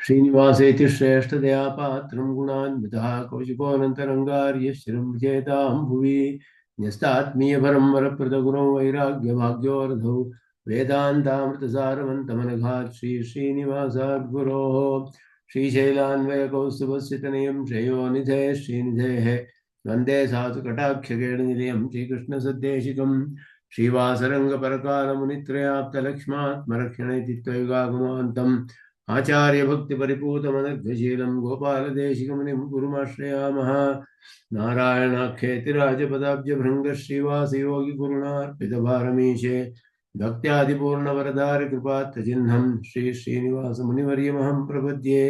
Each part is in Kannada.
श्रीनिवासेति श्रेष्ठतया पात्रं गुणान्वितः कौशिकोऽनन्तरङ्गार्यश्चिरं विजेतां भुवि न्यस्तात्मीयपरं वरप्रदगुणौ वैराग्यभाग्योर्धौ वेदान्तामृतसारवन्तमनघात् श्रीनिवासाद्गुरोः श्रीशैलान्वयकौस्तुभस्य तनयं श्रेयोनिधे श्रीनिधेः वन्दे साधुकटाक्षकेणनिलयं श्रीकृष्णसद्देशिकं श्रीवासरङ्गपरकालमुनित्रयाप्तलक्ष्मात्मरक्षणे चित्तयुगागमान्तम् आचार्यभक्तिपरिपूतमनर्घशीलं गोपालदेशिकमुनिं गुरुमाश्रयामः नारायणाख्येतिराजपदाब्जभृङ्गश्रीवासयोगिगुरुणार्पितभारमीशे भक्त्यादिपूर्णवरदारिकृपात्तचिह्नं श्रीनिवासमुनिवर्यमहं प्रपद्ये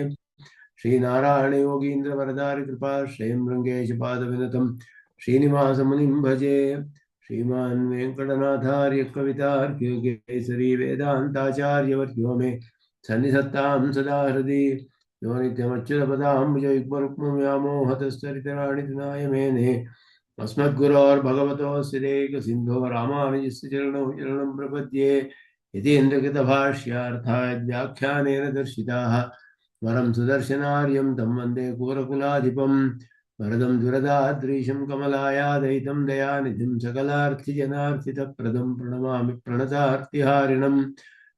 श्रीनारायणयोगीन्द्रवरदारिकृपाश्रयं रङ्गेशपादविनतं श्रीनिवासमुनिं भजे श्रीमान् वेङ्कटनाथार्य कवितार्किकेसरी वेदान्ताचार्यवर्यो मे सन्निधत्तां सदा हृदि यो नित्यमच्युतपदाम्बुजयुग्मरुक्मव्यामोहतस्तरितराणि तृणाय मेने अस्मद्गुरोर्भगवतोऽस्य देकसिन्धो रामानुजस्य चरणौ शरणं प्रपद्ये यतीन्द्रकृतभाष्यार्थाय व्याख्यानेन दर्शिताः वरं सुदर्शनार्यं तं वन्दे कूलकुलाधिपं वरदं दुरदाद्रीशं कमलायादयितं दयानिधिं सकलार्थिजनार्थितप्रदं प्रणमामि प्रणतार्तिहारिणम्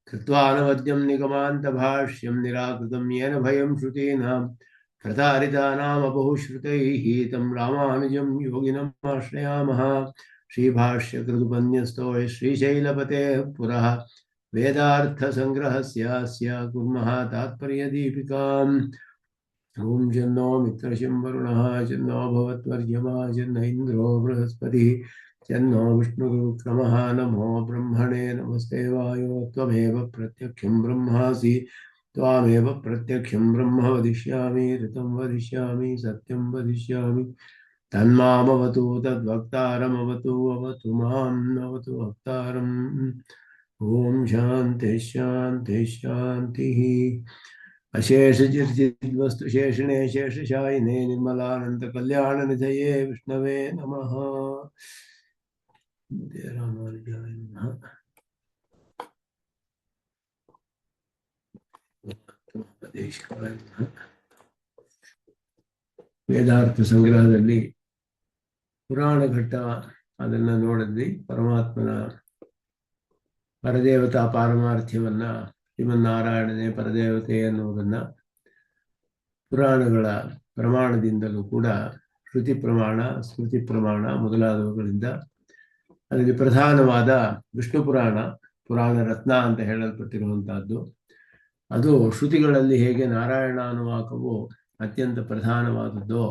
कृत्वानवद्यं निगमान्तभाष्यं निराकृतं येन भयं श्रुतीनां प्रतारितानामबहुश्रुतैः तं रामानुजं योगिनम् आश्रयामः श्रीभाष्यकृदुपन्यस्तो श्रीशैलपतेः पुरः वेदार्थसङ्ग्रहस्यास्य कुर्मः तात्पर्यदीपिकाम् ॐ जन्नो मित्रशं वरुणः जन्नो भवत्वर्यमा जन्न इन्द्रो बृहस्पतिः जन्नो विष्णुरुक्रमः नमो ब्रह्मणे नमस्ते वायो त्वमेव प्रत्यक्षं ब्रह्मासि त्वामेव प्रत्यक्षं ब्रह्म वदिष्यामि ऋतं वदिष्यामि सत्यं वदिष्यामि तन्मामवतु तद्वक्तारमवतु अवतु माम् अवतु वक्तारम् ॐ शान्ति शान्ति शान्तिः अशेषचिर्चिद्वस्तु शेषिणे शेषशायिने निर्मलानन्दकल्याणनिधये विष्णवे नमः रामानुजाय नमः ವೇದಾರ್ಥ ಸಂಗ್ರಹದಲ್ಲಿ ಪುರಾಣ ಘಟ್ಟ ಅದನ್ನ ನೋಡಿದ್ವಿ. ಪರಮಾತ್ಮನ ಪರದೇವತಾ ಪಾರಮಾರ್ಥ್ಯವನ್ನ ಶ್ರೀಮನ್ನಾರಾಯಣನೇ ಪರದೇವತೆ ಅನ್ನುವುದನ್ನ ಪುರಾಣಗಳ ಪ್ರಮಾಣದಿಂದಲೂ ಕೂಡ ಶ್ರುತಿ ಪ್ರಮಾಣ ಸ್ಮೃತಿ ಪ್ರಮಾಣ ಮೊದಲಾದವುಗಳಿಂದ ಅದರಲ್ಲಿ ಪ್ರಧಾನವಾದ ವಿಷ್ಣು ಪುರಾಣ ಪುರಾಣ ರತ್ನ ಅಂತ ಹೇಳಲ್ಪಟ್ಟಿರುವಂತಹದ್ದು. ಅದು ಶ್ರುತಿಗಳಲ್ಲಿ ಹೇಗೆ ನಾರಾಯಣ ಅನುವಾಕವು ಅತ್ಯಂತ ಪ್ರಧಾನವಾದದ್ದು,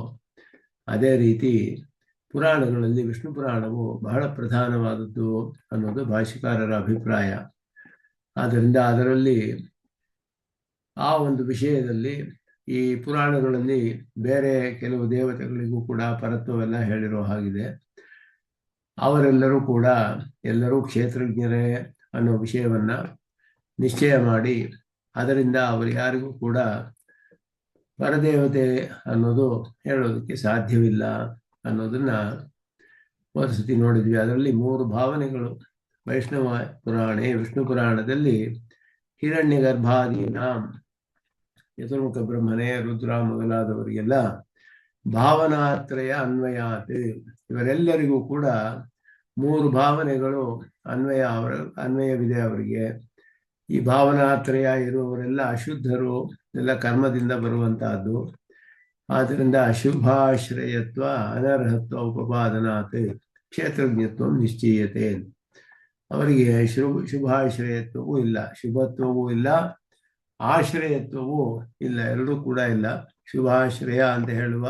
ಅದೇ ರೀತಿ ಪುರಾಣಗಳಲ್ಲಿ ವಿಷ್ಣು ಪುರಾಣವು ಬಹಳ ಪ್ರಧಾನವಾದದ್ದು ಅನ್ನೋದು ಭಾಷ್ಯಕಾರರ ಅಭಿಪ್ರಾಯ. ಆದ್ದರಿಂದ ಅದರಲ್ಲಿ ಆ ಒಂದು ವಿಷಯದಲ್ಲಿ ಈ ಪುರಾಣಗಳಲ್ಲಿ ಬೇರೆ ಕೆಲವು ದೇವತೆಗಳಿಗೂ ಕೂಡ ಪರತ್ವವೆಲ್ಲ ಹೇಳಿರೋ ಹಾಗಿದೆ. ಅವರೆಲ್ಲರೂ ಕೂಡ ಎಲ್ಲರೂ ಕ್ಷೇತ್ರಜ್ಞರೇ ಅನ್ನೋ ವಿಷಯವನ್ನ ನಿಶ್ಚಯ ಮಾಡಿ ಅದರಿಂದ ಅವರು ಯಾರಿಗೂ ಕೂಡ ಪರದೇವತೆ ಅನ್ನೋದು ಹೇಳೋದಕ್ಕೆ ಸಾಧ್ಯವಿಲ್ಲ ಅನ್ನೋದನ್ನ ಒಂದು ಸತಿ ನೋಡಿದ್ವಿ. ಅದರಲ್ಲಿ 3 ಭಾವನೆಗಳು ವೈಷ್ಣವ ಪುರಾಣೆ ವಿಷ್ಣು ಪುರಾಣದಲ್ಲಿ ಹಿರಣ್ಯ ಗರ್ಭಾದೀನಾಂ ಚತುರ್ಮುಖ ಬ್ರಹ್ಮನೇ ರುದ್ರ ಮೊದಲಾದವರಿಗೆಲ್ಲ ಭಾವನಾತ್ರಯ ಅನ್ವಯಾತ್, ಇವರೆಲ್ಲರಿಗೂ ಕೂಡ 3 ಭಾವನೆಗಳು ಅನ್ವಯವಿದೆ ಅವರಿಗೆ. ಈ ಭಾವನಾತ್ರಯ ಇರುವವರೆಲ್ಲ ಅಶುದ್ಧರು, ಎಲ್ಲ ಕರ್ಮದಿಂದ ಬರುವಂತಹದ್ದು. ಆದ್ದರಿಂದ ಅಶುಭಾಶ್ರಯತ್ವ ಅನರ್ಹತ್ವ ಉಪಪಾದನಾತ್ ಕ್ಷೇತ್ರಜ್ಞತ್ವ ನಿಶ್ಚೀಯತೆ. ಅವರಿಗೆ ಶುಭಾಶ್ರಯತ್ವವೂ ಇಲ್ಲ, ಶುಭತ್ವವೂ ಇಲ್ಲ, ಆಶ್ರಯತ್ವವೂ ಇಲ್ಲ, ಎರಡೂ ಕೂಡ ಇಲ್ಲ. ಶುಭಾಶ್ರಯ ಅಂತ ಹೇಳುವ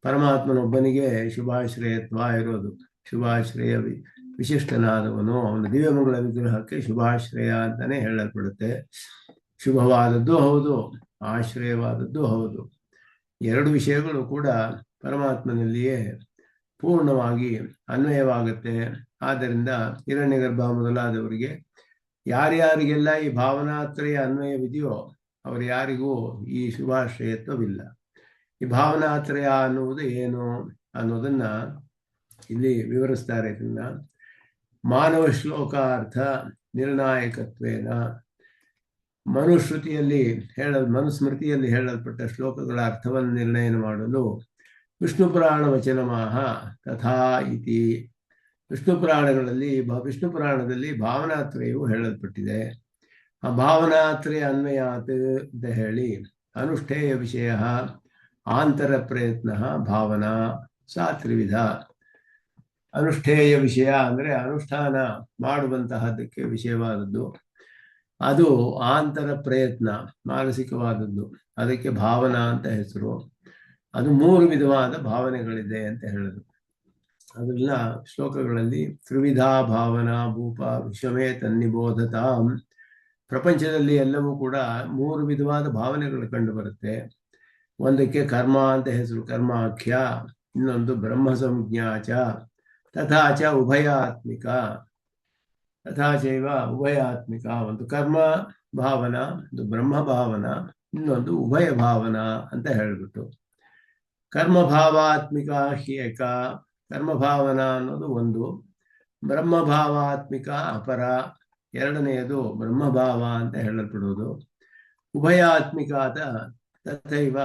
ಪರಮಾತ್ಮನೊಬ್ಬನಿಗೆ ಶುಭಾಶ್ರಯತ್ವ ಇರೋದು. ಶುಭಾಶ್ರಯ ವಿಶಿಷ್ಟನಾದವನು, ಅವನ ದಿವ್ಯಮಂಗಳ ವಿಗ್ರಹಕ್ಕೆ ಶುಭಾಶ್ರಯ ಅಂತಾನೆ ಹೇಳಲ್ಪಡುತ್ತೆ. ಶುಭವಾದದ್ದು ಹೌದು, ಆಶ್ರಯವಾದದ್ದು ಹೌದು. 2 ವಿಷಯಗಳು ಕೂಡ ಪರಮಾತ್ಮನಲ್ಲಿಯೇ ಪೂರ್ಣವಾಗಿ ಅನ್ವಯವಾಗುತ್ತೆ. ಆದ್ದರಿಂದ ಹಿರಣ್ಯಗರ್ಭ ಮೊದಲಾದವರಿಗೆ ಯಾರ್ಯಾರಿಗೆಲ್ಲ ಈ ಭಾವನಾತ್ರಯ ಅನ್ವಯವಿದೆಯೋ ಅವರು ಯಾರಿಗೂ ಈ ಶುಭಾಶ್ರಯತ್ವವಿಲ್ಲ. ಈ ಭಾವನಾತ್ರಯ ಅನ್ನುವುದು ಏನು ಅನ್ನೋದನ್ನ ಇಲ್ಲಿ ವಿವರಿಸ್ತಾರೆ. ಇದನ್ನ ಮಾನವ ಶ್ಲೋಕಾರ್ಥ ನಿರ್ಣಾಯಕತ್ವೇನ ಮನುಶ್ರುತಿಯಲ್ಲಿ ಮನುಸ್ಮೃತಿಯಲ್ಲಿ ಹೇಳಲ್ಪಟ್ಟ ಶ್ಲೋಕಗಳ ಅರ್ಥವನ್ನು ನಿರ್ಣಯ ಮಾಡಲು ವಿಷ್ಣು ಪುರಾಣ ವಚನಮಾಹ ತಥಾ ಇತಿ. ವಿಷ್ಣು ಪುರಾಣದಲ್ಲಿ ಭಾವನಾತ್ರಯವು ಹೇಳಲ್ಪಟ್ಟಿದೆ. ಆ ಭಾವನಾತ್ರಯ ಅನ್ವಯಾತ್ ಅಂತ ಹೇಳಿ ಅನುಷ್ಠೇಯ ವಿಷಯ ಆಂತರ ಪ್ರಯತ್ನ ಭಾವನಾ ಸಾ ತ್ರಿವಿಧ. ಅನುಷ್ಠೇಯ ವಿಷಯ ಅಂದರೆ ಅನುಷ್ಠಾನ ಮಾಡುವಂತಹದಕ್ಕೆ ವಿಷಯವಾದದ್ದು, ಅದು ಆಂತರ ಪ್ರಯತ್ನ ಮಾನಸಿಕವಾದದ್ದು, ಅದಕ್ಕೆ ಭಾವನಾ ಅಂತ ಹೆಸರು. ಅದು 3 ವಿಧವಾದ ಭಾವನೆಗಳಿದೆ ಅಂತ ಹೇಳಿದ್ರು. ಅದೆಲ್ಲ ಶ್ಲೋಕಗಳಲ್ಲಿ ತ್ರಿವಿಧಾ ಭಾವನಾ ಭೂಪ ವಿಶ್ವಮೇ ತನ್ನಿಬೋಧತಾಂ. ಪ್ರಪಂಚದಲ್ಲಿ ಎಲ್ಲವೂ ಕೂಡ 3 ವಿಧವಾದ ಭಾವನೆಗಳು ಕಂಡು ಬರುತ್ತೆ. ಒಂದಕ್ಕೆ ಕರ್ಮ ಅಂತ ಹೆಸರು, ಕರ್ಮಾಖ್ಯ. ಇನ್ನೊಂದು ಬ್ರಹ್ಮ ಸಂಜ್ಞಾಚ ತಥಾಚ ಉಭಯಾತ್ಮಿಕ. ತಥಾಚೈವ ಉಭಯಾತ್ಮಿಕ. ಒಂದು ಕರ್ಮ ಭಾವನಾ, ಒಂದು ಬ್ರಹ್ಮ ಭಾವನಾ, ಇನ್ನೊಂದು ಉಭಯ ಭಾವನಾ ಅಂತ ಹೇಳ್ಬಿಟ್ಟು. ಕರ್ಮಭಾವಾತ್ಮಿಕ ಹ್ಯೇಕ. ಕರ್ಮಭಾವನಾ ಅನ್ನೋದು ಒಂದು, ಬ್ರಹ್ಮಭಾವಾತ್ಮಿಕ ಅಪರ, ಎರಡನೆಯದು ಬ್ರಹ್ಮಭಾವ ಅಂತ ಹೇಳಲ್ಪಡುವುದು. ಉಭಯಾತ್ಮಿಕಾದ ತಥೈವ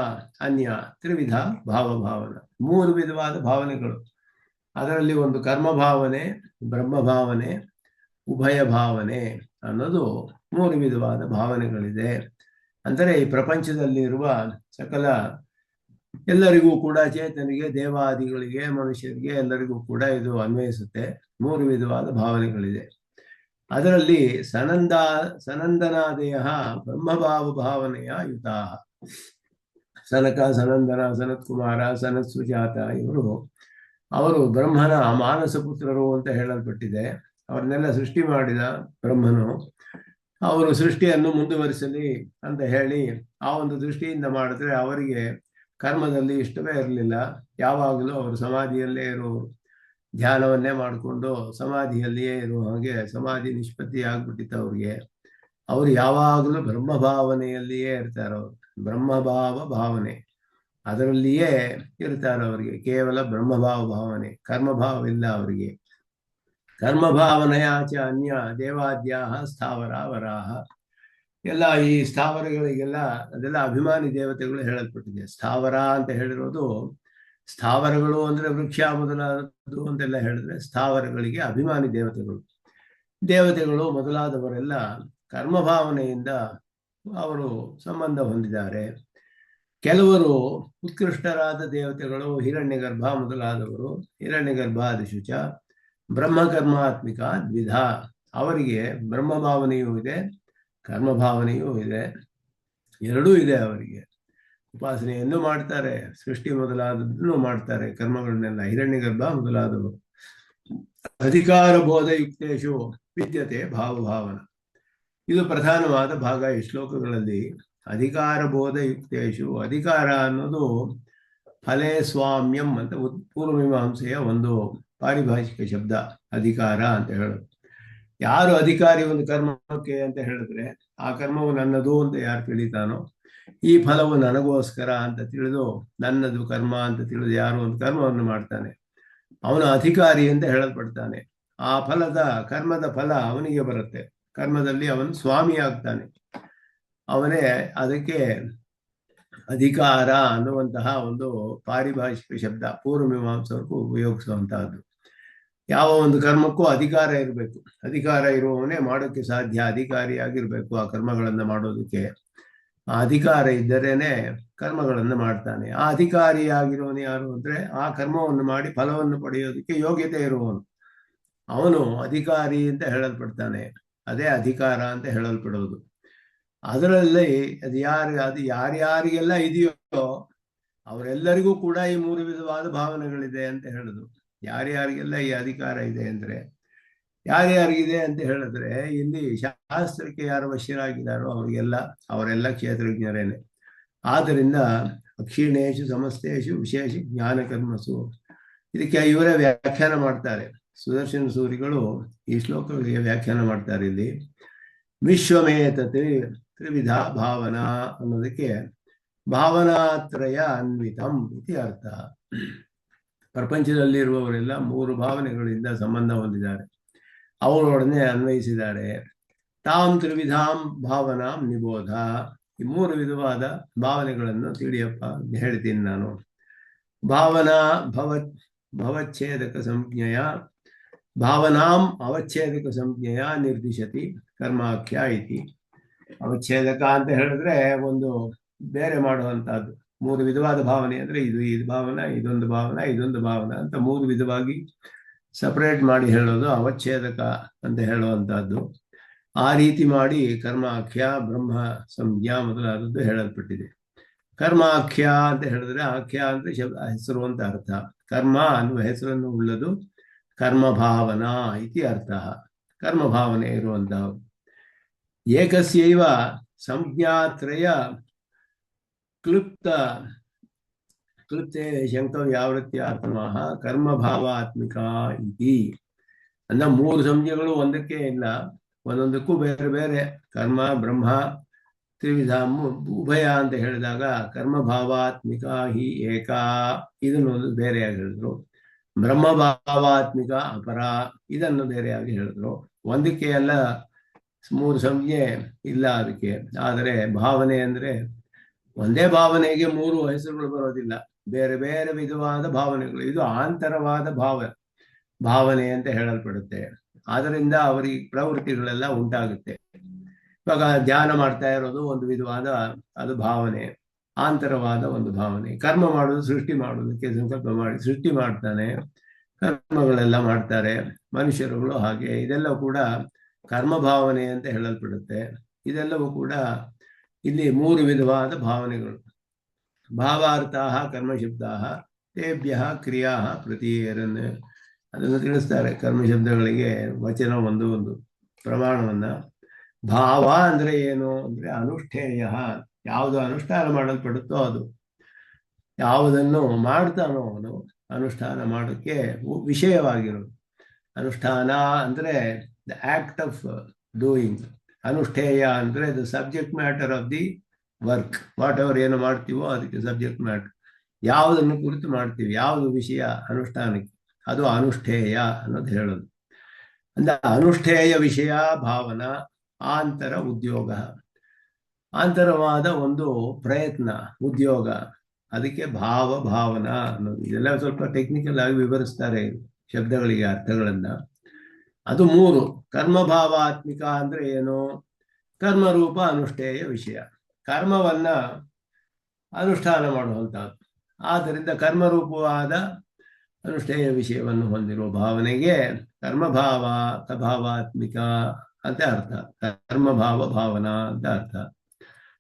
ಅನ್ಯ ತ್ರಿವಿಧ ಭಾವಭಾವನಾ. 3 ವಿಧವಾದ ಭಾವನೆಗಳು. ಅದರಲ್ಲಿ ಒಂದು ಕರ್ಮಭಾವನೆ, ಬ್ರಹ್ಮಭಾವನೆ, ಉಭಯ ಭಾವನೆ ಅನ್ನೋದು 3 ವಿಧವಾದ ಭಾವನೆಗಳಿದೆ. ಅಂದರೆ ಈ ಪ್ರಪಂಚದಲ್ಲಿರುವ ಸಕಲ ಎಲ್ಲರಿಗೂ ಕೂಡ, ಚೇತನಿಗೆ, ದೇವಾದಿಗಳಿಗೆ, ಮನುಷ್ಯರಿಗೆ ಎಲ್ಲರಿಗೂ ಕೂಡ ಇದು ಅನ್ವಯಿಸುತ್ತೆ. 3 ವಿಧವಾದ ಭಾವನೆಗಳಿದೆ. ಅದರಲ್ಲಿ ಸನಂದನಾದಯ ಬ್ರಹ್ಮಭಾವ ಭಾವನೆಯ ಯುತಾ. ಸನಕ, ಸನಂದನ, ಸನತ್ಕುಮಾರ, ಸನತ್ ಸುಜಾತ ಅವರು ಬ್ರಹ್ಮನ ಮಾನಸ ಪುತ್ರರು ಅಂತ ಹೇಳಲ್ಪಟ್ಟಿದೆ. ಅವ್ರನ್ನೆಲ್ಲ ಸೃಷ್ಟಿ ಮಾಡಿದ ಬ್ರಹ್ಮನು. ಅವರು ಸೃಷ್ಟಿಯನ್ನು ಮುಂದುವರಿಸಲಿ ಅಂತ ಹೇಳಿ ಆ ಒಂದು ದೃಷ್ಟಿಯಿಂದ ಮಾಡಿದ್ರೆ ಅವರಿಗೆ ಕರ್ಮದಲ್ಲಿ ಇಷ್ಟವೇ ಇರಲಿಲ್ಲ. ಯಾವಾಗಲೂ ಅವರು ಸಮಾಧಿಯಲ್ಲೇ ಇರುವರು, ಧ್ಯಾನವನ್ನೇ ಮಾಡಿಕೊಂಡು ಸಮಾಧಿಯಲ್ಲಿಯೇ ಇರುವ ಹಾಗೆ ಸಮಾಧಿ ನಿಷ್ಪತ್ತಿ ಆಗ್ಬಿಟ್ಟಿತ್ತು ಅವ್ರಿಗೆ. ಅವರು ಯಾವಾಗಲೂ ಬ್ರಹ್ಮಭಾವನೆಯಲ್ಲಿಯೇ ಇರ್ತಾರವ್ರು. ಬ್ರಹ್ಮಭಾವ ಭಾವನೆ ಅದರಲ್ಲಿಯೇ ಇರ್ತಾರೆ ಅವರಿಗೆ. ಕೇವಲ ಬ್ರಹ್ಮಭಾವ ಭಾವನೆ, ಕರ್ಮಭಾವವಿಲ್ಲ ಅವರಿಗೆ. ಕರ್ಮಭಾವನೆಯಾಚ ಅನ್ಯ ದೇವಾದ್ಯಾಹ ಸ್ಥಾವರ ವರಾಹ. ಎಲ್ಲ ಈ ಸ್ಥಾವರಗಳಿಗೆಲ್ಲ ಅದೆಲ್ಲ ಅಭಿಮಾನಿ ದೇವತೆಗಳು ಹೇಳಲ್ಪಟ್ಟಿದೆ. ಸ್ಥಾವರ ಅಂತ ಹೇಳಿರೋದು, ಸ್ಥಾವರಗಳು ಅಂದ್ರೆ ವೃಕ್ಷ ಮೊದಲಾದದ್ದು ಅಂತೆಲ್ಲ ಹೇಳಿದ್ರೆ ಸ್ಥಾವರಗಳಿಗೆ ಅಭಿಮಾನಿ ದೇವತೆಗಳು ಮೊದಲಾದವರೆಲ್ಲ ಕರ್ಮಭಾವನೆಯಿಂದ ಅವರು ಸಂಬಂಧ ಹೊಂದಿದ್ದಾರೆ. ಕೆಲವರು ಉತ್ಕೃಷ್ಟರಾದ ದೇವತೆಗಳು, ಹಿರಣ್ಯಗರ್ಭ ಮೊದಲಾದವರು, ಹಿರಣ್ಯಗರ್ಭಾದಿಶುಚ ಬ್ರಹ್ಮಕರ್ಮಾತ್ಮಿಕ ದ್ವಿಧ. ಅವರಿಗೆ ಬ್ರಹ್ಮಭಾವನೆಯೂ ಇದೆ, ಕರ್ಮಭಾವನೆಯೂ ಇದೆ, ಎರಡೂ ಇದೆ ಅವರಿಗೆ. ಉಪಾಸನೆಯನ್ನು ಮಾಡ್ತಾರೆ, ಸೃಷ್ಟಿ ಮೊದಲಾದದ್ದನ್ನು ಮಾಡ್ತಾರೆ, ಕರ್ಮಗಳನ್ನೆಲ್ಲ. ಹಿರಣ್ಯಗರ್ಭ ಮೊದಲಾದವರು. ಅಧಿಕಾರ ಬೋಧಯುಕ್ತೇಶು ವಿದ್ಯತೆ ಭಾವಭಾವನ. ಇದು ಪ್ರಧಾನವಾದ ಭಾಗ ಈ ಶ್ಲೋಕಗಳಲ್ಲಿ. ಅಧಿಕಾರ ಬೋಧಯುಕ್ತೇಶು. ಅಧಿಕಾರ ಅನ್ನೋದು ಫಲೇ ಸ್ವಾಮ್ಯಂ ಅಂತ ಪೂರ್ವಮೀಮಾಂಸೆಯ ಒಂದು ಪಾರಿಭಾಷಿಕ ಶಬ್ದ. ಅಧಿಕಾರ ಅಂತ ಹೇಳೋದು. ಯಾರು ಅಧಿಕಾರಿ ಒಂದು ಕರ್ಮಕ್ಕೆ ಅಂತ ಹೇಳಿದ್ರೆ, ಆ ಕರ್ಮವು ನನ್ನದು ಅಂತ ಯಾರು ತಿಳಿತಾನೋ, ಈ ಫಲವು ನನಗೋಸ್ಕರ ಅಂತ ತಿಳಿದು, ನನ್ನದು ಕರ್ಮ ಅಂತ ತಿಳಿದು ಯಾರು ಒಂದು ಕರ್ಮವನ್ನು ಮಾಡ್ತಾನೆ, ಅವನು ಅಧಿಕಾರಿ ಅಂತ ಹೇಳಲ್ಪಡ್ತಾನೆ. ಆ ಕರ್ಮದ ಫಲ ಅವನಿಗೆ ಬರುತ್ತೆ. ಕರ್ಮದಲ್ಲಿ ಅವನು ಸ್ವಾಮಿ ಆಗ್ತಾನೆ. ಅವನೇ ಅದಕ್ಕೆ ಅಧಿಕಾರ ಅನ್ನುವಂತಹ ಒಂದು ಪಾರಿಭಾಷಿಕ ಶಬ್ದ ಪೂರ್ವಮೀಮಾಂಸಕರು ಉಪಯೋಗಿಸುವಂತಹದ್ದು. ಯಾವ ಒಂದು ಕರ್ಮಕ್ಕೂ ಅಧಿಕಾರ ಇರಬೇಕು. ಅಧಿಕಾರ ಇರುವವನೇ ಮಾಡೋಕ್ಕೆ ಸಾಧ್ಯ. ಅಧಿಕಾರಿಯಾಗಿರ್ಬೇಕು ಆ ಕರ್ಮಗಳನ್ನು ಮಾಡೋದಕ್ಕೆ. ಆ ಅಧಿಕಾರ ಇದ್ದರೇನೆ ಕರ್ಮಗಳನ್ನು ಮಾಡ್ತಾನೆ. ಆ ಅಧಿಕಾರಿಯಾಗಿರೋನು ಯಾರು ಅಂದ್ರೆ, ಆ ಕರ್ಮವನ್ನು ಮಾಡಿ ಫಲವನ್ನು ಪಡೆಯೋದಕ್ಕೆ ಯೋಗ್ಯತೆ ಇರುವವನು, ಅವನು ಅಧಿಕಾರಿ ಅಂತ ಹೇಳಲ್ಪಡ್ತಾನೆ. ಅದೇ ಅಧಿಕಾರ ಅಂತ ಹೇಳಲ್ಪಡೋದು. ಅದರಲ್ಲಿ ಅದು ಯಾರ್ಯಾರಿಗೆಲ್ಲ ಇದೆಯೋ ಅವರೆಲ್ಲರಿಗೂ ಕೂಡ ಈ 3 ವಿಧವಾದ ಭಾವನೆಗಳಿದೆ ಅಂತ ಹೇಳುದು. ಯಾರ್ಯಾರಿಗೆಲ್ಲ ಈ ಅಧಿಕಾರ ಇದೆ ಅಂದ್ರೆ, ಯಾರ್ಯಾರಿಗಿದೆ ಅಂತ ಹೇಳಿದ್ರೆ, ಇಲ್ಲಿ ಶಾಸ್ತ್ರಕ್ಕೆ ಯಾರು ವಶ್ಯರಾಗಿದ್ದಾರೋ ಅವರೆಲ್ಲ ಕ್ಷೇತ್ರಜ್ಞರೇನೆ. ಆದ್ದರಿಂದ ಅಕ್ಷೀಣೇಶು ಸಮಸ್ತೇಶು ವಿಶೇಷ ಜ್ಞಾನ ಕರ್ಮಸು. ಇದಕ್ಕೆ ಇವರೇ ವ್ಯಾಖ್ಯಾನ ಮಾಡ್ತಾರೆ. ಸುದರ್ಶನ ಸೂರಿಗಳು ಈ ಶ್ಲೋಕಗಳಿಗೆ ವ್ಯಾಖ್ಯಾನ ಮಾಡ್ತಾರೆ. ಇಲ್ಲಿ ವಿಶ್ವಮೇತತ್ ತ್ರಿವಿಧ ಭಾವನಾ ಅನ್ನೋದಕ್ಕೆ ಭಾವನಾತ್ರಯ ಅನ್ವಿತಂ ಇತಿ ಅರ್ಥ. ಪ್ರಪಂಚದಲ್ಲಿರುವವರೆಲ್ಲ 3 ಭಾವನೆಗಳಿಂದ ಸಂಬಂಧ ಹೊಂದಿದ್ದಾರೆ, ಅವರೊಡನೆ ಅನ್ವಯಿಸಿದ್ದಾರೆ. ತಾಂ ತ್ರಿವಿಧಾಂ ಭಾವನಾಂ ನಿಬೋಧ. ಈ ಮೂರು ವಿಧವಾದ ಭಾವನೆಗಳನ್ನು ತಿಳಿಯಪ್ಪ ಹೇಳ್ತೀನಿ ನಾನು. ಭಾವನಾ ಭವಚ್ಛೇದಕ ಸಂಜ್ಞೆಯ ಭಾವನಾಂ ಅವಚ್ಛೇದಕ ಸಂಜ್ಞೆಯ ನಿರ್ದಿಶತಿ ಕರ್ಮಾಖ್ಯ ಇತಿ. ಅವಚ್ಛೇದಕ ಅಂತ ಹೇಳಿದ್ರೆ ಒಂದು ಬೇರೆ ಮಾಡುವಂತಹದ್ದು. ಮೂರು ವಿಧವಾದ ಭಾವನೆ ಅಂದ್ರೆ ಇದು ಭಾವನಾ, ಇದೊಂದು ಭಾವನಾ, ಇದೊಂದು ಭಾವನಾ ಅಂತ ಮೂರು ವಿಧವಾಗಿ ಸಪರೇಟ್ ಮಾಡಿ ಹೇಳೋದು ಅವಚ್ಛೇದಕ ಅಂತ ಹೇಳುವಂತಹದ್ದು. ಆ ರೀತಿ ಮಾಡಿ ಕರ್ಮಾಖ್ಯ, ಬ್ರಹ್ಮ ಸಂಜ್ಞಾ ಮೊದಲಾದದ್ದು ಹೇಳಲ್ಪಟ್ಟಿದೆ. ಕರ್ಮಾಖ್ಯ ಅಂತ ಹೇಳಿದ್ರೆ ಆಖ್ಯ ಅಂದ್ರೆ ಹೆಸರು ಅಂತ ಅರ್ಥ. ಕರ್ಮ ಅನ್ನುವ ಹೆಸರನ್ನು ಉಳ್ಳದು ಕರ್ಮಭಾವನಾ ಇತಿ ಅರ್ಥ. ಕರ್ಮಭಾವನೆ ಇರುವಂತಹ ಏಕಸ್ಯೈವ ಸಂಜ್ಞಾತ್ರಯ ಕ್ಲುಪ್ತೆ ಶಂಕವ್ಯಾವೃತ್ಯಾತ್ಮಃ ಕರ್ಮಭಾವಾತ್ಮಿಕ ಇತಿ. ಅಂದ್ರೆ ಮೂರು ಸಂಜ್ಞೆಗಳು ಒಂದಕ್ಕೆ ಇಲ್ಲ, ಒಂದೊಂದಕ್ಕೂ ಬೇರೆ ಬೇರೆ. ಕರ್ಮ, ಬ್ರಹ್ಮ, ತ್ರಿವಿಧ, ಉಭಯ ಅಂತ ಹೇಳಿದಾಗ ಕರ್ಮಭಾವಾತ್ಮಿಕ ಹಿ ಏಕ ಇದನ್ನು ಬೇರೆಯಾಗಿ ಹೇಳಿದ್ರು. ಬ್ರಹ್ಮಭಾವಾತ್ಮಿಕ ಅಪರ ಇದನ್ನು ಬೇರೆಯಾಗಿ ಹೇಳಿದ್ರು. ಒಂದಕ್ಕೆ ಎಲ್ಲ ಮೂರು ಸಂಜ್ಞೆ ಇಲ್ಲ ಅದಕ್ಕೆ. ಆದರೆ ಭಾವನೆ ಅಂದ್ರೆ ಒಂದೇ ಭಾವನೆಗೆ ಮೂರು ಹೆಸರುಗಳು ಬರೋದಿಲ್ಲ, ಬೇರೆ ಬೇರೆ ವಿಧವಾದ ಭಾವನೆಗಳು. ಇದು ಆಂತರವಾದ ಭಾವನೆ ಅಂತ ಹೇಳಲ್ಪಡುತ್ತೆ. ಆದ್ದರಿಂದ ಅವರಿಗೆ ಪ್ರವೃತ್ತಿಗಳೆಲ್ಲ ಉಂಟಾಗುತ್ತೆ. ಇವಾಗ ಧ್ಯಾನ ಮಾಡ್ತಾ ಇರೋದು ಒಂದು ವಿಧವಾದ ಅದು ಭಾವನೆ, ಆಂತರವಾದ ಒಂದು ಭಾವನೆ. ಕರ್ಮ ಮಾಡೋದು ಸೃಷ್ಟಿ ಮಾಡೋದಕ್ಕೆ ಸಂಕಲ್ಪ ಮಾಡಿ ಸೃಷ್ಟಿ ಮಾಡ್ತಾನೆ, ಕರ್ಮಗಳೆಲ್ಲ ಮಾಡ್ತಾರೆ ಮನುಷ್ಯರುಗಳು. ಹಾಗೆ ಇದೆಲ್ಲ ಕೂಡ ಕರ್ಮ ಭಾವನೆ ಅಂತ ಹೇಳಲ್ಪಡುತ್ತೆ. ಇದೆಲ್ಲವೂ ಕೂಡ ಇಲ್ಲಿ ಮೂರು ವಿಧವಾದ ಭಾವನೆಗಳು. ಭಾವಾರ್ಥ ಕರ್ಮಶಬ್ದ ತೇಭ್ಯ ಕ್ರಿಯಾ ಪ್ರತೀಯರನ್ ಅದನ್ನು ತಿಳಿಸ್ತಾರೆ. ಕರ್ಮಶಬ್ದಗಳಿಗೆ ವಚನ ಒಂದು ಪ್ರಮಾಣವನ್ನ. ಭಾವ ಅಂದ್ರೆ ಏನು ಅಂದ್ರೆ ಅನುಷ್ಠೇಯ, ಯಾವುದು ಅನುಷ್ಠಾನ ಮಾಡಲ್ಪಡುತ್ತೋ ಅದು. ಯಾವುದನ್ನು ಮಾಡ್ತಾನೋ ಅವನು ಅನುಷ್ಠಾನ ಮಾಡೋಕ್ಕೆ ವಿಷಯವಾಗಿರೋದು. ಅನುಷ್ಠಾನ ಅಂದ್ರೆ ದ ಆಕ್ಟ್ ಆಫ್ ಡೂಯಿಂಗ್. ಅನುಷ್ಠೇಯ ಅಂದ್ರೆ the subject matter of the work. What ever ಏನು ಮಾಡ್ತೀವೋ ಅದಕ್ಕೆ ಸಬ್ಜೆಕ್ಟ್ ಮ್ಯಾಟರ್. ಯಾವುದನ್ನು ಕುರಿತು ಮಾಡ್ತೀವಿ, ಯಾವುದು ವಿಷಯ ಅನುಷ್ಠಾನಕ್ಕೆ, ಅದು ಅನುಷ್ಠೇಯ ಅನ್ನೋದು ಹೇಳೋದು. ಅಂದ್ರೆ ಅನುಷ್ಠೇಯ ವಿಷಯ ಭಾವನಾ ಆಂತರ ಉದ್ಯೋಗ. ಆಂತರವಾದ ಒಂದು ಪ್ರಯತ್ನ, ಉದ್ಯೋಗ, ಅದಕ್ಕೆ ಭಾವನಾ ಅನ್ನೋದು. ಇದೆಲ್ಲ ಸ್ವಲ್ಪ ಟೆಕ್ನಿಕಲ್ ಆಗಿ ವಿವರಿಸ್ತಾರೆ ಶಬ್ದಗಳಿಗೆ ಅರ್ಥಗಳನ್ನ. ಅದು ಮೂರು. ಕರ್ಮಭಾವಾತ್ಮಿಕ ಅಂದ್ರೆ ಏನು? ಕರ್ಮರೂಪ ಅನುಷ್ಠೇಯ ವಿಷಯ, ಕರ್ಮವನ್ನ ಅನುಷ್ಠಾನ ಮಾಡುವಂತಹದ್ದು. ಆದ್ದರಿಂದ ಕರ್ಮರೂಪವಾದ ಅನುಷ್ಠೇಯ ವಿಷಯವನ್ನು ಹೊಂದಿರುವ ಭಾವನೆಗೆ ಭಾವಾತ್ಮಿಕ ಅಂತ ಅರ್ಥ. ಕರ್ಮಭಾವ ಭಾವನಾ ಅಂತ ಅರ್ಥ.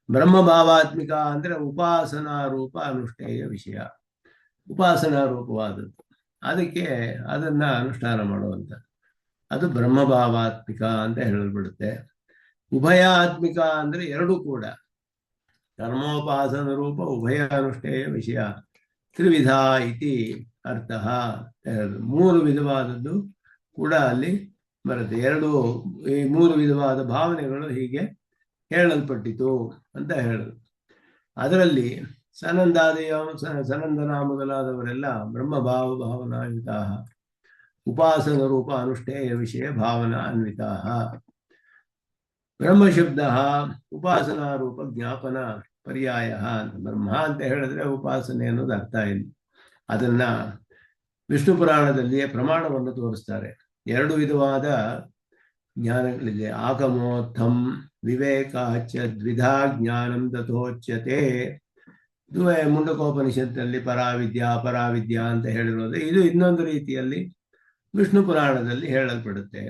ಬ್ರಹ್ಮಭಾವಾತ್ಮಿಕ ಅಂದ್ರೆ ಉಪಾಸನಾ ರೂಪ ಅನುಷ್ಠೇಯ ವಿಷಯ, ಉಪಾಸನಾ ರೂಪವಾದದ್ದು. ಅದಕ್ಕೆ ಅದನ್ನ ಅನುಷ್ಠಾನ ಮಾಡುವಂತ ಅದು ಬ್ರಹ್ಮಭಾವಾತ್ಮಿಕ ಅಂತ ಹೇಳಲ್ಪಡುತ್ತೆ. ಉಭಯಾತ್ಮಿಕ ಅಂದ್ರೆ ಎರಡೂ ಕೂಡ ಕರ್ಮೋಪಾಸನ ರೂಪ ಉಭಯ ಅನುಷ್ಠೇಯ ವಿಷಯ ತ್ರಿವಿಧ ಇತಿ ಅರ್ಥ. ಮೂರು ವಿಧವಾದದ್ದು ಕೂಡ ಅಲ್ಲಿ ಬರುತ್ತೆ. ಈ ಮೂರು ವಿಧವಾದ ಭಾವನೆಗಳು ಹೀಗೆ ಹೇಳಲ್ಪಟ್ಟಿತು ಅಂತ ಹೇಳೋದು. ಅದರಲ್ಲಿ ಸನಂದನ ಮೊದಲಾದವರೆಲ್ಲ ಬ್ರಹ್ಮಭಾವ ಭಾವನಾಯುತ ಉಪಾಸನ ರೂಪ ಅನುಷ್ಠೇಯ ವಿಷಯ ಭಾವನಾ ಅನ್ವಿತ. ಬ್ರಹ್ಮಶಬ್ದ ಉಪಾಸನಾ ರೂಪ ಜ್ಞಾಪನ ಪರ್ಯಾಯ. ಬ್ರಹ್ಮ ಅಂತ ಹೇಳಿದ್ರೆ ಉಪಾಸನೆ ಅನ್ನೋದು ಅರ್ಥ ಇಲ್ಲ. ಅದನ್ನ ವಿಷ್ಣು ಪುರಾಣದಲ್ಲಿಯೇ ಪ್ರಮಾಣವನ್ನು ತೋರಿಸ್ತಾರೆ. ಎರಡು ವಿಧವಾದ ಜ್ಞಾನಗಳಿದೆ. ಆಗಮೋತ್ಥಂ ವಿವೇಕಾಚ ದ್ವಿಧಾ ಜ್ಞಾನಂ ತಥೋಚ್ಯತೆ. ಇದು ಮುಂಡಕೋಪನಿಷತ್ತಿನಲ್ಲಿ ಪರಾವಿದ್ಯಾ ಅಂತ ಹೇಳಿರೋದು. ಇದು ಇನ್ನೊಂದು ರೀತಿಯಲ್ಲಿ ವಿಷ್ಣು ಪುರಾಣದಲ್ಲಿ ಹೇಳಲ್ಪಡುತ್ತೆ.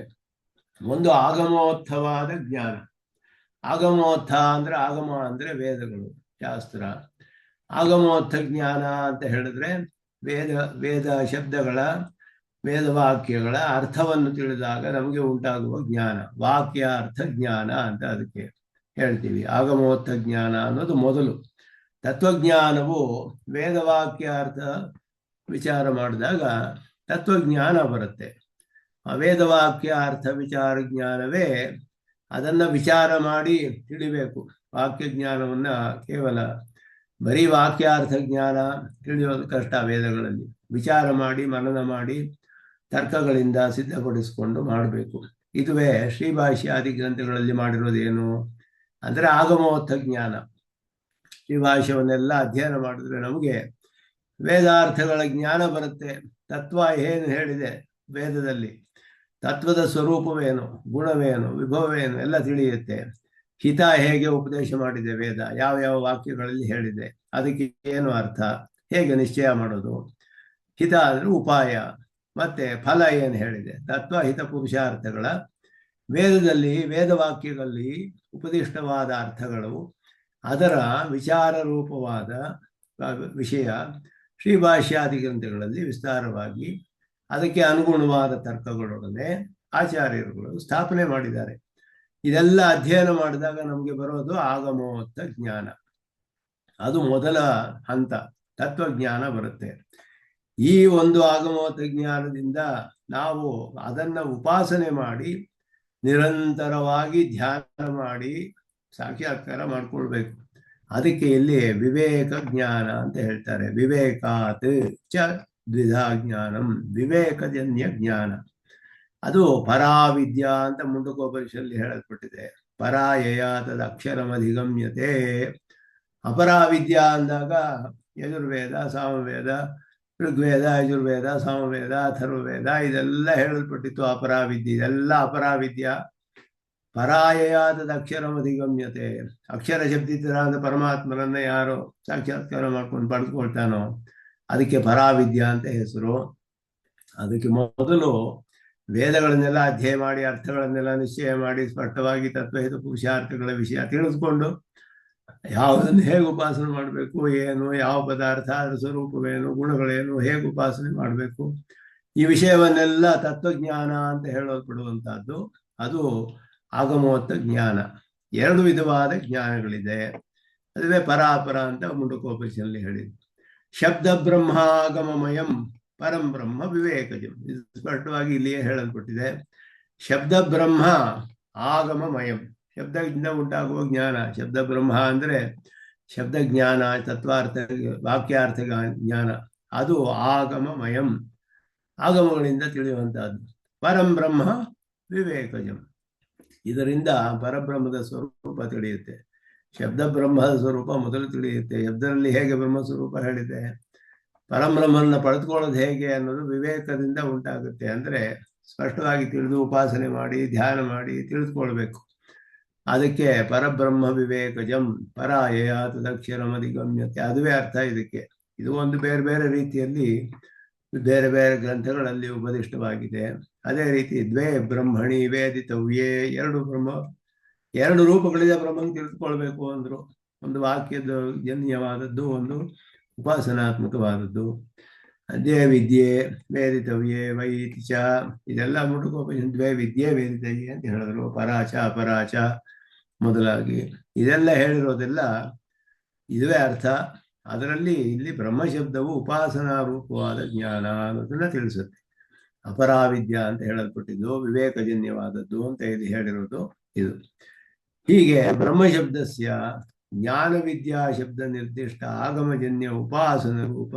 ಒಂದು ಆಗಮೋತ್ಥವಾದ ಜ್ಞಾನ. ಆಗಮೋತ್ಥ ಅಂದ್ರೆ ಆಗಮ ಅಂದ್ರೆ ವೇದಗಳು, ಶಾಸ್ತ್ರ. ಆಗಮೋತ್ಥ ಜ್ಞಾನ ಅಂತ ಹೇಳಿದ್ರೆ ವೇದ ಶಬ್ದಗಳ ವೇದವಾಕ್ಯಗಳ ಅರ್ಥವನ್ನು ತಿಳಿದಾಗ ನಮಗೆ ಉಂಟಾಗುವ ಜ್ಞಾನ, ವಾಕ್ಯ ಅರ್ಥ ಜ್ಞಾನ ಅಂತ ಅದಕ್ಕೆ ಹೇಳ್ತೀವಿ. ಆಗಮೋತ್ಥ ಜ್ಞಾನ ಅನ್ನೋದು ಮೊದಲು. ತತ್ವಜ್ಞಾನವು ವೇದವಾಕ್ಯ ಅರ್ಥ ವಿಚಾರ ಮಾಡಿದಾಗ ತತ್ವಜ್ಞಾನ ಬರುತ್ತೆ. ಆ ವೇದವಾಕ್ಯ ಅರ್ಥ ವಿಚಾರ ಜ್ಞಾನವೇ ಅದನ್ನ ವಿಚಾರ ಮಾಡಿ ತಿಳಿಬೇಕು. ವಾಕ್ಯ ಜ್ಞಾನವನ್ನ ಕೇವಲ ಬರೀ ವಾಕ್ಯಾರ್ಥ ಜ್ಞಾನ ತಿಳಿಯೋದು ಕಷ್ಟ. ವೇದಗಳಲ್ಲಿ ವಿಚಾರ ಮಾಡಿ ಮನನ ಮಾಡಿ ತರ್ಕಗಳಿಂದ ಸಿದ್ಧಪಡಿಸಿಕೊಂಡು ಮಾಡಬೇಕು. ಇದುವೇ ಶ್ರೀಭಾಷ್ಯಾದಿ ಗ್ರಂಥಗಳಲ್ಲಿ ಮಾಡಿರೋದೇನು ಅಂದರೆ ಆಗಮೋತ್ಥ ಜ್ಞಾನ. ಶ್ರೀಭಾಷ್ಯವನ್ನೆಲ್ಲ ಅಧ್ಯಯನ ಮಾಡಿದ್ರೆ ನಮಗೆ ವೇದಾರ್ಥಗಳ ಜ್ಞಾನ ಬರುತ್ತೆ. ತತ್ವ ಏನು ಹೇಳಿದೆ ವೇದದಲ್ಲಿ, ತತ್ವದ ಸ್ವರೂಪವೇನು, ಗುಣವೇನು, ವಿಭವವೇನು ಎಲ್ಲ ತಿಳಿಯುತ್ತೆ. ಹಿತ ಹೇಗೆ ಉಪದೇಶ ಮಾಡಿದೆ ವೇದ, ಯಾವ ಯಾವ ವಾಕ್ಯಗಳಲ್ಲಿ ಹೇಳಿದೆ, ಅದಕ್ಕೆ ಏನು ಅರ್ಥ, ಹೇಗೆ ನಿಶ್ಚಯ ಮಾಡೋದು. ಹಿತ ಅಂದರೆ ಉಪಾಯ, ಮತ್ತೆ ಫಲ ಏನು ಹೇಳಿದೆ. ತತ್ವ ಹಿತ ಪುರುಷಾರ್ಥಗಳ ವೇದದಲ್ಲಿ ವೇದವಾಕ್ಯಗಳಲ್ಲಿ ಉಪದಿಷ್ಟವಾದ ಅರ್ಥಗಳು, ಅದರ ವಿಚಾರ ರೂಪವಾದ ವಿಷಯ ಶ್ರೀಭಾಷ್ಯಾದಿ ಗ್ರಂಥಗಳಲ್ಲಿ ವಿಸ್ತಾರವಾಗಿ ಅದಕ್ಕೆ ಅನುಗುಣವಾದ ತರ್ಕಗಳೊಡನೆ ಆಚಾರ್ಯರುಗಳು ಸ್ಥಾಪನೆ ಮಾಡಿದ್ದಾರೆ. ಇದೆಲ್ಲ ಅಧ್ಯಯನ ಮಾಡಿದಾಗ ನಮಗೆ ಬರೋದು ಆಗಮೋತ್ತ ಜ್ಞಾನ. ಅದು ಮೊದಲ ಹಂತ, ತತ್ವಜ್ಞಾನ ಬರುತ್ತೆ. ಈ ಒಂದು ಆಗಮೋತ್ತ ಜ್ಞಾನದಿಂದ ನಾವು ಅದನ್ನು ಉಪಾಸನೆ ಮಾಡಿ ನಿರಂತರವಾಗಿ ಧ್ಯಾನ ಮಾಡಿ ಸಾಕ್ಷಾತ್ಕಾರ ಮಾಡ್ಕೊಳ್ಬೇಕು. ಅದಕ್ಕೆ ಇಲ್ಲಿ ವಿವೇಕ ಜ್ಞಾನ ಅಂತ ಹೇಳ್ತಾರೆ. ವಿವೇಕಾತ್ ಚ ದ್ವಿಧಾ ಜ್ಞಾನಂ, ವಿವೇಕಜನ್ಯ ಜ್ಞಾನ. ಅದು ಪರಾವಿದ್ಯಾ ಅಂತ ಮುಂಡಕೋಪನಿಷತ್ತಲ್ಲಿ ಹೇಳಲ್ಪಟ್ಟಿದೆ. ಪರಾಯಯ ತದ ಅಕ್ಷರಮಧಿಗಮ್ಯತೆ. ಅಪರಾವಿದ್ಯಾ ಅಂದಾಗ ಯಜುರ್ವೇದ, ಸಾಮವೇದ, ಋಗ್ವೇದ, ಯಜುರ್ವೇದ, ಸಾಮವೇದ, ಅಥರ್ವವೇದ ಇದೆಲ್ಲ ಹೇಳಲ್ಪಟ್ಟಿತ್ತು. ಅಪರಾವಿದ್ಯೆ ಇದೆಲ್ಲ ಅಪರಾವಿದ್ಯಾ. ಪರಾಯಯಾದ ಅಕ್ಷರಮಧಿಗಮ್ಯತೆ, ಅಕ್ಷರ ಶಬ್ದಿತರಾದ ಪರಮಾತ್ಮನನ್ನ ಯಾರು ಸಾಕ್ಷಾತ್ಕಾರ ಮಾಡ್ಕೊಂಡು ಪಡೆದುಕೊಳ್ತಾನೋ ಅದಕ್ಕೆ ಪರಾವಿದ್ಯಾ ಅಂತ ಹೆಸರು. ಅದಕ್ಕೆ ಮೊದಲು ವೇದಗಳನ್ನೆಲ್ಲ ಅಧ್ಯಯನ ಮಾಡಿ ಅರ್ಥಗಳನ್ನೆಲ್ಲ ನಿಶ್ಚಯ ಮಾಡಿ ಸ್ಪಷ್ಟವಾಗಿ ತತ್ವಹಿತ ಪುರುಷಾರ್ಥಗಳ ವಿಷಯ ತಿಳಿದುಕೊಂಡು ಯಾವುದನ್ನು ಹೇಗೆ ಉಪಾಸನೆ ಮಾಡಬೇಕು, ಏನು, ಯಾವ ಪದಾರ್ಥ, ಅದರ ಸ್ವರೂಪವೇನು, ಗುಣಗಳೇನು, ಹೇಗೆ ಉಪಾಸನೆ ಮಾಡಬೇಕು, ಈ ವಿಷಯವನ್ನೆಲ್ಲ ತತ್ವಜ್ಞಾನ ಅಂತ ಹೇಳಲ್ಪಡುವಂತಹದ್ದು. ಅದು ಆಗಮೋತ್ತ ಜ್ಞಾನ. ಎರಡು ವಿಧವಾದ ಜ್ಞಾನಗಳಿದೆ. ಅದುವೇ ಪರಾಪರ ಅಂತ ಮುಂಡಕೋಪನಿಷತ್ತಲ್ಲಿ ಹೇಳಿದ್ರು. ಶಬ್ದ ಬ್ರಹ್ಮಾಗಮಮಯಂ ಪರಂ ಬ್ರಹ್ಮ ವಿವೇಕಜಂ. ಇದು ಸ್ಪಷ್ಟವಾಗಿ ಇಲ್ಲಿಯೇ ಹೇಳಲ್ಪಟ್ಟಿದೆ. ಶಬ್ದ ಬ್ರಹ್ಮ ಆಗಮಮಯಂ, ಶಬ್ದದಿಂದ ಉಂಟಾಗುವ ಜ್ಞಾನ. ಶಬ್ದ ಬ್ರಹ್ಮ ಅಂದರೆ ಶಬ್ದ ಜ್ಞಾನ, ತತ್ವಾರ್ಥ, ವಾಕ್ಯಾರ್ಥ ಜ್ಞಾನ. ಅದು ಆಗಮಮಯಂ, ಆಗಮಗಳಿಂದ ತಿಳಿಯುವಂತಹದ್ದು. ಪರಂ ಬ್ರಹ್ಮ ವಿವೇಕಜಂ, ಇದರಿಂದ ಪರಬ್ರಹ್ಮದ ಸ್ವರೂಪ ತಿಳಿಯುತ್ತೆ. ಶಬ್ದ ಬ್ರಹ್ಮದ ಸ್ವರೂಪ ಮೊದಲು ತಿಳಿಯುತ್ತೆ. ಶಬ್ದದಲ್ಲಿ ಹೇಗೆ ಬ್ರಹ್ಮ ಸ್ವರೂಪ ಹೇಳಿದೆ, ಪರಬ್ರಹ್ಮನ ಪಡೆದುಕೊಳ್ಳೋದು ಹೇಗೆ ಅನ್ನೋದು ವಿವೇಕದಿಂದ ಉಂಟಾಗುತ್ತೆ. ಅಂದರೆ ಸ್ಪಷ್ಟವಾಗಿ ತಿಳಿದು ಉಪಾಸನೆ ಮಾಡಿ ಧ್ಯಾನ ಮಾಡಿ ತಿಳಿದುಕೊಳ್ಬೇಕು. ಅದಕ್ಕೆ ಪರಬ್ರಹ್ಮ ವಿವೇಕಜಂ, ಪರಾಯಯ ತದಕ್ಷರಮಧಿಗಮ್ಯತೆ, ಅದುವೇ ಅರ್ಥ ಇದಕ್ಕೆ. ಇದು ಒಂದು ಬೇರೆ ಬೇರೆ ರೀತಿಯಲ್ಲಿ ಬೇರೆ ಬೇರೆ ಗ್ರಂಥಗಳಲ್ಲಿ ಉಪದಿಷ್ಟವಾಗಿದೆ. ಅದೇ ರೀತಿ ದ್ವೇ ಬ್ರಹ್ಮಣಿ ವೇದಿತವ್ಯೇ, ಎರಡು ರೂಪಗಳಿದೆ ಬ್ರಹ್ಮನ್ ತಿಳಿದುಕೊಳ್ಬೇಕು ಅಂದ್ರು. ಒಂದು ವಾಕ್ಯದ ಜನ್ಯವಾದದ್ದು, ಒಂದು ಉಪಾಸನಾತ್ಮಕವಾದದ್ದು. ಅದೇ ವಿದ್ಯೆ ವೇದಿತವ್ಯೇ ವೈತಿ ಚ, ಇದೆಲ್ಲ ಮುಂಡಕೋಪನಿಷತ್ ದ್ವೇ ವಿದ್ಯೆ ವೇದಿತವ್ಯೇ ಅಂತ ಹೇಳಿದ್ರು. ಪರಾಚ ಅಪರಾಚ ಮೊದಲಾಗಿ ಇದೆಲ್ಲ ಹೇಳಿರೋದೆಲ್ಲ ಇದುವೇ ಅರ್ಥ. ಅದರಲ್ಲಿ ಇಲ್ಲಿ ಬ್ರಹ್ಮಶಬ್ದವು ಉಪಾಸನಾ ರೂಪವಾದ ಜ್ಞಾನ ಅನ್ನೋದನ್ನ ತಿಳಿಸುತ್ತೆ. ಅಪರಾವಿದ್ಯಾ ಅಂತ ಹೇಳಲ್ಪಟ್ಟಿದ್ದು ವಿವೇಕಜನ್ಯವಾದದ್ದು ಅಂತ ಇದು ಹೇಳಿರೋದು ಇದು. ಹೀಗೆ ಬ್ರಹ್ಮಶಬ್ದಸ್ಯ ಜ್ಞಾನ ವಿದ್ಯಾ ಶಬ್ದ ನಿರ್ದಿಷ್ಟ ಆಗಮಜನ್ಯ ಉಪಾಸನ ರೂಪ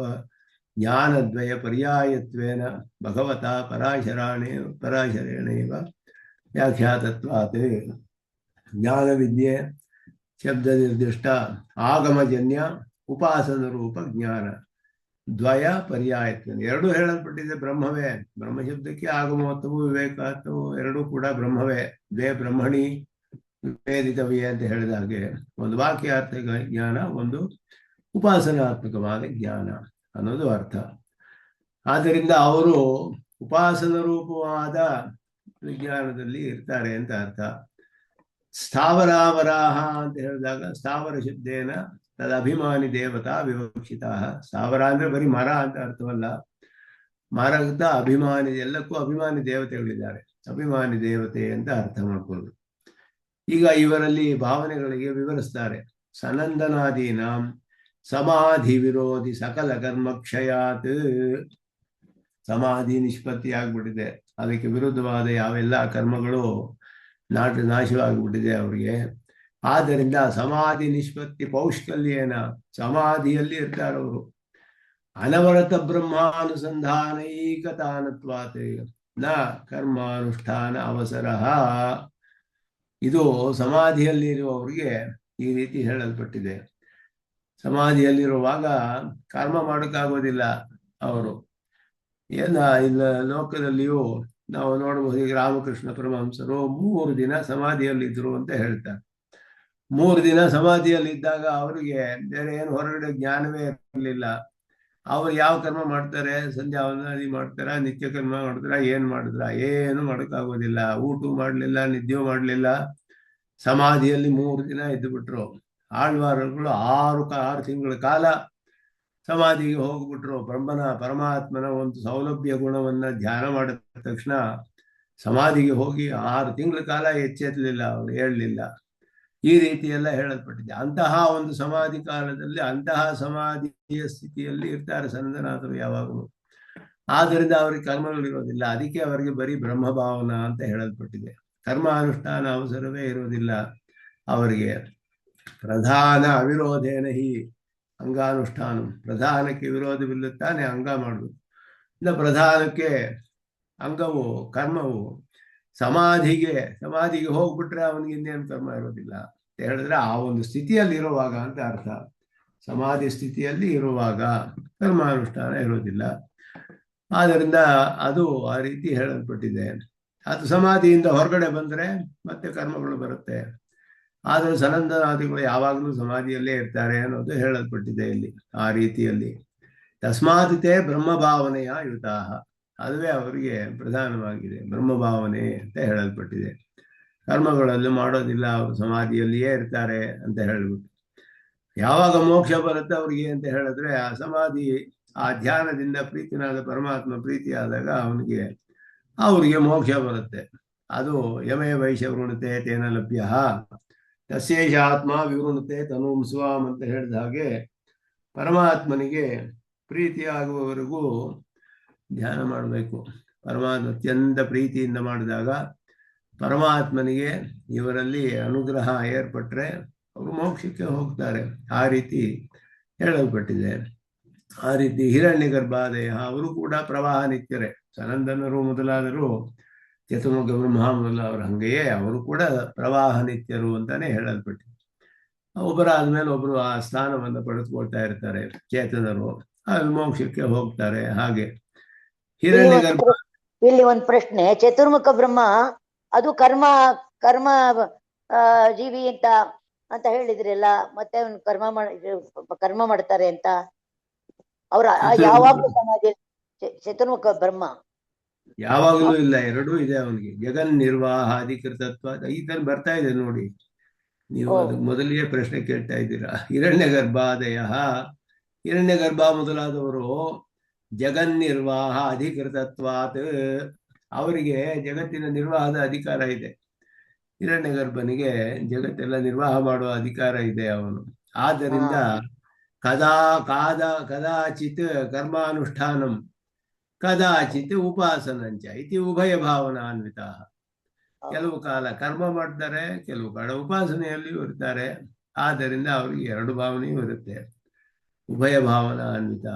ಜ್ಞಾನದ್ವಯ ಪರ್ಯಾಯತ್ವೇನ ಭಗವತ ಪರಾಶರೇಣೈವ ವ್ಯಾಖ್ಯಾತತ್ವಾತ್. ಜ್ಞಾನ ವಿದ್ಯೆ ಶಬ್ದ ನಿರ್ದಿಷ್ಟ ಆಗಮಜನ್ಯ ಉಪಾಸನ ರೂಪ ಜ್ಞಾನ ದ್ವಯ ಪರ್ಯಾಯತ್ವ ಎರಡೂ ಹೇಳಲ್ಪಟ್ಟಿದೆ. ಬ್ರಹ್ಮವೇ, ಬ್ರಹ್ಮಶಬ್ದಕ್ಕೆ ಆಗಮೋತ್ತವು ವಿವೇಕಾತ್ವವು ಎರಡೂ ಕೂಡ ಬ್ರಹ್ಮವೇ. ದ್ವೇ ಬ್ರಹ್ಮಣಿ ವೇದಿತವ್ಯೇ ಅಂತ ಹೇಳಿದ ಹಾಗೆ ಒಂದು ವಾಕ್ಯಾರ್ಥ ಜ್ಞಾನ, ಒಂದು ಉಪಾಸನಾತ್ಮಕವಾದ ಜ್ಞಾನ ಅನ್ನೋದು ಅರ್ಥ. ಆದ್ದರಿಂದ ಅವರು ಉಪಾಸನ ರೂಪವಾದ ವಿಜ್ಞಾನದಲ್ಲಿ ಇರ್ತಾರೆ ಅಂತ ಅರ್ಥ. ಸ್ಥಾವರಾವರಾಹ ಅಂತ ಹೇಳಿದಾಗ ಸ್ಥಾವರ ಶಬ್ದೇನ ತದ ಅಭಿಮಾನಿ ದೇವತಾ ವಿವಕ್ಷಿತ. ಸ್ಥಾವರ ಅಂದ್ರೆ ಬರೀ ಮರ ಅಂತ ಅರ್ಥವಲ್ಲ, ಮರದ ಅಭಿಮಾನಿ, ಎಲ್ಲಕ್ಕೂ ಅಭಿಮಾನಿ ದೇವತೆಗಳಿದ್ದಾರೆ, ಅಭಿಮಾನಿ ದೇವತೆ ಅಂತ ಅರ್ಥ ಮಾಡ್ಕೊಳ್ಳೋದು. ಈಗ ಇವರಲ್ಲಿ ಭಾವನೆಗಳಿಗೆ ವಿವರಿಸ್ತಾರೆ. ಸನಂದನಾದೀನಾಂ ಸಮಾಧಿ ವಿರೋಧಿ ಸಕಲ ಕರ್ಮಕ್ಷಯಾತ್. ಸಮಾಧಿ ನಿಷ್ಪತ್ತಿ ಆಗ್ಬಿಟ್ಟಿದೆ, ಅದಕ್ಕೆ ವಿರುದ್ಧವಾದ ಯಾವೆಲ್ಲ ಕರ್ಮಗಳು ನಾಶವಾಗಿಬಿಟ್ಟಿದೆ ಅವರಿಗೆ. ಆದ್ದರಿಂದ ಸಮಾಧಿ ನಿಷ್ಪತ್ತಿ ಪೌಷ್ಕಲ್ಯೇನ, ಸಮಾಧಿಯಲ್ಲಿ ಇರ್ತಾರವರು. ಅನವರತ ಬ್ರಹ್ಮಾನುಸಂಧಾನೈಕತಾನತ್ವಾತ್, ನ ಕರ್ಮಾನುಷ್ಠಾನ ಅವಸರ. ಇದು ಸಮಾಧಿಯಲ್ಲಿರುವವರಿಗೆ ಈ ರೀತಿ ಹೇಳಲ್ಪಟ್ಟಿದೆ. ಸಮಾಧಿಯಲ್ಲಿರುವಾಗ ಕರ್ಮ ಮಾಡೋಕ್ಕಾಗೋದಿಲ್ಲ ಅವರು. ಇಲ್ಲ ಲೋಕದಲ್ಲಿಯೂ ನಾವು ನೋಡಬಹುದು. ಈಗ ರಾಮಕೃಷ್ಣ ಪರಮಹಂಸರು 3 ದಿನ ಸಮಾಧಿಯಲ್ಲಿದ್ದರು ಅಂತ ಹೇಳ್ತಾರೆ. 3 ದಿನ ಸಮಾಧಿಯಲ್ಲಿದ್ದಾಗ ಅವರಿಗೆ ಬೇರೆ ಏನು ಹೊರಗಡೆ ಜ್ಞಾನವೇ ಇರಲಿಲ್ಲ. ಅವ್ರು ಯಾವ ಕರ್ಮ ಮಾಡ್ತಾರೆ? ಸಂಧ್ಯಾ ವಂದನಾದಿ ಮಾಡ್ತಾರ, ನಿತ್ಯ ಕರ್ಮ ಮಾಡಿದ್ರ, ಏನ್ ಮಾಡಿದ್ರ? ಏನು ಮಾಡೋಕ್ಕಾಗೋದಿಲ್ಲ. ಊಟ ಮಾಡಲಿಲ್ಲ, ನಿದ್ದೆ ಮಾಡಲಿಲ್ಲ, ಸಮಾಧಿಯಲ್ಲಿ 3 ದಿನ ಇದ್ದು ಬಿಟ್ರು. ಆಳ್ವಾರಗಳು 6 ತಿಂಗಳ ಕಾಲ ಸಮಾಧಿಗೆ ಹೋಗ್ಬಿಟ್ರು. ಪರಮಾತ್ಮನ ಒಂದು ಸೌಲಭ್ಯ ಗುಣವನ್ನ ಧ್ಯಾನ ಮಾಡಿದ ತಕ್ಷಣ ಸಮಾಧಿಗೆ ಹೋಗಿ 6 ತಿಂಗಳ ಕಾಲ ಎಚ್ಚೆತ್ತಲಿಲ್ಲ, ಅವರು ಹೇಳಲಿಲ್ಲ. ಈ ರೀತಿ ಎಲ್ಲ ಹೇಳಲ್ಪಟ್ಟಿದೆ. ಅಂತಹ ಒಂದು ಸಮಾಧಿ ಕಾಲದಲ್ಲಿ, ಅಂತಹ ಸಮಾಧಿಯ ಸ್ಥಿತಿಯಲ್ಲಿ ಇರ್ತಾರೆ ಸನಂದನಾಥರು ಯಾವಾಗಲೂ. ಆದ್ದರಿಂದ ಅವರಿಗೆ ಕರ್ಮಗಳಿರೋದಿಲ್ಲ. ಅದಕ್ಕೆ ಅವರಿಗೆ ಬರೀ ಬ್ರಹ್ಮಭಾವನ ಅಂತ ಹೇಳಲ್ಪಟ್ಟಿದೆ. ಕರ್ಮ ಅನುಷ್ಠಾನ ಅವಸರವೇ ಇರೋದಿಲ್ಲ ಅವರಿಗೆ. ಪ್ರಧಾನ ಅವಿರೋಧೇನ ಹಿ ಅಂಗಾನುಷ್ಠಾನ. ಪ್ರಧಾನಕ್ಕೆ ವಿರೋಧವಿಲ್ಲುತ್ತಾನೆ ಅಂಗ ಮಾಡುವುದು. ಇನ್ನು ಪ್ರಧಾನಕ್ಕೆ ಅಂಗವು, ಕರ್ಮವು ಸಮಾಧಿಗೆ ಹೋಗ್ಬಿಟ್ರೆ ಅವನಿಗೆ ಇನ್ನೇನು ಕರ್ಮ ಇರೋದಿಲ್ಲ ಅಂತ ಹೇಳಿದ್ರೆ ಆ ಒಂದು ಸ್ಥಿತಿಯಲ್ಲಿ ಇರುವಾಗ ಅಂತ ಅರ್ಥ. ಸಮಾಧಿ ಸ್ಥಿತಿಯಲ್ಲಿ ಇರುವಾಗ ಕರ್ಮಾನುಷ್ಠಾನ ಇರೋದಿಲ್ಲ. ಆದ್ದರಿಂದ ಅದು ಆ ರೀತಿ ಹೇಳಲ್ಪಟ್ಟಿದೆ. ಅದು ಸಮಾಧಿಯಿಂದ ಹೊರಗಡೆ ಬಂದರೆ ಮತ್ತೆ ಕರ್ಮಗಳು ಬರುತ್ತೆ. ಆದರೆ ಸನಂದನಾದಿಗಳು ಯಾವಾಗಲೂ ಸಮಾಧಿಯಲ್ಲೇ ಇರ್ತಾರೆ ಅನ್ನೋದು ಹೇಳಲ್ಪಟ್ಟಿದೆ ಇಲ್ಲಿ ಆ ರೀತಿಯಲ್ಲಿ. ತಸ್ಮಾತ್ ಬ್ರಹ್ಮಭಾವನೆಯ ಯುತಾಹ. ಅದುವೇ ಅವರಿಗೆ ಪ್ರಧಾನವಾಗಿದೆ, ಬ್ರಹ್ಮಭಾವನೆ ಅಂತ ಹೇಳಲ್ಪಟ್ಟಿದೆ. ಕರ್ಮಗಳಲ್ಲಿ ಮಾಡೋದಿಲ್ಲ, ಅವರು ಸಮಾಧಿಯಲ್ಲಿಯೇ ಇರ್ತಾರೆ ಅಂತ ಹೇಳ್ಬಿಟ್ಟು. ಯಾವಾಗ ಮೋಕ್ಷ ಬರುತ್ತೆ ಅವ್ರಿಗೆ ಅಂತ ಹೇಳಿದ್ರೆ, ಆ ಸಮಾಧಿ, ಆ ಧ್ಯಾನದಿಂದ ಪ್ರೀತಿನಾದ ಪರಮಾತ್ಮ ಪ್ರೀತಿಯಾದಾಗ ಅವರಿಗೆ ಮೋಕ್ಷ ಬರುತ್ತೆ. ಅದು ಯಮೇ ವೈಶ ವೃಣತೆ ತೇನ ಲಭ್ಯ ತಸ್ಯೇಷ ಆತ್ಮ ವಿವೃಣತೆ ತನೂಂ ಸ್ವಾಮ್ ಅಂತ ಹೇಳಿದ ಹಾಗೆ, ಪರಮಾತ್ಮನಿಗೆ ಪ್ರೀತಿಯಾಗುವವರೆಗೂ ಧ್ಯಾನ ಮಾಡಬೇಕು. ಪರಮಾತ್ಮ ಅತ್ಯಂತ ಪ್ರೀತಿಯಿಂದ ಮಾಡಿದಾಗ ಪರಮಾತ್ಮನಿಗೆ ಇವರಲ್ಲಿ ಅನುಗ್ರಹ ಏರ್ಪಟ್ರೆ ಅವರು ಮೋಕ್ಷಕ್ಕೆ ಹೋಗ್ತಾರೆ. ಆ ರೀತಿ ಹೇಳಲ್ಪಟ್ಟಿದೆ. ಆ ರೀತಿ ಹಿರಣ್ಯ ಗರ್ಭಾದಯ ಅವರು ಕೂಡ ಪ್ರವಾಹ ನಿತ್ಯರೇ. ಸನಂದನರು ಮೊದಲಾದರು, ಚತುರ್ಮುಖ ಬ್ರಹ್ಮ ಮೊದಲಾದವರು ಹಂಗೆಯೇ ಅವರು ಕೂಡ ಪ್ರವಾಹ ನಿತ್ಯರು ಅಂತಾನೆ ಹೇಳಲ್ಪಟ್ಟಿದೆ. ಒಬ್ಬರಾದ್ಮೇಲೆ ಒಬ್ರು ಆ ಸ್ಥಾನವನ್ನು ಪಡೆದುಕೊಳ್ತಾ ಇರ್ತಾರೆ ಚೇತನರು. ಅದು ಮೋಕ್ಷಕ್ಕೆ ಹೋಗ್ತಾರೆ. ಹಾಗೆ ಹಿರಣ್ಯ ಗರ್ಭ. ಇಲ್ಲಿ ಒಂದು ಪ್ರಶ್ನೆ. ಚತುರ್ಮುಖ ಬ್ರಹ್ಮ ಅದು ಕರ್ಮ ಕರ್ಮ ಜೀವಿ ಅಂತ ಹೇಳಿದ್ರಲ್ಲ, ಮತ್ತೆ ಅವ್ನು ಕರ್ಮ ಮಾಡ್ತಾರೆ ಅಂತ ಅವ್ರ ಯಾವಾಗಲೂ ಸಮಾಜ ಚತುರ್ಮುಖ ಬ್ರಹ್ಮ ಯಾವಾಗಲೂ ಇಲ್ಲ, ಎರಡೂ ಇದೆ ಅವನಿಗೆ. ಜಗನ್ ನಿರ್ವಾಹ ಅಧಿಕೃತತ್ವ ಈ ತರ ಬರ್ತಾ ಇದೆ ನೋಡಿ. ನೀವು ಅದಕ್ಕೆ ಮೊದಲಿಗೆ ಪ್ರಶ್ನೆ ಕೇಳ್ತಾ ಇದ್ದೀರಾ. ಹಿರಣ್ಯ ಗರ್ಭಾದಯ, ಹಿರಣ್ಯ ಗರ್ಭ ಮೊದಲಾದವರು ಜಗನ್ನಿರ್ವಾಹ ಅಧಿಕೃತತ್ವಾತ್, ಅವರಿಗೆ ಜಗತ್ತಿನ ನಿರ್ವಾಹದ ಅಧಿಕಾರ ಇದೆ. ಹಿರಣ್ಯ ಗರ್ಭನಿಗೆ ಜಗತ್ತೆಲ್ಲ ನಿರ್ವಾಹ ಮಾಡುವ ಅಧಿಕಾರ ಇದೆ ಅವನು. ಆದ್ದರಿಂದ ಕದಾಚಿತ್ ಕರ್ಮಾನುಷ್ಠಾನಂ ಕದಾಚಿತ್ ಉಪಾಸನಂಚ ಇತಿ ಉಭಯ ಭಾವನಾನ್ವಿತ. ಕೆಲವು ಕಾಲ ಕರ್ಮ ಮಾಡ್ತಾರೆ, ಕೆಲವು ಕಾಲ ಉಪಾಸನೆಯಲ್ಲಿಯೂ ಇರ್ತಾರೆ. ಆದ್ದರಿಂದ ಅವರಿಗೆ 2 ಭಾವನೆಯೂ ಇರುತ್ತೆ. ಉಭಯ ಭಾವನಾನ್ವಿತ.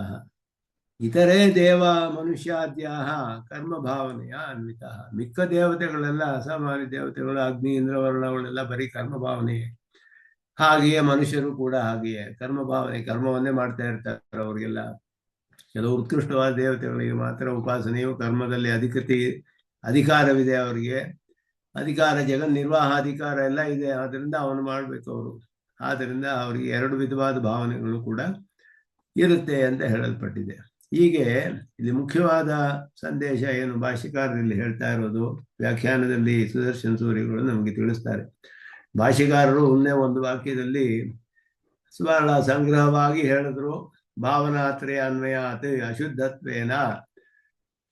ಇತರೇ ದೇವ ಮನುಷ್ಯಾದ್ಯ ಕರ್ಮ ಭಾವನೆಯ ಅನ್ವಿತ. ಮಿಕ್ಕ ದೇವತೆಗಳೆಲ್ಲ, ಅಸಾಮಾನ್ಯ ದೇವತೆಗಳು, ಅಗ್ನಿ ಇಂದ್ರವರ್ಣಗಳೆಲ್ಲ ಬರೀ ಕರ್ಮ ಭಾವನೆಯೇ. ಹಾಗೆಯೇ ಮನುಷ್ಯರು ಕೂಡ ಹಾಗೆಯೇ ಕರ್ಮ ಭಾವನೆ, ಕರ್ಮವನ್ನೇ ಮಾಡ್ತಾ ಇರ್ತಾರೆ. ಅವರಿಗೆಲ್ಲ ಕೆಲವು ಉತ್ಕೃಷ್ಟವಾದ ದೇವತೆಗಳಿಗೆ ಮಾತ್ರ ಉಪಾಸನೆಯು ಕರ್ಮದಲ್ಲಿ ಅಧಿಕಾರವಿದೆ. ಅವರಿಗೆ ಅಧಿಕಾರ, ಜಗನ್ನಿರ್ವಾಹ ಅಧಿಕಾರ ಎಲ್ಲ ಇದೆ. ಆದ್ದರಿಂದ ಅವನು ಮಾಡಬೇಕು ಅವರು. ಆದ್ದರಿಂದ ಅವರಿಗೆ 2 ವಿಧವಾದ ಭಾವನೆಗಳು ಕೂಡ ಇರುತ್ತೆ ಅಂತ ಹೇಳಲ್ಪಟ್ಟಿದೆ. ಹೀಗೆ ಇಲ್ಲಿ ಮುಖ್ಯವಾದ ಸಂದೇಶ ಏನು ಭಾಷ್ಯಕಾರರಲ್ಲಿ ಹೇಳ್ತಾ ಇರೋದು, ವ್ಯಾಖ್ಯಾನದಲ್ಲಿ ಸುದರ್ಶನ ಸೂರಿಗಳು ನಮಗೆ ತಿಳಿಸ್ತಾರೆ. ಭಾಷ್ಯಕಾರರು ಒಂದೇ ಒಂದು ವಾಕ್ಯದಲ್ಲಿ ಬಹಳ ಸಂಗ್ರಹವಾಗಿ ಹೇಳಿದ್ರು. ಭಾವನಾತ್ರಯ ಅನ್ವಯಾತ್ ಅಶುದ್ಧತ್ವೇನ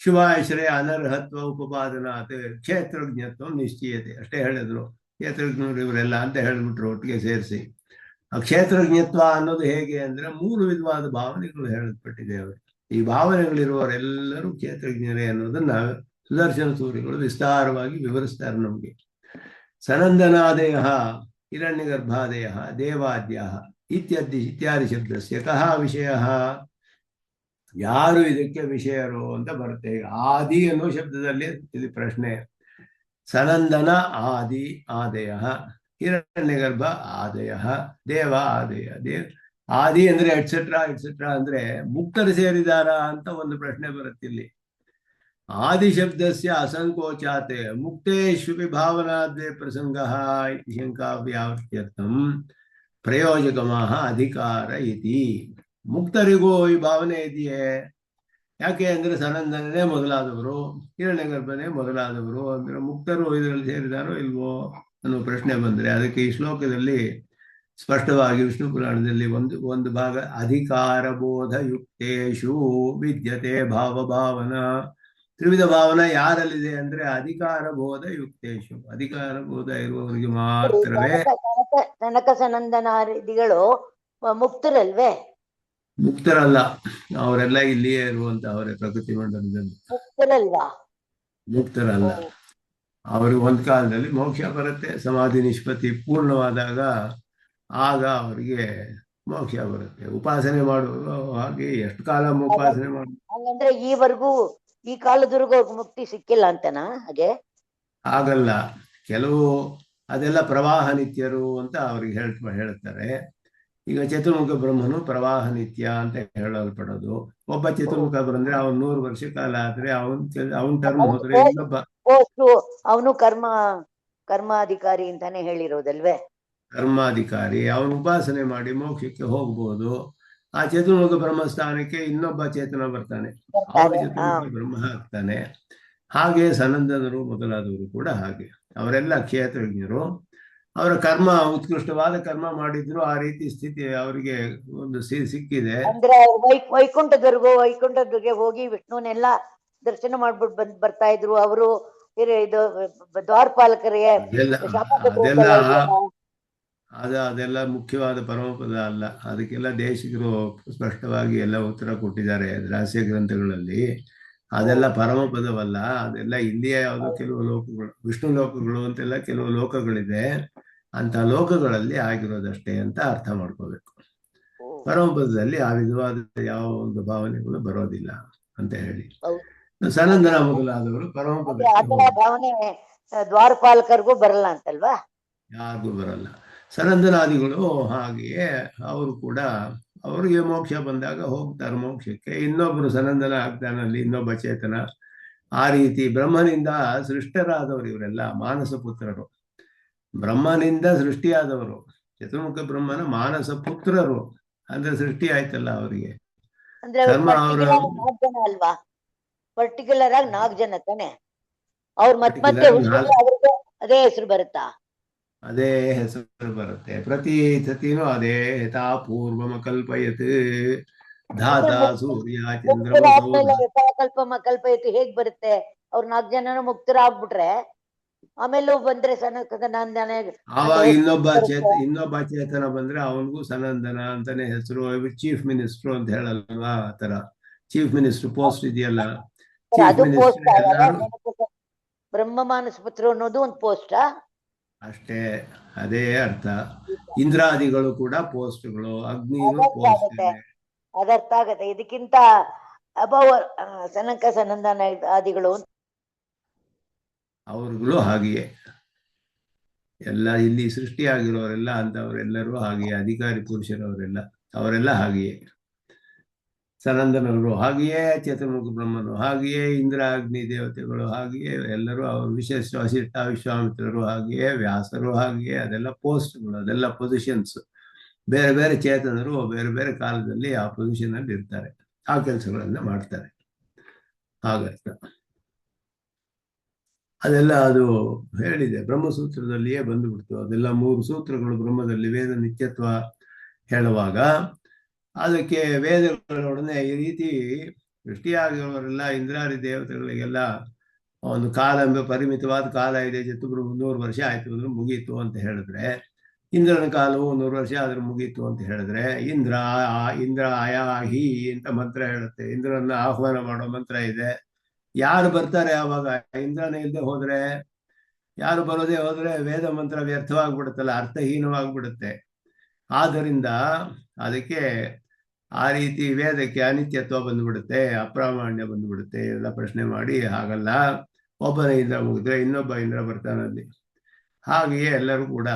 ಶುಭಾಶ್ರಯ ಅನರ್ಹತ್ವ ಉಪಪಾದನಾತ್ ಕ್ಷೇತ್ರಜ್ಞತ್ವ ನಿಶ್ಚಯತೆ. ಅಷ್ಟೇ ಹೇಳಿದ್ರು. ಕ್ಷೇತ್ರಜ್ಞರು ಇವರೆಲ್ಲ ಅಂತ ಹೇಳಿಬಿಟ್ರು ಒಟ್ಟಿಗೆ ಸೇರಿಸಿ. ಆ ಕ್ಷೇತ್ರಜ್ಞತ್ವ ಅನ್ನೋದು ಹೇಗೆ ಅಂದ್ರೆ 3 ವಿಧವಾದ ಭಾವನೆಗಳು ಹೇಳಲ್ಪಟ್ಟಿದೆ. ಅವರು ಈ ಭಾವನೆಗಳಿರುವವರೆಲ್ಲರೂ ಕ್ಷೇತ್ರಜ್ಞರೇ ಅನ್ನೋದನ್ನ ಸುದರ್ಶನ ಸೂರಿಗಳು ವಿಸ್ತಾರವಾಗಿ ವಿವರಿಸ್ತಾರೆ ನಮಗೆ. ಸನಂದನಾದಯ ಹಿರಣ್ಯ ಗರ್ಭಾದಯ ದೇವಾದ್ಯ ಇತ್ಯಾದಿ ಶಬ್ದಸ್ಯ ಕಃ ವಿಷಯ. ಯಾರು ಇದಕ್ಕೆ ವಿಷಯರು ಅಂತ ಬರುತ್ತೆ. ಈಗ ಆದಿ ಅನ್ನೋ ಶಬ್ದದಲ್ಲಿ ಇಲ್ಲಿ ಪ್ರಶ್ನೆ. ಸನಂದನ ಆದಿ ಆದಯ, ಹಿರಣ್ಯಗರ್ಭ ಆದಯ, ದೇವ ಆದಯ. ಆದಿ ಅಂದ್ರೆ ಎಟ್ಸೆಟ್ರಾ ಎಟ್ಸೆಟ್ರಾ ಅಂದ್ರೆ ಮುಕ್ತರು ಸೇರಿದಾರ ಅಂತ ಒಂದು ಪ್ರಶ್ನೆ ಬರುತ್ತೆ ಇಲ್ಲಿ. ಆದಿ ಶಬ್ದಸ್ಯ ಅಸಂಕೋಚಾತೆ ಮುಕ್ತೇಶು ವಿಭಾವನಾದ್ವೇ ಪ್ರಸಂಗ ಶಂಕಾವ್ಯಾವೃತ್ಯರ್ಥಂ ಪ್ರಯೋಜಕಮಃ ಅಧಿಕಾರ ಇತಿ. ಮುಕ್ತರಿಗೂ ಈ ಭಾವನೆ ಇದೆಯೇ? ಯಾಕೆ ಅಂದ್ರೆ ಸನಂದನೇ ಮೊದಲಾದವರು, ಹಿರಣ್ಯಗರ್ಭನೇ ಮೊದಲಾದವರು ಅಂದ್ರೆ ಮುಕ್ತರು ಇದರಲ್ಲಿ ಸೇರಿದಾರೋ ಇಲ್ವೋ ಅನ್ನೋ ಪ್ರಶ್ನೆ ಬಂದ್ರೆ ಅದಕ್ಕೆ ಈ ಶ್ಲೋಕದಲ್ಲಿ ಸ್ಪಷ್ಟವಾಗಿ ವಿಷ್ಣು ಪುರಾಣದಲ್ಲಿ ಒಂದು ಭಾಗ ಅಧಿಕಾರ ಬೋಧ ಯುಕ್ತೇಶು ವಿದ್ಯತೆ ಭಾವಭಾವನ. ತ್ರಿವಿಧ ಭಾವನ ಯಾರಲ್ಲಿದೆ ಅಂದ್ರೆ ಅಧಿಕಾರ ಬೋಧ ಯುಕ್ತೇಶು, ಅಧಿಕಾರ ಬೋಧ ಇರುವವರಿಗೆ ಮಾತ್ರವೇ. ಸನಕ ಸನಂದನಾದಿಗಳು ಮುಕ್ತರಲ್ವೇ? ಮುಕ್ತರಲ್ಲ, ಅವರೆಲ್ಲ ಇಲ್ಲಿಯೇ ಇರುವಂತಹವರೇ ಪ್ರಕೃತಿ ಮಂಡಲದಲ್ಲಿ. ಮುಕ್ತರಲ್ವಾ? ಮುಕ್ತರಲ್ಲ. ಅವರು ಒಂದ್ ಕಾಲದಲ್ಲಿ ಮೋಕ್ಷ ಬರುತ್ತೆ, ಸಮಾಧಿ ನಿಷ್ಪತ್ತಿ ಪೂರ್ಣವಾದಾಗ ಆಗ ಅವರಿಗೆ ಮೋಕ್ಷ ಬರುತ್ತೆ. ಉಪಾಸನೆ ಮಾಡುವುದು ಹಾಗೆ ಎಷ್ಟು ಕಾಲ ಉಪಾಸನೆ ಮಾಡುದು. ಹಂಗಂದ್ರೆ ಈವರೆಗೂ ಈ ಕಾಲದವರೆಗೂ ಮುಕ್ತಿ ಸಿಕ್ಕಿಲ್ಲ ಅಂತನಾ? ಹಾಗೆ ಆಗಲ್ಲ. ಕೆಲವು ಅದೆಲ್ಲ ಪ್ರವಾಹ ನಿತ್ಯರು ಅಂತ ಅವ್ರಿಗೆ ಹೇಳ್ತಾರೆ. ಈಗ ಚತುರ್ಮುಖ ಬ್ರಹ್ಮನು ಪ್ರವಾಹ ನಿತ್ಯ ಅಂತ ಹೇಳಲ್ಪಡೋದು. ಒಬ್ಬ ಚತುರ್ಮುಖ ಬ್ರಹ್ಮ ಅವನ್ 100 ವರ್ಷ ಕಾಲ ಆದ್ರೆ ಅವನ್ ಟರ್ಮ್ ಹೋದ್ರೆ ಇನ್ನೊಬ್ಬ ಅವನು ಕರ್ಮಾಧಿಕಾರಿ ಅಂತಾನೆ ಹೇಳಿರೋದಲ್ವೇ? ಕರ್ಮಾಧಿಕಾರಿ, ಅವನು ಉಪಾಸನೆ ಮಾಡಿ ಮೋಕ್ಷಕ್ಕೆ ಹೋಗ್ಬೋದು. ಆ ಚತುರ್ಮುಖ ಬ್ರಹ್ಮಸ್ಥಾನಕ್ಕೆ ಇನ್ನೊಬ್ಬ ಚೇತನ ಬರ್ತಾನೆ, ಅವನು ಚತುರ್ಮುಖ ಬ್ರಹ್ಮ ಆಗ್ತಾನೆ. ಹಾಗೆ ಸನಂದನರು ಮೊದಲಾದವರು ಕೂಡ ಹಾಗೆ, ಅವರೆಲ್ಲ ಕ್ಷೇತ್ರಜ್ಞರು. ಅವರ ಕರ್ಮ ಉತ್ಕೃಷ್ಟವಾದ ಕರ್ಮ ಮಾಡಿದ್ರು, ಆ ರೀತಿ ಸ್ಥಿತಿ ಅವರಿಗೆ ಒಂದು ಸಿಕ್ಕಿದೆ. ಅಂದ್ರೆ ವೈಕುಂಠದ್ವರೆಗೆ ಹೋಗಿ ವಿಷ್ಣುವನ್ನೆಲ್ಲ ದರ್ಶನ ಮಾಡ್ಬಿಟ್ಟು ಬರ್ತಾ ಇದ್ರು ಅವರು. ಇದು ದ್ವಾರಪಾಲಕರಿಗೆ ಅದೆಲ್ಲ ಮುಖ್ಯವಾದ ಪರಮಪದ ಅಲ್ಲ. ಅದಕ್ಕೆಲ್ಲ ದೇಶಿಕರು ಸ್ಪಷ್ಟವಾಗಿ ಎಲ್ಲ ಉತ್ತರ ಕೊಟ್ಟಿದ್ದಾರೆ ರಹಸ್ಯ ಗ್ರಂಥಗಳಲ್ಲಿ. ಅದೆಲ್ಲ ಪರಮಪದವಲ್ಲ, ಅದೆಲ್ಲ ಇಲ್ಲಿಯೇ ಯಾವುದೋ ಕೆಲವು ಲೋಕಗಳು, ವಿಷ್ಣು ಲೋಕಗಳು ಅಂತೆಲ್ಲ ಕೆಲವು ಲೋಕಗಳಿದೆ. ಅಂತ ಲೋಕಗಳಲ್ಲಿ ಆಗಿರೋದಷ್ಟೇ ಅಂತ ಅರ್ಥ ಮಾಡ್ಕೋಬೇಕು. ಪರಮಪದದಲ್ಲಿ ಆ ವಿಧವಾದ ಯಾವ ಒಂದು ಭಾವನೆಗಳು ಬರೋದಿಲ್ಲ ಅಂತ ಹೇಳಿ. ಸನಂದನ ಮೊದಲಾದವರು ಪರಮಪದ ಭಾವನೆ ದ್ವಾರಪಾಲಕರಿಗೂ ಬರಲ್ಲ ಅಂತಲ್ವಾ? ಯಾರಿಗೂ ಬರಲ್ಲ. ಸನಂದನಾದಿಗಳು ಹಾಗೆಯೇ ಅವರು ಕೂಡ ಅವರಿಗೆ ಮೋಕ್ಷ ಬಂದಾಗ ಹೋಗ್ತಾರೆ ಮೋಕ್ಷಕ್ಕೆ. ಇನ್ನೊಬ್ರು ಸನಂದನ ಆಗ್ತಾನಲ್ಲಿ, ಇನ್ನೊಬ್ಬ ಚೇತನ. ಆ ರೀತಿ ಬ್ರಹ್ಮನಿಂದ ಸೃಷ್ಟರಾದವರು ಇವರೆಲ್ಲ ಮಾನಸ ಪುತ್ರರು, ಬ್ರಹ್ಮನಿಂದ ಸೃಷ್ಟಿಯಾದವರು. ಚತುರ್ಮುಖ ಬ್ರಹ್ಮನ ಮಾನಸ ಪುತ್ರರು ಅಂದ್ರೆ ಸೃಷ್ಟಿ ಆಯ್ತಲ್ಲ ಅವರಿಗೆ. ಅಲ್ವಾ? ಪರ್ಟಿಕ್ಯುಲರ್ ಆಗಿ 4 ಜನ ತಾನೆ ಅವ್ರು ಮತ್ತೆ ಅದೇ ಹೆಸರು ಬರುತ್ತಾ? ಅದೇ ಹೆಸರು ಬರುತ್ತೆ ಪ್ರತಿ ಸತಿನೂ. ಅದೇ ಯಥಾ ಪೂರ್ವಮ ಕಲ್ಪಯತ್ ಧಾತ ಸೂರ್ಯ ಚಂದ್ರ ಕಲ್ಪಯತ್ ಹೇಗ್ ಬರುತ್ತೆ? ಅವ್ರು 4 ಜನನು ಮುಕ್ತರಾಗ್ಬಿಟ್ರೆ ಆಮೇಲೂ ಬಂದ್ರೆ ಆವಾಗ ಇನ್ನೊಬ್ಬ ಚೇತನ ಬಂದ್ರೆ ಅವನಿಗೂ ಸನಂದನ ಅಂತಾನೆ ಹೆಸರು. ಚೀಫ್ ಮಿನಿಸ್ಟರ್ ಅಂತ ಹೇಳಲ್ವಾ? ಆ ತರ ಚೀಫ್ ಮಿನಿಸ್ಟರ್ ಪೋಸ್ಟ್ ಇದೆಯಲ್ಲ, ಚೀಫ್ ಮಿನಿಸ್ಟರ್ ಬ್ರಹ್ಮ ಮಾನಸ ಪುತ್ರ ಅನ್ನೋದು ಒಂದು ಪೋಸ್ಟ್ ಅಷ್ಟೇ. ಅದೇ ಅರ್ಥ. ಇಂದ್ರಾದಿಗಳು ಕೂಡ ಪೋಸ್ಟ್ಗಳು, ಅಗ್ನಿಯು ಪೋಸ್ಟ್. ಅದರ್ಥ ಆಗತ್ತೆ. ಇದಕ್ಕಿಂತ ಅಭವ ಸನಕ ಸನಂದನ ಆದಿಗಳು ಅವ್ರುಗಳು ಹಾಗೆಯೇ ಎಲ್ಲ ಇಲ್ಲಿ ಸೃಷ್ಟಿಯಾಗಿರೋರೆಲ್ಲ ಅಂತವರೆಲ್ಲರೂ ಹಾಗೆಯೇ, ಅಧಿಕಾರಿ ಪುರುಷರವರೆಲ್ಲ ಅವರೆಲ್ಲ ಹಾಗೆಯೇ. ಸನಂದನವರು ಹಾಗೆಯೇ, ಚತುರ್ಮುಖ ಬ್ರಹ್ಮನು ಹಾಗೆಯೇ, ಇಂದ್ರ ಅಗ್ನಿ ದೇವತೆಗಳು ಹಾಗೆಯೇ, ಎಲ್ಲರೂ ಅವರು ವಸಿಷ್ಠ ವಿಶ್ವಾಮಿತ್ರರು ಹಾಗೆಯೇ, ವ್ಯಾಸರು ಹಾಗೆಯೇ. ಅದೆಲ್ಲ ಪೋಸ್ಟ್ಗಳು, ಅದೆಲ್ಲ ಪೊಸಿಷನ್ಸ್. ಬೇರೆ ಬೇರೆ ಚೇತನರು ಬೇರೆ ಬೇರೆ ಕಾಲದಲ್ಲಿ ಆ ಪೊಸಿಷನ್ ಅಲ್ಲಿ ಇರ್ತಾರೆ, ಆ ಕೆಲಸಗಳನ್ನ ಮಾಡ್ತಾರೆ. ಹಾಗರ್ಥ. ಅದೆಲ್ಲ ಅದು ಹೇಳಿದೆ ಬ್ರಹ್ಮಸೂತ್ರದಲ್ಲಿಯೇ ಬಂದುಬಿಡ್ತು. ಅದೆಲ್ಲ 3 ಸೂತ್ರಗಳು ಬ್ರಹ್ಮದಲ್ಲಿ ವೇದ ನಿತ್ಯತ್ವ ಹೇಳುವಾಗ ಅದಕ್ಕೆ ವೇದಗಳೊಡನೆ ಈ ರೀತಿ ಸೃಷ್ಟಿಯಾಗಿರೋರೆಲ್ಲ ಇಂದ್ರಾದಿ ದೇವತೆಗಳಿಗೆಲ್ಲ ಒಂದು ಕಾಲ, ಪರಿಮಿತವಾದ ಕಾಲ ಇದೆ. ಚತುರ್ಮುಖ 100 ವರ್ಷ ಆಯ್ತು ಅಂದ್ರೆ ಮುಗೀತು ಅಂತ ಹೇಳಿದ್ರೆ, ಇಂದ್ರನ ಕಾಲವು 100 ವರ್ಷ ಆದ್ರೆ ಮುಗೀತು ಅಂತ ಹೇಳಿದ್ರೆ, ಇಂದ್ರ ಆಯಾಹಿ ಅಂತ ಮಂತ್ರ ಹೇಳುತ್ತೆ. ಇಂದ್ರನ ಆಹ್ವಾನ ಮಾಡೋ ಮಂತ್ರ ಇದೆ. ಯಾರು ಬರ್ತಾರೆ ಆವಾಗ? ಇಂದ್ರನೇ ಇಲ್ಲದೆ ಹೋದ್ರೆ, ಯಾರು ಬರೋದೇ ಹೋದ್ರೆ ವೇದ ಮಂತ್ರ ವ್ಯರ್ಥವಾಗ್ಬಿಡುತ್ತಲ್ಲ, ಅರ್ಥಹೀನವಾಗ್ಬಿಡುತ್ತೆ. ಆದ್ದರಿಂದ ಅದಕ್ಕೆ ಆ ರೀತಿ ವೇದಕ್ಕೆ ಅನಿತ್ಯತ್ವ ಬಂದ್ಬಿಡುತ್ತೆ, ಅಪ್ರಾಮಾಣ್ಯ ಬಂದ್ಬಿಡುತ್ತೆ ಎಲ್ಲ ಪ್ರಶ್ನೆ ಮಾಡಿ. ಹಾಗಲ್ಲ, ಒಬ್ಬನ ಇಂದ್ರ ಮುಗಿದ್ರೆ ಇನ್ನೊಬ್ಬ ಇಂದ್ರ ಬರ್ತಾನಲ್ಲಿ. ಹಾಗೆಯೇ ಎಲ್ಲರೂ ಕೂಡ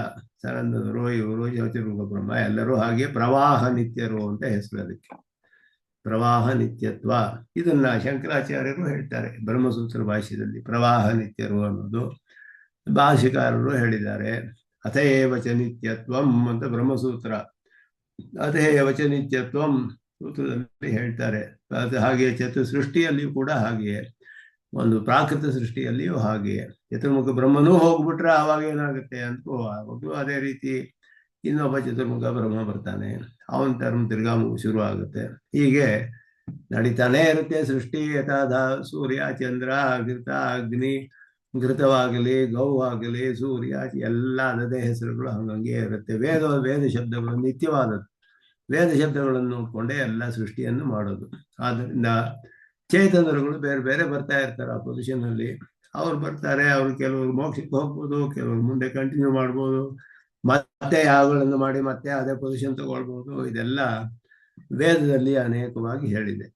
ಸನಂದನರು, ಇವರು ಜ್ಯೋತಿರ್ಮುಖ ಬ್ರಹ್ಮ ಎಲ್ಲರೂ ಹಾಗೆ ಪ್ರವಾಹ ನಿತ್ಯರು ಅಂತ ಹೆಸರು ಅದಕ್ಕೆ, ಪ್ರವಾಹ ನಿತ್ಯತ್ವ. ಇದನ್ನ ಶಂಕರಾಚಾರ್ಯರು ಹೇಳ್ತಾರೆ ಬ್ರಹ್ಮಸೂತ್ರ ಭಾಷ್ಯದಲ್ಲಿ, ಪ್ರವಾಹ ನಿತ್ಯರು ಅನ್ನೋದು. ಭಾಷ್ಯಕಾರರು ಹೇಳಿದ್ದಾರೆ ಅಥೇವಚ ನಿತ್ಯತ್ವಂ ಅಂತ ಬ್ರಹ್ಮಸೂತ್ರ, ಅಥೇವಚ ನಿತ್ಯತ್ವಂ ಸೂತ್ರದಲ್ಲಿ ಹೇಳ್ತಾರೆ. ಅದು ಹಾಗೆ ಸೃಷ್ಟಿಯಲ್ಲಿಯೂ ಕೂಡ ಹಾಗೆಯೇ, ಒಂದು ಪ್ರಾಕೃತ ಸೃಷ್ಟಿಯಲ್ಲಿಯೂ ಹಾಗೆಯೇ. ಚತುರ್ಮುಖ ಬ್ರಹ್ಮನೂ ಹೋಗ್ಬಿಟ್ರೆ ಆವಾಗ ಏನಾಗುತ್ತೆ ಅಂತ ಆವಾಗಲೂ ಅದೇ ರೀತಿ ಇನ್ನೊಬ್ಬ ಚತುರ್ಮುಖ ಬ್ರಹ್ಮ ಬರ್ತಾನೆ, ಅವನ ಟರ್ಮ್ ತಿರ್ಗಾ ಶುರು ಆಗುತ್ತೆ. ಹೀಗೆ ನಡೀತಾನೆ ಇರುತ್ತೆ ಸೃಷ್ಟಿ. ಯಥಾಧ ಸೂರ್ಯ ಚಂದ್ರ ಘೃತ ಅಗ್ನಿ, ಘೃತವಾಗಲಿ ಗೌವಾಗಲಿ ಸೂರ್ಯ ಎಲ್ಲ ಅದದೇ ಹೆಸರುಗಳು ಹಂಗಂಗೆ ಇರುತ್ತೆ. ವೇದ ಶಬ್ದಗಳು ನಿತ್ಯವಾದದ್ದು, ವೇದ ಶಬ್ದಗಳನ್ನು ನೋಡ್ಕೊಂಡೇ ಎಲ್ಲ ಸೃಷ್ಟಿಯನ್ನು ಮಾಡೋದು. ಆದ್ದರಿಂದ ಚೇತನರುಗಳು ಬೇರೆ ಬೇರೆ ಬರ್ತಾ ಇರ್ತಾರೆ ಆ ಪೊಸಿಷನ್ ಅಲ್ಲಿ. ಅವ್ರು ಬರ್ತಾರೆ, ಅವ್ರು ಕೆಲವರು ಮೋಕ್ಷಕ್ಕೆ ಹೋಗ್ಬೋದು, ಕೆಲವರು ಮುಂದೆ ಕಂಟಿನ್ಯೂ ಮಾಡ್ಬೋದು, ಮತ್ತೆ ಯಾವಗಳನ್ನು ಮಾಡಿ ಮತ್ತೆ ಅದೇ ಪೊಸಿಷನ್ ತಗೊಳ್ಬೋದು. ಇದೆಲ್ಲ ವೇದದಲ್ಲಿ ಅನೇಕವಾಗಿ ಹೇಳಿದೆ.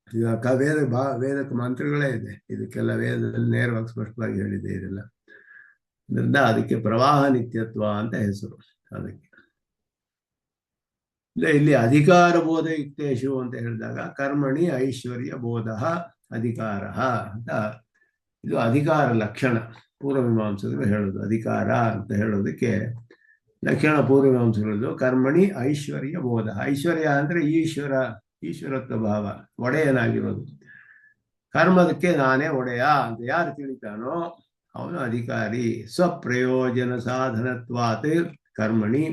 ಈಗ ವೇದಕ್ಕೆ ಮಂತ್ರಗಳೇ ಇದೆ ಇದಕ್ಕೆಲ್ಲ, ವೇದದಲ್ಲಿ ನೇರವಾಗಿ ಸ್ಪಷ್ಟವಾಗಿ ಹೇಳಿದೆ ಇದೆಲ್ಲ. ಅದರಿಂದ ಅದಕ್ಕೆ ಪ್ರವಾಹ ನಿತ್ಯತ್ವ ಅಂತ ಹೆಸರು ಅದಕ್ಕೆ. ಇಲ್ಲಿ ಅಧಿಕಾರ ಬೋಧ ಯುಕ್ತೇಶು ಅಂತ ಹೇಳಿದಾಗ ಕರ್ಮಣಿ ಐಶ್ವರ್ಯ ಬೋಧ ಅಧಿಕಾರ ಅಂತ, ಇದು ಅಧಿಕಾರ ಲಕ್ಷಣ ಪೂರ್ವಮೀಮಾಂಸಕರು ಹೇಳೋದು. ಅಧಿಕಾರ ಅಂತ ಹೇಳೋದಕ್ಕೆ ಲಕ್ಷಣ ಪೂರ್ವಮೀಮಾಂಸಕರು ಕರ್ಮಣಿ ಐಶ್ವರ್ಯ ಬೋಧ. ಐಶ್ವರ್ಯ ಅಂದ್ರೆ ಈಶ್ವರತ್ವ ಭಾವ, ಒಡೆಯನಾಗಿರೋದು. ಕರ್ಮದಕ್ಕೆ ನಾನೇ ಒಡೆಯ ಅಂತ ಯಾರು ತಿಳಿತಾನೋ ಅವನು ಅಧಿಕಾರಿ. ಸ್ವಪ್ರಯೋಜನ ಸಾಧನತ್ವಾತ್ ಕರ್ಮಣಿ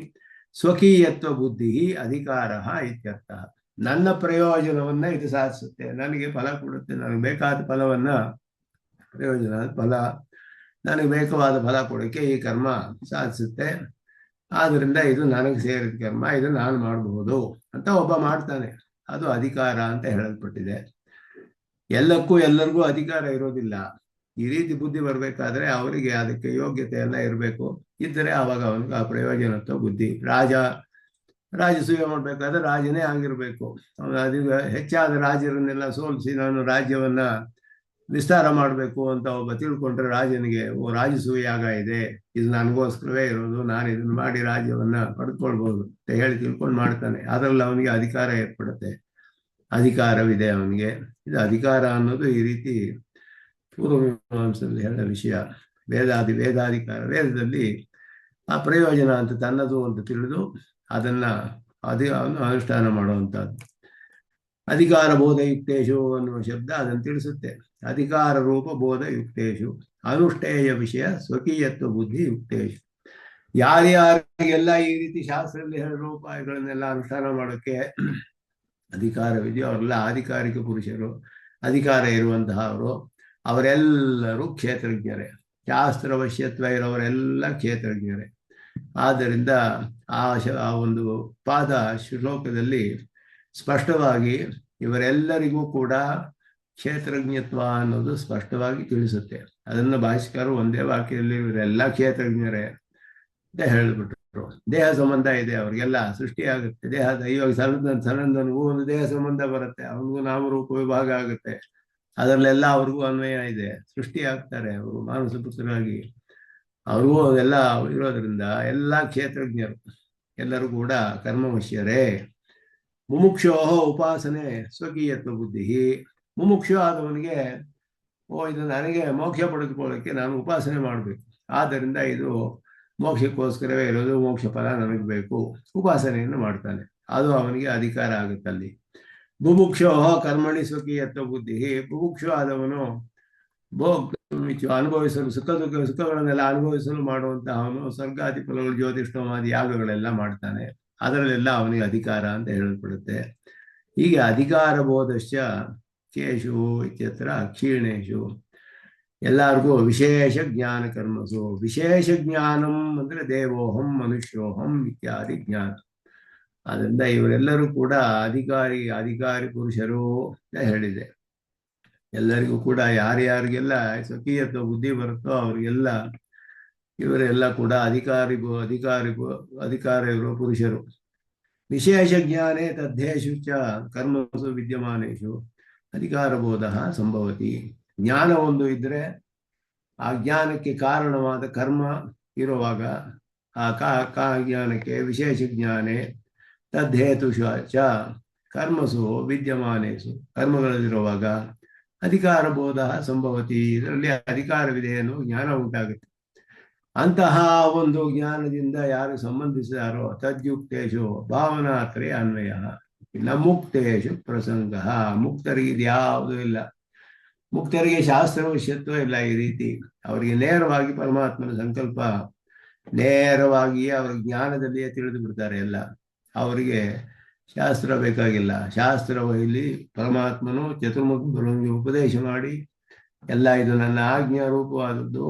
ಸ್ವಕೀಯತ್ವ ಬುದ್ಧಿ ಅಧಿಕಾರ ಇತ್ಯರ್ಥ. ನನ್ನ ಪ್ರಯೋಜನವನ್ನ ಇದು ಸಾಧಿಸುತ್ತೆ, ನನಗೆ ಫಲ ಕೊಡುತ್ತೆ, ನನಗೆ ಬೇಕಾದ ಫಲವನ್ನ, ಪ್ರಯೋಜನ ಫಲ, ನನಗೆ ಬೇಕಾದ ಫಲ ಕೊಡೋಕ್ಕೆ ಈ ಕರ್ಮ ಸಾಧಿಸುತ್ತೆ. ಆದ್ರಿಂದ ಇದು ನನಗೆ ಸೇರಿದ ಕರ್ಮ, ಇದು ನಾನು ಮಾಡಬಹುದು ಅಂತ ಒಬ್ಬ ಮಾಡ್ತಾನೆ, ಅದು ಅಧಿಕಾರ ಅಂತ ಹೇಳಲ್ಪಟ್ಟಿದೆ. ಎಲ್ಲರಿಗೂ ಅಧಿಕಾರ ಇರೋದಿಲ್ಲ. ಈ ರೀತಿ ಬುದ್ಧಿ ಬರ್ಬೇಕಾದ್ರೆ ಅವರಿಗೆ ಅದಕ್ಕೆ ಯೋಗ್ಯತೆ ಎಲ್ಲ ಇರಬೇಕು. ಇದ್ದರೆ ಆವಾಗ ಅವನಿಗೆ ಆ ಪ್ರಯೋಜನತ್ವ ಬುದ್ಧಿ. ರಾಜಸೂಯ ಮಾಡ್ಬೇಕಾದ್ರೆ ರಾಜನೇ ಆಗಿರ್ಬೇಕು. ಅದು ಹೆಚ್ಚಾದ ರಾಜರನ್ನೆಲ್ಲ ಸೋಲಿಸಿ ನಾನು ರಾಜ್ಯವನ್ನ ವಿಸ್ತಾರ ಮಾಡಬೇಕು ಅಂತ ಒಬ್ಬ ತಿಳ್ಕೊಂಡ್ರೆ ರಾಜನಿಗೆ ರಾಜಸೂಯ ಯಾಗ ಇದೆ, ಇದು ನನಗೋಸ್ಕರವೇ ಇರೋದು, ನಾನು ಇದನ್ನ ಮಾಡಿ ರಾಜ್ಯವನ್ನ ಪಡೆದುಕೊಳ್ಬಹುದು ಅಂತ ಹೇಳಿ ತಿಳ್ಕೊಂಡು ಮಾಡ್ತಾನೆ. ಅದರಲ್ಲಿ ಅವನಿಗೆ ಅಧಿಕಾರ ಏರ್ಪಡುತ್ತೆ, ಅಧಿಕಾರವಿದೆ ಅವನಿಗೆ. ಇದು ಅಧಿಕಾರ ಅನ್ನೋದು ಈ ರೀತಿ ಪೂರ್ವಮೀಮಾಂಸದಲ್ಲಿ ಹೇಳೋ ವಿಷಯ. ವೇದಾಧಿಕಾರ, ವೇದದಲ್ಲಿ ಆ ಪ್ರಯೋಜನ ಅಂತ ತನ್ನದು ಅಂತ ತಿಳಿದು ಅದನ್ನ ಅನುಷ್ಠಾನ ಮಾಡುವಂಥದ್ದು. ಅಧಿಕಾರ ಬೋಧ ಯುಕ್ತೇಶು ಅನ್ನುವ ಶಬ್ದ ಅದನ್ನು ತಿಳಿಸುತ್ತೆ. ಅಧಿಕಾರ ರೂಪ ಬೋಧ ಯುಕ್ತೇಶು ಅನುಷ್ಠೇಯ ವಿಷಯ ಸ್ವಕೀಯತ್ವ ಬುದ್ಧಿ ಯುಕ್ತೇಶು. ಯಾರ್ಯಾರಿಗೆಲ್ಲ ಈ ರೀತಿ ಶಾಸ್ತ್ರದಲ್ಲಿ ಹೇಳಿರೋ ಉಪಾಯಗಳನ್ನೆಲ್ಲ ಅನುಷ್ಠಾನ ಮಾಡೋಕ್ಕೆ ಅಧಿಕಾರವಿದೆಯೋ ಅವರೆಲ್ಲ ಆಧಿಕಾರಿಕ ಪುರುಷರು, ಅಧಿಕಾರ ಇರುವಂತಹವರು. ಅವರೆಲ್ಲರೂ ಕ್ಷೇತ್ರಜ್ಞರೇ, ಶಾಸ್ತ್ರವಶ್ಯತ್ವ ಇರೋವರೆಲ್ಲ ಕ್ಷೇತ್ರಜ್ಞರೇ. ಆದ್ದರಿಂದ ಆ ಒಂದು ಪಾದ ಶ್ಲೋಕದಲ್ಲಿ ಸ್ಪಷ್ಟವಾಗಿ ಇವರೆಲ್ಲರಿಗೂ ಕೂಡ ಕ್ಷೇತ್ರಜ್ಞತ್ವ ಅನ್ನೋದು ಸ್ಪಷ್ಟವಾಗಿ ತಿಳಿಸುತ್ತೆ. ಅದನ್ನು ಭಾಷಿಕರು ಒಂದೇ ವಾಕ್ಯದಲ್ಲಿ ಇವರೆಲ್ಲ ಕ್ಷೇತ್ರಜ್ಞರೇ ಅಂತ ಹೇಳಿಬಿಟ್ರು. ದೇಹ ಸಂಬಂಧ ಇದೆ ಅವ್ರಿಗೆಲ್ಲ, ಸೃಷ್ಟಿಯಾಗುತ್ತೆ ದೇಹದ. ಇವಾಗ ಸನಂದನಿಗೂ ಒಂದು ದೇಹ ಸಂಬಂಧ ಬರುತ್ತೆ, ಅವನಿಗೂ ನಾಮರೂಪ ವಿಭಾಗ ಆಗುತ್ತೆ, ಅದರಲ್ಲೆಲ್ಲ ಅವ್ರಿಗೂ ಅನ್ವಯ ಇದೆ, ಸೃಷ್ಟಿ ಆಗ್ತಾರೆ ಅವರು ಮಾನಸ ಪುತ್ರರಾಗಿ. ಅವ್ರಿಗೂ ಅದೆಲ್ಲ ಇರೋದ್ರಿಂದ ಎಲ್ಲ ಕ್ಷೇತ್ರಜ್ಞರು, ಎಲ್ಲರೂ ಕೂಡ ಕರ್ಮವಶ್ಯರೇ. ಮುಮುಕ್ಷೋ ಉಪಾಸನೆ ಸ್ವಕೀಯತ್ವ ಬುದ್ಧಿ. ಮುಮುಕ್ಷು ಆದವನಿಗೆ ಇದು ನನಗೆ ಮೋಕ್ಷ ಪಡೆದುಕೊಳ್ಳೋಕ್ಕೆ ನಾನು ಉಪಾಸನೆ ಮಾಡಬೇಕು, ಆದ್ದರಿಂದ ಇದು ಮೋಕ್ಷಕ್ಕೋಸ್ಕರವೇ ಇರೋದು, ಮೋಕ್ಷ ಫಲ ನನಗೆ ಬೇಕು, ಉಪಾಸನೆಯನ್ನು ಮಾಡ್ತಾನೆ. ಅದು ಅವನಿಗೆ ಅಧಿಕಾರ ಆಗುತ್ತಲ್ಲಿ. ಬುಭುಕ್ಷೋ ಕರ್ಮಣಿ ಸ್ವಕೀಯತ್ವ ಬುದ್ಧಿ. ಬುಭುಕ್ಷು ಆದವನು ಅನುಭವಿಸಲು ಸುಖಗಳನ್ನೆಲ್ಲ ಅನುಭವಿಸಲು ಮಾಡುವಂತಹವನು ಸ್ವರ್ಗಾದಿ ಫಲಗಳು, ಜ್ಯೋತಿಷ್ಠಮಾದಿ ಯಾಗಗಳೆಲ್ಲ ಮಾಡ್ತಾನೆ. ಅದರಲ್ಲೆಲ್ಲ ಅವನಿಗೆ ಅಧಿಕಾರ ಅಂತ ಹೇಳಲ್ಪಡುತ್ತೆ. ಹೀಗೆ ಅಧಿಕಾರ ಬೋಧಶ್ಚ ಕೇಶು ಇತ್ಯತ್ರ ಕ್ಷೀಣೇಶು. ಎಲ್ಲರಿಗೂ ವಿಶೇಷ ಜ್ಞಾನ ಕರ್ಮಸು. ವಿಶೇಷ ಜ್ಞಾನಂ ಅಂದ್ರೆ ದೇವೋಹಂ ಮನುಷ್ಯೋಹಂ ಇತ್ಯಾದಿ ಜ್ಞಾನ. ಅದರಿಂದ ಇವರೆಲ್ಲರೂ ಕೂಡ ಅಧಿಕಾರಿ ಪುರುಷರು ಅಂತ ಹೇಳಿದೆ. ಎಲ್ಲರಿಗೂ ಕೂಡ ಯಾರ್ಯಾರಿಗೆಲ್ಲ ಸ್ವಕೀಯತ್ವ ಬುದ್ಧಿ ಬರುತ್ತೋ ಅವ್ರಿಗೆಲ್ಲ ಇವರೆಲ್ಲ ಕೂಡ ಅಧಿಕಾರ ಇರುವ ಪುರುಷರು. ವಿಶೇಷಜ್ಞಾನೇ ತದ್ದೇಷು ಚ ಕರ್ಮಸು ವಿದ್ಯಮಾನೇಷು ಅಧಿಕಾರಬೋಧ ಸಂಭವತಿ. ಜ್ಞಾನ ಒಂದು ಇದ್ರೆ ಆ ಜ್ಞಾನಕ್ಕೆ ಕಾರಣವಾದ ಕರ್ಮ ಇರುವಾಗ ಆ ಜ್ಞಾನಕ್ಕೆ ವಿಶೇಷ ಜ್ಞಾನೇ ತದ್ದೇತುಷು ಚ ಕರ್ಮಸು ವಿದ್ಯಮಾನೇಸು ಕರ್ಮಗಳಲ್ಲಿರುವಾಗ ಅಧಿಕಾರ ಬೋಧ ಸಂಭವತಿ. ಇದರಲ್ಲಿ ಅಧಿಕಾರವಿದೆ ಅನ್ನೋ ಜ್ಞಾನ ಉಂಟಾಗುತ್ತೆ. ಅಂತಹ ಒಂದು ಜ್ಞಾನದಿಂದ ಯಾರು ಸಂಬಂಧಿಸಿದಾರೋ ತದ್ಯುಕ್ತೇಶು ಭಾವನಾತ್ರಯ ಅನ್ವಯ ನ ಮುಕ್ತೇಶು ಪ್ರಸಂಗ. ಮುಕ್ತರಿಗೆ ಇದು ಯಾವುದೂ ಇಲ್ಲ. ಮುಕ್ತರಿಗೆ ಶಾಸ್ತ್ರವಶ್ಯತ್ವ ಇಲ್ಲ. ಈ ರೀತಿ ಅವರಿಗೆ ನೇರವಾಗಿ ಪರಮಾತ್ಮನ ಸಂಕಲ್ಪ ನೇರವಾಗಿ ಅವರ ಜ್ಞಾನದಲ್ಲಿಯೇ ತಿಳಿದು ಬಿಡ್ತಾರೆ ಎಲ್ಲ. ಅವರಿಗೆ ಶಾಸ್ತ್ರ ಬೇಕಾಗಿಲ್ಲ. ಶಾಸ್ತ್ರದಲ್ಲಿ ಪರಮಾತ್ಮನು ಚತುರ್ಮುಖ ಬ್ರಹ್ಮನಿಗೆ ಉಪದೇಶ ಮಾಡಿ ಎಲ್ಲ ಇದು ನನ್ನ ಆಜ್ಞಾ ರೂಪವಾದದ್ದು,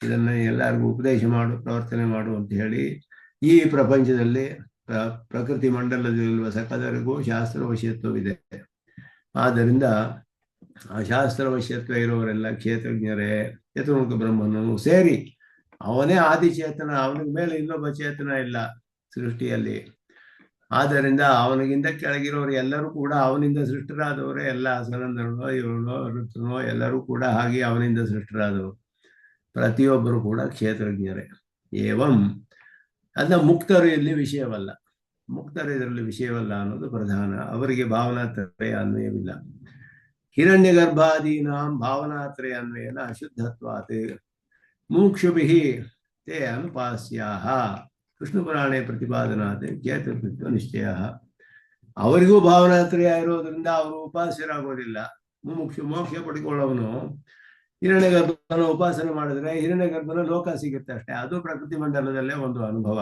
ಇದನ್ನ ಎಲ್ಲರಿಗೂ ಉಪದೇಶ ಮಾಡು, ಪ್ರವರ್ತನೆ ಮಾಡು ಅಂತ ಹೇಳಿ ಈ ಪ್ರಪಂಚದಲ್ಲಿ ಪ್ರಕೃತಿ ಮಂಡಲದಲ್ಲಿರುವ ಸಕಲರಿಗೂ ಶಾಸ್ತ್ರವಶ್ಯತ್ವವಿದೆ. ಆದ್ದರಿಂದ ಆ ಶಾಸ್ತ್ರವಶ್ಯತ್ವ ಇರುವವರೆಲ್ಲ ಕ್ಷೇತ್ರಜ್ಞರೇ. ಚತುರ್ಮುಖ ಬ್ರಹ್ಮನು ಸೇರಿ ಅವನೇ ಆದಿಚೇತನ, ಅವನಿಗೆ ಮೇಲೆ ಇನ್ನೊಬ್ಬ ಚೇತನ ಇಲ್ಲ ಸೃಷ್ಟಿಯಲ್ಲಿ. ಆದ್ದರಿಂದ ಅವನಿಗಿಂತ ಕೆಳಗಿರೋರು ಎಲ್ಲರೂ ಕೂಡ ಅವನಿಂದ ಸೃಷ್ಟರಾದವರೇ. ಎಲ್ಲ ಸನಂದನೋ ಇವನೋ ಋತುನೋ ಎಲ್ಲರೂ ಕೂಡ ಹಾಗೆ ಅವನಿಂದ ಸೃಷ್ಟರಾದವರು. ಪ್ರತಿಯೊಬ್ಬರು ಕೂಡ ಕ್ಷೇತ್ರಜ್ಞರೇ. ಏವಂ ಅದನ್ನ ಮುಕ್ತರು ಇಲ್ಲಿ ವಿಷಯವಲ್ಲ, ಮುಕ್ತರು ಇದರಲ್ಲಿ ವಿಷಯವಲ್ಲ ಅನ್ನೋದು ಪ್ರಧಾನ. ಅವರಿಗೆ ಭಾವನಾತ್ರಯ ಅನ್ವಯವಿಲ್ಲ. ಹಿರಣ್ಯ ಗರ್ಭಾದೀನಾಂ ಭಾವನಾತ್ರಯ ಅನ್ವಯನ ಅಶುದ್ಧತ್ವಾತ್ ಮುಮುಕ್ಷುಭಿಃ ತೇ ಅನುಪಾಸ್ಯಾಹ ವಿಷ್ಣು ಪುರಾಣೆ ಪ್ರತಿಪಾದನಾತ್ ಕ್ಷೇತ್ರಕೃತ್ವ ನಿಶ್ಚಯ. ಅವರಿಗೂ ಭಾವನಾತ್ರಯ ಇರೋದ್ರಿಂದ ಅವರು ಉಪಾಸ್ಯರಾಗೋದಿಲ್ಲ. ಮುಮುಕ್ಷು ಮೋಕ್ಷ ಪಡ್ಕೊಳ್ಳೋವನು ಹಿರಣ್ಯ ಗರ್ಭನ ಉಪಾಸನೆ ಮಾಡಿದ್ರೆ ಹಿರಣ್ಯ ಗರ್ಭನ ಲೋಕ ಸಿಗುತ್ತೆ ಅಷ್ಟೇ. ಅದು ಪ್ರಕೃತಿ ಮಂಡಲದಲ್ಲೇ ಒಂದು ಅನುಭವ.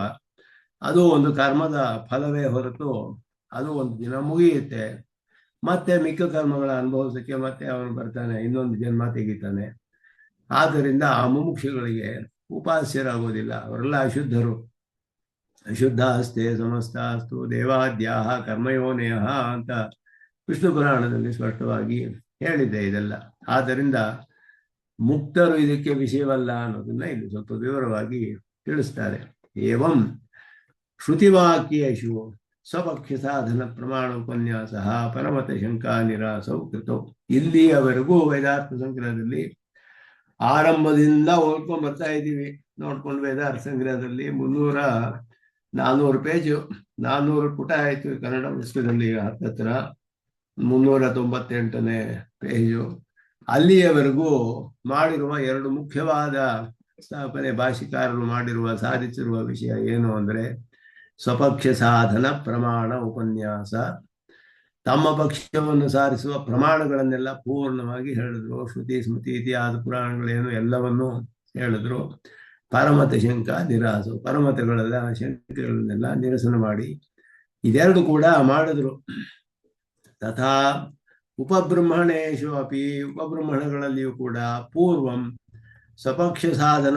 ಅದು ಒಂದು ಕರ್ಮದ ಫಲವೇ ಹೊರತು ಅದು ಒಂದು ದಿನ ಮುಗಿಯುತ್ತೆ. ಮತ್ತೆ ಮಿಕ್ಕ ಕರ್ಮಗಳ ಅನುಭವಿಸಕ್ಕೆ ಮತ್ತೆ ಅವನು ಬರ್ತಾನೆ, ಇನ್ನೊಂದು ಜನ್ಮ ತೆಗಿತಾನೆ. ಆದ್ದರಿಂದ ಆ ಮುಮುಕ್ಷುಗಳಿಗೆ ಉಪಾಸ್ಯರಾಗೋದಿಲ್ಲ. ಅವರೆಲ್ಲ ಅಶುದ್ಧರು. ಅಶುದ್ಧ ಅಸ್ತೆ ಸಮಸ್ತಾಸ್ತು ದೇವಾದ್ಯಾಹ ಕರ್ಮಯೋನೇಯ ಅಂತ ವಿಷ್ಣು ಪುರಾಣದಲ್ಲಿ ಸ್ಪಷ್ಟವಾಗಿ ಹೇಳಿದೆ ಇದೆಲ್ಲ. ಆದ್ದರಿಂದ ಮುಕ್ತರು ಇದಕ್ಕೆ ವಿಷಯವಲ್ಲ ಅನ್ನೋದನ್ನ ಇಲ್ಲಿ ಸ್ವಲ್ಪ ವಿವರವಾಗಿ ತಿಳಿಸ್ತಾರೆ. ಏವಂ ಶ್ರುತಿವಾಕ್ಯೇಷು ಸ್ವಪಕ್ಷ ಸಾಧನ ಪ್ರಮಾಣ ಉಪನ್ಯಾಸ ಪರಮತ ಶಂಕಾ ನಿರಾಸೌ ಕೃತೌ. ಇಲ್ಲಿಯವರೆಗೂ ವೇದಾರ್ಥ ಸಂಗ್ರಹದಲ್ಲಿ ಆರಂಭದಿಂದ ಓದ್ಕೊಂಡ್ ಬರ್ತಾ ಇದ್ದೀವಿ. ನೋಡ್ಕೊಂಡು ವೇದಾರ್ಥ ಸಂಗ್ರಹದಲ್ಲಿ 400 ಪೇಜು, 400 ಪುಟ ಆಯ್ತು ಕನ್ನಡ ಪುಸ್ತಕದಲ್ಲಿ. ಹತ್ತತ್ರ 398ನೇ ಪೇಜು. ಅಲ್ಲಿಯವರೆಗೂ ಮಾಡಿರುವ 2 ಮುಖ್ಯವಾದ ಸ್ಥಾಪನೆ ಭಾಷಿಕಾರರು ಮಾಡಿರುವ ಸಾಧಿಸಿರುವ ವಿಷಯ ಏನು ಅಂದ್ರೆ ಸ್ವಪಕ್ಷ ಸಾಧನ ಪ್ರಮಾಣ ಉಪನ್ಯಾಸ. ತಮ್ಮ ಪಕ್ಷವನ್ನು ಸಾರಿಸುವ ಪ್ರಮಾಣಗಳನ್ನೆಲ್ಲ ಪೂರ್ಣವಾಗಿ ಹೇಳಿದ್ರು. ಶ್ರುತಿ ಸ್ಮೃತಿ ಇತಿಹಾಸ ಪುರಾಣಗಳೇನು ಎಲ್ಲವನ್ನೂ ಹೇಳಿದ್ರು. ಪರಮತ ಶಂಕ ನಿರಾಸು, ಪರಮತಗಳೆಲ್ಲ ಶಂಕೆಗಳನ್ನೆಲ್ಲ ನಿರಸನ ಮಾಡಿ ಇದೆರಡು ಕೂಡ ಮಾಡಿದ್ರು. ತಥಾ ಉಪಬ್ರಹ್ಮಣೇಶು ಅಪಿ, ಉಪಬ್ರಹ್ಮಣಗಳಲ್ಲಿಯೂ ಕೂಡ ಪೂರ್ವಂ ಸ್ವಪಕ್ಷ ಸಾಧನ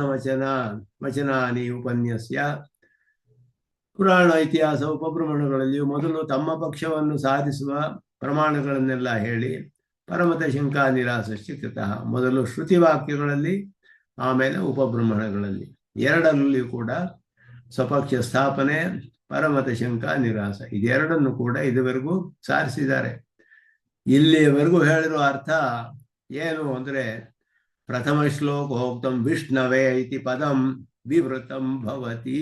ವಚನಾನಿ ಉಪನ್ಯಸ್ಯ. ಪುರಾಣ ಇತಿಹಾಸ ಉಪಬ್ರಹ್ಮಣಗಳಲ್ಲಿಯೂ ಮೊದಲು ತಮ್ಮ ಪಕ್ಷವನ್ನು ಸಾಧಿಸುವ ಪ್ರಮಾಣಗಳನ್ನೆಲ್ಲ ಹೇಳಿ ಪರಮತ ಶಂಕಾ ನಿರಾಸಶ್ಚ ಕೃತಃ. ಮೊದಲು ಶ್ರುತಿ ವಾಕ್ಯಗಳಲ್ಲಿ, ಆಮೇಲೆ ಉಪಬ್ರಹ್ಮಣಗಳಲ್ಲಿ, ಎರಡರಲ್ಲಿಯೂ ಕೂಡ ಸ್ವಪಕ್ಷ ಸ್ಥಾಪನೆ, ಪರಮತ ಶಂಕಾ ನಿರಾಸ ಇದೆರಡನ್ನು ಕೂಡ ಇದುವರೆಗೂ ಸಾರಿಸಿದ್ದಾರೆ. ಇಲ್ಲಿಯವರೆಗೂ ಹೇಳಿರುವ ಅರ್ಥ ಏನು ಅಂದ್ರೆ ಪ್ರಥಮ ಶ್ಲೋಕೋಕ್ತಂ ವಿಷ್ಣವೇ ಇತಿ ಪದಂ ವಿವೃತಂ ಭವತಿ.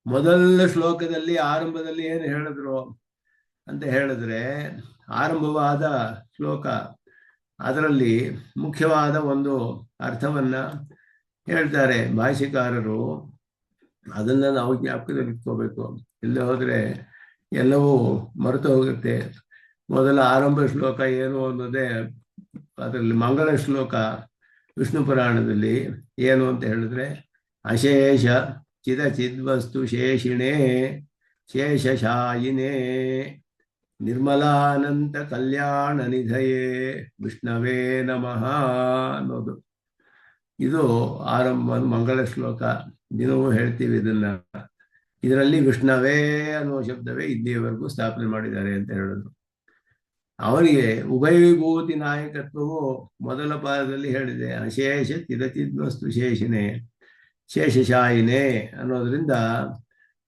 ಮೊದಲ ಶ್ಲೋಕದಲ್ಲಿ ಆರಂಭದಲ್ಲಿ ಏನು ಹೇಳಿದ್ರು ಅಂತ ಹೇಳಿದ್ರೆ ಆರಂಭವಾದ ಶ್ಲೋಕ, ಅದರಲ್ಲಿ ಮುಖ್ಯವಾದ ಒಂದು ಅರ್ಥವನ್ನ ಹೇಳ್ತಾರೆ ಭಾಷೆಕಾರರು. ಅದನ್ನ ನಾವು ಜ್ಞಾಪಕದಲ್ಲಿ ಇಟ್ಕೋಬೇಕು. ಇಲ್ಲ ಹೋದ್ರೆ ಎಲ್ಲವೂ ಮರೆತು ಹೋಗುತ್ತೆ. ಮೊದಲ ಆರಂಭ ಶ್ಲೋಕ ಏನು ಅನ್ನೋದೇ, ಅದರಲ್ಲಿ ಮಂಗಳ ಶ್ಲೋಕ ವಿಷ್ಣು ಪುರಾಣದಲ್ಲಿ ಏನು ಅಂತ ಹೇಳಿದ್ರೆ ಅಶೇಷ ಚಿದಚಿದ್ವಸ್ತು ಶೇಷಿಣೇ ಶೇಷಶಾಯಿನೇ ನಿರ್ಮಲಾನಂತ ಕಲ್ಯಾಣ ನಿಧಯೇ ವಿಷ್ಣವೇ ನಮಃ ಅನ್ನೋದು. ಇದು ಆರಂಭ ಮಂಗಳ ಶ್ಲೋಕ. ದಿನವೂ ಹೇಳ್ತೀವಿ ಇದನ್ನ. ಇದರಲ್ಲಿ ವಿಷ್ಣವೇ ಅನ್ನೋ ಶಬ್ದವೇ ಇಲ್ಲಿಯವರೆಗೂ ಸ್ಥಾಪನೆ ಮಾಡಿದ್ದಾರೆ ಅಂತ ಹೇಳಿದ್ರು. ಅವನಿಗೆ ಉಭಯವಿಭೂತಿ ನಾಯಕತ್ವವು ಮೊದಲ ಪಾದದಲ್ಲಿ ಹೇಳಿದೆ. ಅಶೇಷ ಚಿದಚಿದ್ವಸ್ತು ಶೇಷಿನೇ ಶೇಷಶಾಯಿನೇ ಅನ್ನೋದ್ರಿಂದ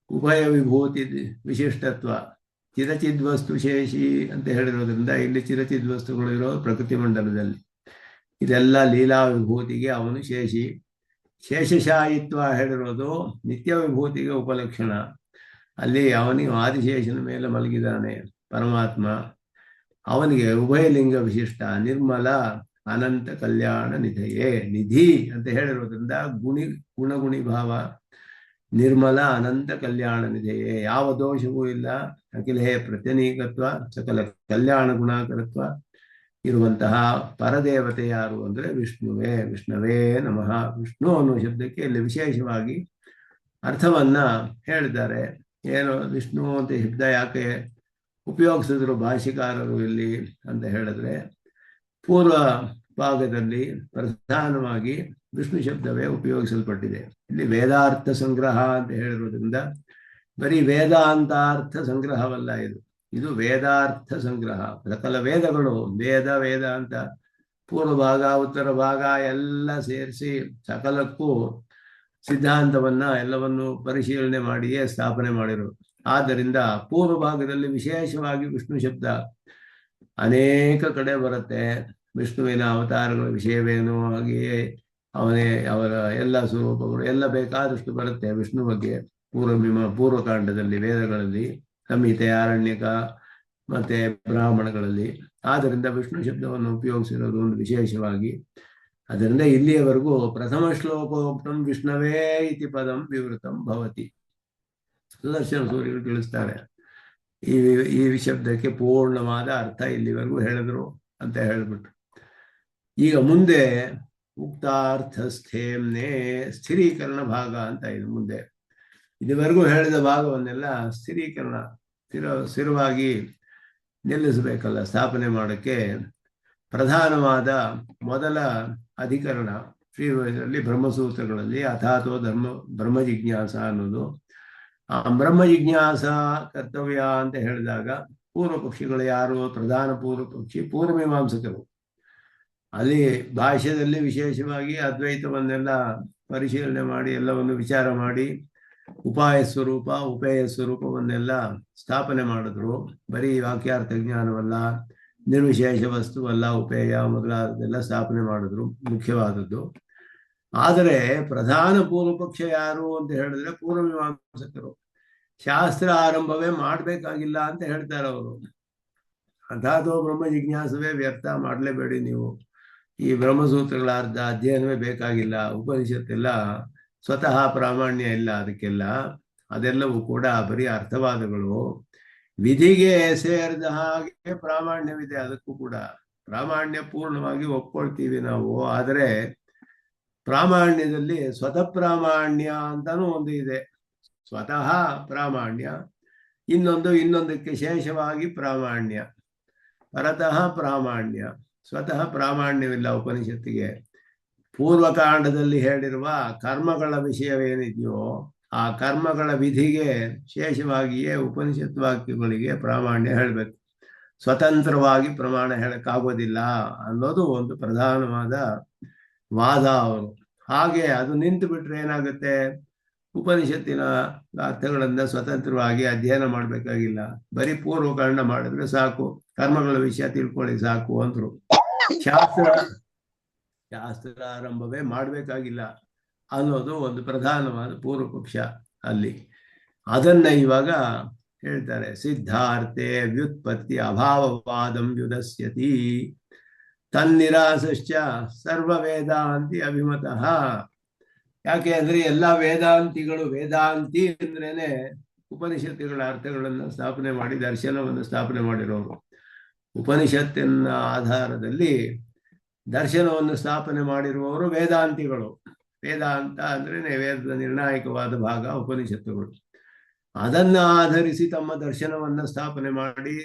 ಉಭಯ ವಿಭೂತಿ ವಿಶಿಷ್ಟತ್ವ, ಚಿರಚಿದ್ವಸ್ತು ಶೇಷಿ ಅಂತ ಹೇಳಿರೋದ್ರಿಂದ ಇಲ್ಲಿ ಚಿರಚಿದ್ವಸ್ತುಗಳು ಇರೋ ಪ್ರಕೃತಿ ಮಂಡಲದಲ್ಲಿ ಇದೆಲ್ಲ ಲೀಲಾ ವಿಭೂತಿಗೆ ಅವನು ಶೇಷಿ. ಶೇಷಶಾಯಿತ್ವ ಹೇಳಿರೋದು ನಿತ್ಯ ವಿಭೂತಿಗೆ ಉಪಲಕ್ಷಣ. ಅಲ್ಲಿ ಅವನಿಗೆ ಆದಿಶೇಷನ ಮೇಲೆ ಮಲಗಿದಾನೆ ಪರಮಾತ್ಮ. ಅವನಿಗೆ ಉಭಯಲಿಂಗ ವಿಶಿಷ್ಟ ನಿರ್ಮಲ ಅನಂತ ಕಲ್ಯಾಣ ನಿಧಯೇ. ನಿಧಿ ಅಂತ ಹೇಳಿರೋದ್ರಿಂದ ಗುಣಗುಣಿ ಭಾವ. ನಿರ್ಮಲ ಅನಂತ ಕಲ್ಯಾಣ ನಿಧಯೇ, ಯಾವ ದೋಷವೂ ಇಲ್ಲ. ಅಖಿಲೇ ಪ್ರತ್ಯನೀಕತ್ವ, ಸಕಲ ಕಲ್ಯಾಣ ಗುಣಾಕರತ್ವ ಇರುವಂತಹ ಪರದೇವತೆ ಯಾರು ಅಂದ್ರೆ ವಿಷ್ಣುವೇ. ವಿಷ್ಣುವೇ ನಮಃ. ವಿಷ್ಣು ಅನ್ನುವ ಶಬ್ದಕ್ಕೆ ಇಲ್ಲಿ ವಿಶೇಷವಾಗಿ ಅರ್ಥವನ್ನ ಹೇಳಿದ್ದಾರೆ. ಏನು ವಿಷ್ಣು ಅಂತ ಶಬ್ದ ಯಾಕೆ ಉಪಯೋಗಿಸಿದ್ರು ಭಾಷಿಕಾರರು ಇಲ್ಲಿ ಅಂತ ಹೇಳಿದ್ರೆ, ಪೂರ್ವ ಭಾಗದಲ್ಲಿ ಪ್ರಧಾನವಾಗಿ ವಿಷ್ಣು ಶಬ್ದವೇ ಉಪಯೋಗಿಸಲ್ಪಟ್ಟಿದೆ. ಇಲ್ಲಿ ವೇದಾರ್ಥ ಸಂಗ್ರಹ ಅಂತ ಹೇಳಿರೋದ್ರಿಂದ ಬರೀ ವೇದಾಂತಾರ್ಥ ಸಂಗ್ರಹವಲ್ಲ ಇದು ವೇದಾರ್ಥ ಸಂಗ್ರಹ. ಸಕಲ ವೇದಗಳು, ವೇದ ಅಂತ ಪೂರ್ವ ಭಾಗ ಉತ್ತರ ಭಾಗ ಎಲ್ಲ ಸೇರಿಸಿ ಸಕಲಕ್ಕೂ ಸಿದ್ಧಾಂತವನ್ನ ಎಲ್ಲವನ್ನು ಪರಿಶೀಲನೆ ಮಾಡಿಯೇ ಸ್ಥಾಪನೆ ಮಾಡಿರು. ಆದ್ದರಿಂದ ಪೂರ್ವ ಭಾಗದಲ್ಲಿ ವಿಶೇಷವಾಗಿ ವಿಷ್ಣು ಶಬ್ದ ಅನೇಕ ಕಡೆ ಬರುತ್ತೆ. ವಿಷ್ಣುವಿನ ಅವತಾರಗಳ ವಿಷಯವೇನು, ಹಾಗೆಯೇ ಅವರ ಎಲ್ಲ ಸ್ವರೂಪಗಳು ಎಲ್ಲ ಬೇಕಾದಷ್ಟು ಬರುತ್ತೆ ವಿಷ್ಣು ಬಗ್ಗೆ ಪೂರ್ವಕಾಂಡದಲ್ಲಿ, ವೇದಗಳಲ್ಲಿ, ಸಂಹಿತೆ, ಆರಣ್ಯಕ ಮತ್ತೆ ಬ್ರಾಹ್ಮಣಗಳಲ್ಲಿ. ಆದ್ದರಿಂದ ವಿಷ್ಣು ಶಬ್ದವನ್ನು ಉಪಯೋಗಿಸಿರೋದು ಒಂದು ವಿಶೇಷವಾಗಿ. ಅದರಿಂದ ಇಲ್ಲಿಯವರೆಗೂ ಪ್ರಥಮ ಶ್ಲೋಕೋಕ್ತಂ ವಿಷ್ಣವೇ ಇತಿ ಪದಂ ವಿವೃತಂ ಭವತಿ. ಸುದರ್ಶನ ಸೂರ್ಯರು ತಿಳಿಸ್ತಾರೆ ಈ ಶಬ್ದಕ್ಕೆ ಪೂರ್ಣವಾದ ಅರ್ಥ ಇಲ್ಲಿವರೆಗೂ ಹೇಳಿದ್ರು ಅಂತ ಹೇಳ್ಬಿಟ್ರು. ಈಗ ಮುಂದೆ ಉಕ್ತಾರ್ಥಸ್ಥೇಮ್ನೇ ಸ್ಥಿರೀಕರಣ ಭಾಗ ಅಂತ ಇದೆ ಮುಂದೆ. ಇದುವರೆಗೂ ಹೇಳಿದ ಭಾಗವನ್ನೆಲ್ಲ ಸ್ಥಿರೀಕರಣ, ಸ್ಥಿರವಾಗಿ ನಿಲ್ಲಿಸಬೇಕಲ್ಲ, ಸ್ಥಾಪನೆ ಮಾಡೋಕ್ಕೆ ಪ್ರಧಾನವಾದ ಮೊದಲ ಅಧಿಕರಣ ಶ್ರೀವೇದದಲ್ಲಿ ಬ್ರಹ್ಮಸೂತ್ರಗಳಲ್ಲಿ ಅಥಾತೋ ಬ್ರಹ್ಮ ಜಿಜ್ಞಾಸ ಅನ್ನೋದು. ಆ ಬ್ರಹ್ಮ ಜಿಜ್ಞಾಸ ಕರ್ತವ್ಯ ಅಂತ ಹೇಳಿದಾಗ ಪೂರ್ವ ಪಕ್ಷಿಗಳು ಯಾರು? ಪ್ರಧಾನ ಪೂರ್ವ ಪಕ್ಷಿ ಪೂರ್ವಮೀಮಾಂಸಕರು. ಅಲ್ಲಿ ಭಾಷ್ಯದಲ್ಲಿ ವಿಶೇಷವಾಗಿ ಅದ್ವೈತವನ್ನೆಲ್ಲ ಪರಿಶೀಲನೆ ಮಾಡಿ ಎಲ್ಲವನ್ನು ವಿಚಾರ ಮಾಡಿ ಉಪಾಯ ಸ್ವರೂಪ ಉಪೇಯ ಸ್ವರೂಪವನ್ನೆಲ್ಲ ಸ್ಥಾಪನೆ ಮಾಡಿದ್ರು. ಬರೀ ವಾಕ್ಯಾರ್ಥ ಜ್ಞಾನವಲ್ಲ, ನಿರ್ವಿಶೇಷ ವಸ್ತುವಲ್ಲ, ಉಪೇಯ ಮೊದಲಾದದೆಲ್ಲ ಸ್ಥಾಪನೆ ಮಾಡಿದ್ರು, ಮುಖ್ಯವಾದದ್ದು. ಆದರೆ ಪ್ರಧಾನ ಪೂರ್ವ ಪಕ್ಷ ಯಾರು ಅಂತ ಹೇಳಿದ್ರೆ ಪೂರ್ವಮೀಮಾಂಸಕರು. ಶಾಸ್ತ್ರ ಆರಂಭವೇ ಮಾಡಬೇಕಾಗಿಲ್ಲ ಅಂತ ಹೇಳ್ತಾರೆ ಅವರು. ಅಥಾತೋ ಬ್ರಹ್ಮ ಜಿಜ್ಞಾಸವೇ ವ್ಯರ್ಥ, ಮಾಡಲೇಬೇಡಿ ನೀವು, ಈ ಬ್ರಹ್ಮಸೂತ್ರಗಳ ಅರ್ಧ ಅಧ್ಯಯನವೇ ಬೇಕಾಗಿಲ್ಲ, ಉಪನಿಷತ್ತೆಲ್ಲ ಸ್ವತಃ ಪ್ರಾಮಾಣ್ಯ ಇಲ್ಲ ಅದಕ್ಕೆಲ್ಲ, ಅದೆಲ್ಲವೂ ಕೂಡ ಬರೀ ಅರ್ಥವಾದಗಳು. ವಿಧಿಗೆ ಸೇರಿದ ಹಾಗೆ ಪ್ರಾಮಾಣ್ಯವಿದೆ, ಅದಕ್ಕೂ ಕೂಡ ಪ್ರಾಮಾಣ್ಯ ಪೂರ್ಣವಾಗಿ ಒಪ್ಕೊಳ್ತೀವಿ ನಾವು. ಆದರೆ ಪ್ರಾಮಾಣ್ಯದಲ್ಲಿ ಸ್ವತಃ ಪ್ರಾಮಾಣ್ಯ ಅಂತಾನೂ ಒಂದು ಇದೆ. ಸ್ವತಃ ಪ್ರಾಮಾಣ್ಯ, ಇನ್ನೊಂದಕ್ಕೆ ಶೇಷವಾಗಿ ಪ್ರಾಮಾಣ್ಯ, ಪರತಃ ಪ್ರಾಮಾಣ್ಯ. ಸ್ವತಃ ಪ್ರಾಮಾಣ್ಯವಿಲ್ಲ ಉಪನಿಷತ್ತಿಗೆ. ಪೂರ್ವಕಾಂಡದಲ್ಲಿ ಹೇಳಿರುವ ಕರ್ಮಗಳ ವಿಷಯವೇನಿದೆಯೋ ಆ ಕರ್ಮಗಳ ವಿಧಿಗೆ ಶೇಷವಾಗಿಯೇ ಉಪನಿಷತ್ ವಾಕ್ಯಗಳಿಗೆ ಪ್ರಾಮಾಣ್ಯ ಹೇಳಬೇಕು. ಸ್ವತಂತ್ರವಾಗಿ ಪ್ರಮಾಣ ಹೇಳಕ್ಕಾಗೋದಿಲ್ಲ ಅನ್ನೋದು ಒಂದು ಪ್ರಧಾನವಾದ ವಾದ ಅವರು. ಹಾಗೆ ಅದು ನಿಂತು ಬಿಟ್ರೆ ಏನಾಗುತ್ತೆ? ಉಪನಿಷತ್ತಿನ ಅರ್ಥಗಳನ್ನ ಸ್ವತಂತ್ರವಾಗಿ ಅಧ್ಯಯನ ಮಾಡಬೇಕಾಗಿಲ್ಲ, ಬರೀ ಪೂರ್ವಕಾಂಡ ಮಾಡಿದ್ರೆ ಸಾಕು, ಕರ್ಮಗಳ ವಿಷಯ ತಿಳ್ಕೊಳ್ಳಿ ಸಾಕು ಅಂದ್ರು. ಶಾಸ್ತ್ರ ಆರಂಭವೇ ಮಾಡಬೇಕಾಗಿಲ್ಲ ಅನ್ನೋದು ಒಂದು ಪ್ರಧಾನವಾದ ಪೂರ್ವ ಪಕ್ಷ ಅಲ್ಲಿ. ಅದನ್ನ ಇವಾಗ ಹೇಳ್ತಾರೆ. ಸಿದ್ಧಾರ್ಥೆ ವ್ಯುತ್ಪತ್ತಿ ಅಭಾವವಾದಂ ವ್ಯುದಸ್ಯತಿ ತನ್ನಿರಾಸಶ್ಚ ಸರ್ವ ವೇದಾಂತಿ ಅಭಿಮತಃ. ಯಾಕೆ ಅಂದ್ರೆ ಎಲ್ಲ ವೇದಾಂತಿಗಳು, ವೇದಾಂತಿ ಅಂದ್ರೇನೆ ಉಪನಿಷತ್ತುಗಳ ಅರ್ಥಗಳನ್ನು ಸ್ಥಾಪನೆ ಮಾಡಿ ದರ್ಶನವನ್ನು ಸ್ಥಾಪನೆ ಮಾಡಿರೋರು. ಉಪನಿಷತ್ತಿನ ಆಧಾರದಲ್ಲಿ ದರ್ಶನವನ್ನು ಸ್ಥಾಪನೆ ಮಾಡಿರುವವರು ವೇದಾಂತಿಗಳು. ವೇದಾಂತ ಅಂದ್ರೇನೆ ವೇದದ ನಿರ್ಣಾಯಕವಾದ ಭಾಗ ಉಪನಿಷತ್ತುಗಳು. ಅದನ್ನ ಆಧರಿಸಿ ತಮ್ಮ ದರ್ಶನವನ್ನ ಸ್ಥಾಪನೆ ಮಾಡಿ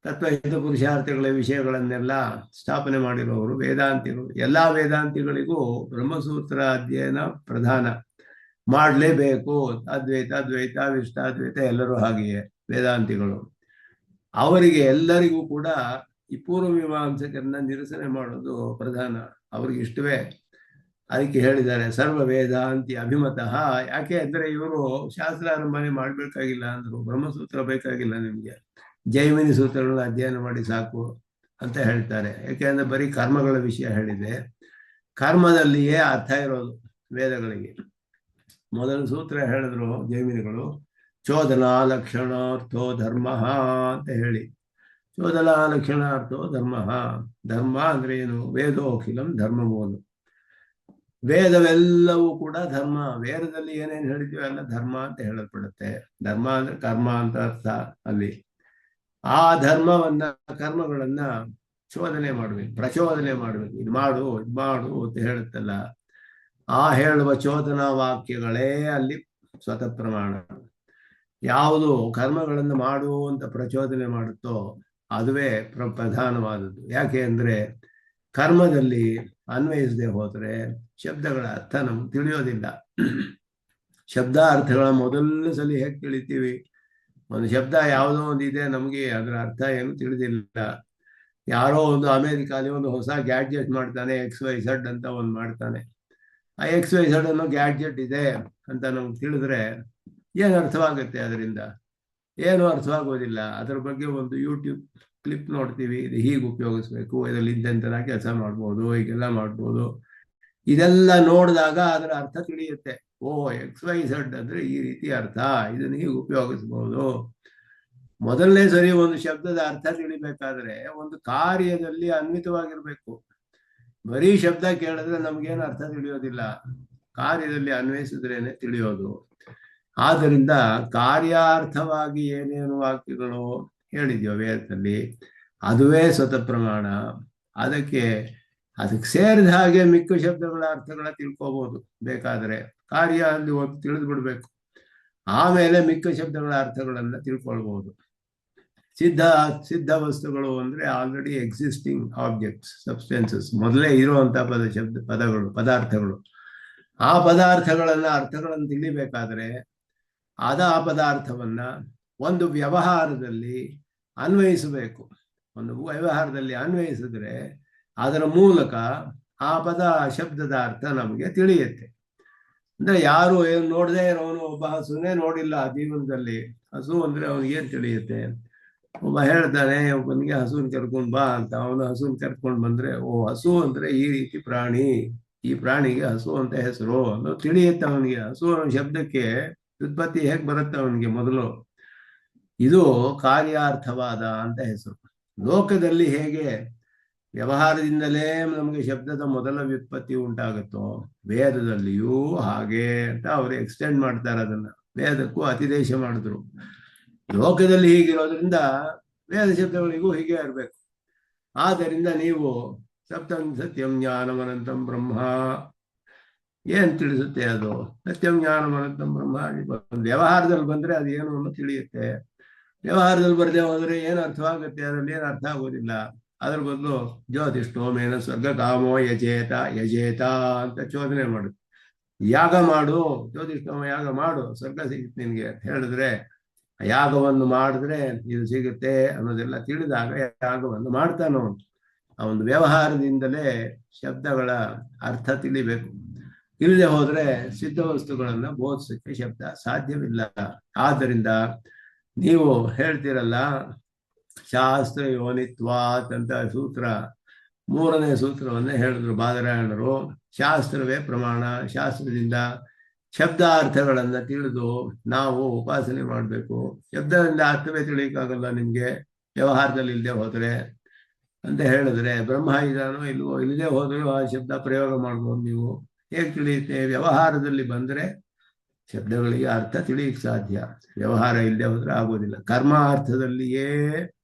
ತತ್ವಹಿತ ಪುರುಷಾರ್ಥಗಳ ವಿಷಯಗಳನ್ನೆಲ್ಲ ಸ್ಥಾಪನೆ ಮಾಡಿರುವವರು ವೇದಾಂತಿಗಳು. ಎಲ್ಲಾ ವೇದಾಂತಿಗಳಿಗೂ ಬ್ರಹ್ಮಸೂತ್ರ ಅಧ್ಯಯನ ಪ್ರಧಾನ ಮಾಡಲೇಬೇಕು. ಅದ್ವೈತ ದ್ವೈತ ವಿಶಿಷ್ಟಾದ್ವೈತ ಎಲ್ಲರೂ ಹಾಗೆಯೇ ವೇದಾಂತಿಗಳು. ಅವರಿಗೆ ಎಲ್ಲರಿಗೂ ಕೂಡ ಈ ಪೂರ್ವಮೀಮಾಂಸಕರನ್ನ ನಿರಸನೆ ಮಾಡೋದು ಪ್ರಧಾನ. ಅವ್ರಿಗೆ ಇಷ್ಟವೇ. ಅದಕ್ಕೆ ಹೇಳಿದ್ದಾರೆ ಸರ್ವ ವೇದಾಂತಿ ಅಭಿಮತಃ. ಯಾಕೆ ಅಂದ್ರೆ ಇವರು ಶಾಸ್ತ್ರಾರಂಭನೆ ಮಾಡ್ಬೇಕಾಗಿಲ್ಲ ಅಂದ್ರು, ಬ್ರಹ್ಮಸೂತ್ರ ಬೇಕಾಗಿಲ್ಲ ನಿಮ್ಗೆ, ಜೈಮಿನಿ ಸೂತ್ರಗಳನ್ನ ಅಧ್ಯಯನ ಮಾಡಿ ಸಾಕು ಅಂತ ಹೇಳ್ತಾರೆ. ಯಾಕೆಂದ್ರೆ ಬರೀ ಕರ್ಮಗಳ ವಿಷಯ ಹೇಳಿದೆ, ಕರ್ಮದಲ್ಲಿಯೇ ಅರ್ಥ ಇರೋದು ವೇದಗಳಿಗೆ. ಮೊದಲ ಸೂತ್ರ ಹೇಳಿದ್ರು ಜೈಮಿನಿಗಳು, ಚೋದನಾ ಲಕ್ಷಣಾರ್ಥೋ ಧರ್ಮ ಅಂತ ಹೇಳಿ. ಚೋದನಾ ಲಕ್ಷಣಾರ್ಥೋ ಧರ್ಮ. ಧರ್ಮ ಅಂದ್ರೆ ಏನು? ವೇದೋಖಿಲಂ ಧರ್ಮ ಮೂಲ. ವೇದವೆಲ್ಲವೂ ಕೂಡ ಧರ್ಮ. ವೇದದಲ್ಲಿ ಏನೇನು ಹೇಳಿದ್ವಿ ಎಲ್ಲ ಧರ್ಮ ಅಂತ ಹೇಳಲ್ಪಡುತ್ತೆ. ಧರ್ಮ ಅಂದ್ರೆ ಕರ್ಮ ಅಂತ ಅರ್ಥ ಅಲ್ಲಿ. ಆ ಧರ್ಮವನ್ನ, ಕರ್ಮಗಳನ್ನ ಶೋಧನೆ ಮಾಡ್ಬೇಕು, ಪ್ರಚೋದನೆ ಮಾಡ್ಬೇಕು. ಇದು ಮಾಡು ಇದು ಮಾಡು ಅಂತ ಹೇಳುತ್ತಲ್ಲ, ಆ ಹೇಳುವ ಚೋದನಾ ವಾಕ್ಯಗಳೇ ಅಲ್ಲಿ ಸ್ವತಃ ಪ್ರಮಾಣ. ಯಾವುದು ಕರ್ಮಗಳನ್ನು ಮಾಡು ಅಂತ ಪ್ರಚೋದನೆ ಮಾಡುತ್ತೋ ಅದುವೇ ಪ್ರಧಾನವಾದದ್ದು. ಯಾಕೆ ಅಂದ್ರೆ ಕರ್ಮದಲ್ಲಿ ಅನ್ವಯಿಸದೆ ಹೋದ್ರೆ ಶಬ್ದಗಳ ಅರ್ಥ ನಮ್ಗೆ ತಿಳಿಯೋದಿಲ್ಲ. ಶಬ್ದ ಅರ್ಥಗಳ ಮೊದಲ ಸಲ ಹೇಗೆ ತಿಳಿತೀವಿ? ಒಂದು ಶಬ್ದ ಯಾವುದೋ ಒಂದು ಇದೆ, ನಮಗೆ ಅದರ ಅರ್ಥ ಏನು ತಿಳಿದಿಲ್ಲ. ಯಾರೋ ಒಂದು ಅಮೆರಿಕಾಲಿ ಒಂದು ಹೊಸ ಗ್ಯಾಡ್ಜೆಟ್ ಮಾಡ್ತಾನೆ, XYZ ಅಂತ ಒಂದು ಮಾಡ್ತಾನೆ. ಆ XYZ ಅನ್ನೋ ಗ್ಯಾಡ್ಜೆಟ್ ಇದೆ ಅಂತ ನಮ್ಗೆ ತಿಳಿದ್ರೆ ಏನು ಅರ್ಥವಾಗುತ್ತೆ? ಅದರಿಂದ ಏನು ಅರ್ಥವಾಗೋದಿಲ್ಲ. ಅದರ ಬಗ್ಗೆ ಒಂದು ಯೂಟ್ಯೂಬ್ ಕ್ಲಿಪ್ ನೋಡ್ತೀವಿ, ಇದು ಹೀಗೆ ಉಪಯೋಗಿಸ್ಬೇಕು, ಇದರಲ್ಲಿ ಇಂತೆಂತೆಲ್ಲ ಕೆಲಸ ಮಾಡ್ಬೋದು, ಹೀಗೆಲ್ಲ ಮಾಡ್ಬೋದು. ಇದೆಲ್ಲ ನೋಡಿದಾಗ ಅದರ ಅರ್ಥ ತಿಳಿಯುತ್ತೆ. ಓ, XYZ ಅಂದ್ರೆ ಈ ರೀತಿ ಅರ್ಥ, ಇದನ್ನ ಹೀಗೆ ಉಪಯೋಗಿಸ್ಬೋದು. ಮೊದಲನೇ ಸರಿ ಒಂದು ಶಬ್ದದ ಅರ್ಥ ತಿಳಿಬೇಕಾದ್ರೆ ಒಂದು ಕಾರ್ಯದಲ್ಲಿ ಅನ್ವಿತವಾಗಿರ್ಬೇಕು. ಬರೀ ಶಬ್ದ ಕೇಳಿದ್ರೆ ನಮ್ಗೇನು ಅರ್ಥ ತಿಳಿಯೋದಿಲ್ಲ, ಕಾರ್ಯದಲ್ಲಿ ಅನ್ವಯಿಸಿದ್ರೇನೆ ತಿಳಿಯೋದು. ಆದ್ದರಿಂದ ಕಾರ್ಯಾರ್ಥವಾಗಿ ಏನೇನು ವಾಕ್ಯಗಳು ಹೇಳಿದ್ಯೋ ವೇದದಲ್ಲಿ ಅದುವೇ ಸ್ವತಃ ಪ್ರಮಾಣ. ಅದಕ್ಕೆ ಸೇರಿದ ಹಾಗೆ ಮಿಕ್ಕ ಶಬ್ದಗಳ ಅರ್ಥಗಳ ತಿಳ್ಕೋಬಹುದು ಬೇಕಾದ್ರೆ. ಕಾರ್ಯ ಅಲ್ಲಿ ಒಂದು ತಿಳಿದು ಬಿಡ್ಬೇಕು, ಆಮೇಲೆ ಮಿಕ್ಕ ಶಬ್ದಗಳ ಅರ್ಥಗಳನ್ನ ತಿಳ್ಕೊಳ್ಬಹುದು. ಸಿದ್ಧ ವಸ್ತುಗಳು ಅಂದ್ರೆ ಆಲ್ರೆಡಿ ಎಕ್ಸಿಸ್ಟಿಂಗ್ ಆಬ್ಜೆಕ್ಟ್ಸ್, ಸಬ್ಸ್ಟೆನ್ಸಸ್, ಮೊದಲೇ ಇರುವಂತ ಪದಾರ್ಥಗಳು. ಆ ಪದಾರ್ಥಗಳನ್ನ ಅರ್ಥಗಳನ್ನು ತಿಳಿಬೇಕಾದ್ರೆ ಆ ಪದಾರ್ಥವನ್ನ ಒಂದು ವ್ಯವಹಾರದಲ್ಲಿ ಅನ್ವಯಿಸಬೇಕು. ಒಂದು ವ್ಯವಹಾರದಲ್ಲಿ ಅನ್ವಯಿಸಿದ್ರೆ ಅದರ ಮೂಲಕ ಆ ಶಬ್ದದ ಅರ್ಥ ನಮಗೆ ತಿಳಿಯುತ್ತೆ. ಅಂದ್ರೆ ಯಾರು ಏನು ನೋಡದೆ ಇರೋನು, ಒಬ್ಬ ಹಸುನೇ ನೋಡಿಲ್ಲ ಜೀವನದಲ್ಲಿ, ಹಸು ಅಂದ್ರೆ ಅವನಿಗೇನು ತಿಳಿಯುತ್ತೆ? ಒಬ್ಬ ಹೇಳ್ತಾನೆ ಒಬ್ಬನಿಗೆ ಹಸುನ್ ಕರ್ಕೊಂಡ್ ಬಾ ಅಂತ, ಅವನು ಹಸುನ್ ಕರ್ಕೊಂಡ್ ಬಂದ್ರೆ, ಓ ಹಸು ಅಂದ್ರೆ ಈ ರೀತಿ ಪ್ರಾಣಿ, ಈ ಪ್ರಾಣಿಗೆ ಹಸು ಅಂತ ಹೆಸರು ಅನ್ನೋ ತಿಳಿಯುತ್ತೆ ಅವನಿಗೆ. ಹಸು ಅನ್ನೋ ಶಬ್ದಕ್ಕೆ ವ್ಯುತ್ಪತ್ತಿ ಹೇಗೆ ಬರುತ್ತೆ ಅವನಿಗೆ ಮೊದಲು. ಇದು ಕಾರ್ಯಾರ್ಥವಾದ ಅಂತ ಹೆಸರು. ಲೋಕದಲ್ಲಿ ಹೇಗೆ ವ್ಯವಹಾರದಿಂದಲೇ ನಮಗೆ ಶಬ್ದದ ಮೊದಲ ವ್ಯುತ್ಪತ್ತಿ ಉಂಟಾಗುತ್ತೋ, ವೇದದಲ್ಲಿಯೂ ಹಾಗೆ ಅಂತ ಅವರು ಎಕ್ಸ್ಟೆಂಡ್ ಮಾಡ್ತಾರೆ. ಅದನ್ನ ವೇದಕ್ಕೂ ಅತಿದೇಶ ಮಾಡಿದ್ರು. ಲೋಕದಲ್ಲಿ ಹೀಗಿರೋದ್ರಿಂದ ವೇದ ಶಬ್ದಗಳಿಗೂ ಹೀಗೆ ಇರಬೇಕು. ಆದ್ದರಿಂದ ನೀವು ಸಪ್ತಂ ಸತ್ಯಂ ಜ್ಞಾನಮನಂತಂ ಬ್ರಹ್ಮ ಏನ್ ತಿಳಿಸುತ್ತೆ? ಅದು ಸತ್ಯಂ ಜ್ಞಾನಮನಂತಂ ಬ್ರಹ್ಮ. ವ್ಯವಹಾರದಲ್ಲಿ ಬಂದ್ರೆ ಅದು ಏನು ಅನ್ನೋ ತಿಳಿಯುತ್ತೆ. ವ್ಯವಹಾರದಲ್ಲಿ ಬರದೆ ಹೋದ್ರೆ ಏನು ಅರ್ಥವಾಗುತ್ತೆ? ಅದರಲ್ಲಿ ಏನು ಅರ್ಥ ಆಗೋದಿಲ್ಲ. ಅದ್ರ ಬದಲು ಜ್ಯೋತಿಷ್ಠೋಮೇನ ಸ್ವರ್ಗ ಕಾಮೋ ಯಜೇತ ಅಂತ ಚೋದನೆ ಮಾಡುತ್ತೆ. ಯಾಗ ಮಾಡು, ಜ್ಯೋತಿಷ್ಠೋಮ ಯಾಗ ಮಾಡು, ಸ್ವರ್ಗ ಸಿಗುತ್ತೆ ನಿನ್ಗೆ ಅಂತ ಹೇಳಿದ್ರೆ, ಯಾಗವನ್ನು ಮಾಡಿದ್ರೆ ಇದು ಸಿಗುತ್ತೆ ಅನ್ನೋದೆಲ್ಲ ತಿಳಿದಾಗ ಯಾಗವನ್ನು ಮಾಡ್ತಾನೋ. ಆ ಒಂದು ವ್ಯವಹಾರದಿಂದಲೇ ಶಬ್ದಗಳ ಅರ್ಥ ತಿಳಿಬೇಕು. ಇಲ್ಲದೆ ಹೋದ್ರೆ ಸಿದ್ಧ ವಸ್ತುಗಳನ್ನ ಬೋಧಿಸಕ್ಕೆ ಶಬ್ದ ಸಾಧ್ಯವಿಲ್ಲ. ಆದ್ದರಿಂದ ನೀವು ಹೇಳ್ತಿರಲ್ಲ ಶಾಸ್ತ್ರ ಯೋನಿತ್ವಾತ್ ಅಂತ ಸೂತ್ರ, 3ನೇ ಸೂತ್ರವನ್ನೇ ಹೇಳಿದ್ರು ಬಾದರಾಯಣರು. ಶಾಸ್ತ್ರವೇ ಪ್ರಮಾಣ. ಶಾಸ್ತ್ರದಿಂದ ಶಬ್ದಾರ್ಥಗಳನ್ನ ತಿಳಿದು ನಾವು ಉಪಾಸನೆ ಮಾಡಬೇಕು. ಶಬ್ದದಿಂದ ಅರ್ಥವೇ ತಿಳಿಯಕ್ಕಾಗಲ್ಲ ನಿಮ್ಗೆ ವ್ಯವಹಾರದಲ್ಲಿ ಇಲ್ಲದೆ ಹೋದ್ರೆ ಅಂತ ಹೇಳಿದ್ರೆ, ಬ್ರಹ್ಮ ಇದಾನೋ ಇಲ್ವೋ, ಇಲ್ಲದೆ ಹೋದ್ರು ಆ ಶಬ್ದ ಪ್ರಯೋಗ ಮಾಡ್ಬೋದು. ನೀವು ಹೇಗೆ ತಿಳಿಯುತ್ತೆ? ವ್ಯವಹಾರದಲ್ಲಿ ಬಂದ್ರೆ ಶಬ್ದಗಳಿಗೆ ಅರ್ಥ ತಿಳಿಯಕ್ಕೆ ಸಾಧ್ಯ. ವ್ಯವಹಾರ ಇಲ್ಲದೆ ಹೋದ್ರೆ ಆಗೋದಿಲ್ಲ. ಕರ್ಮ ಅರ್ಥದಲ್ಲಿಯೇ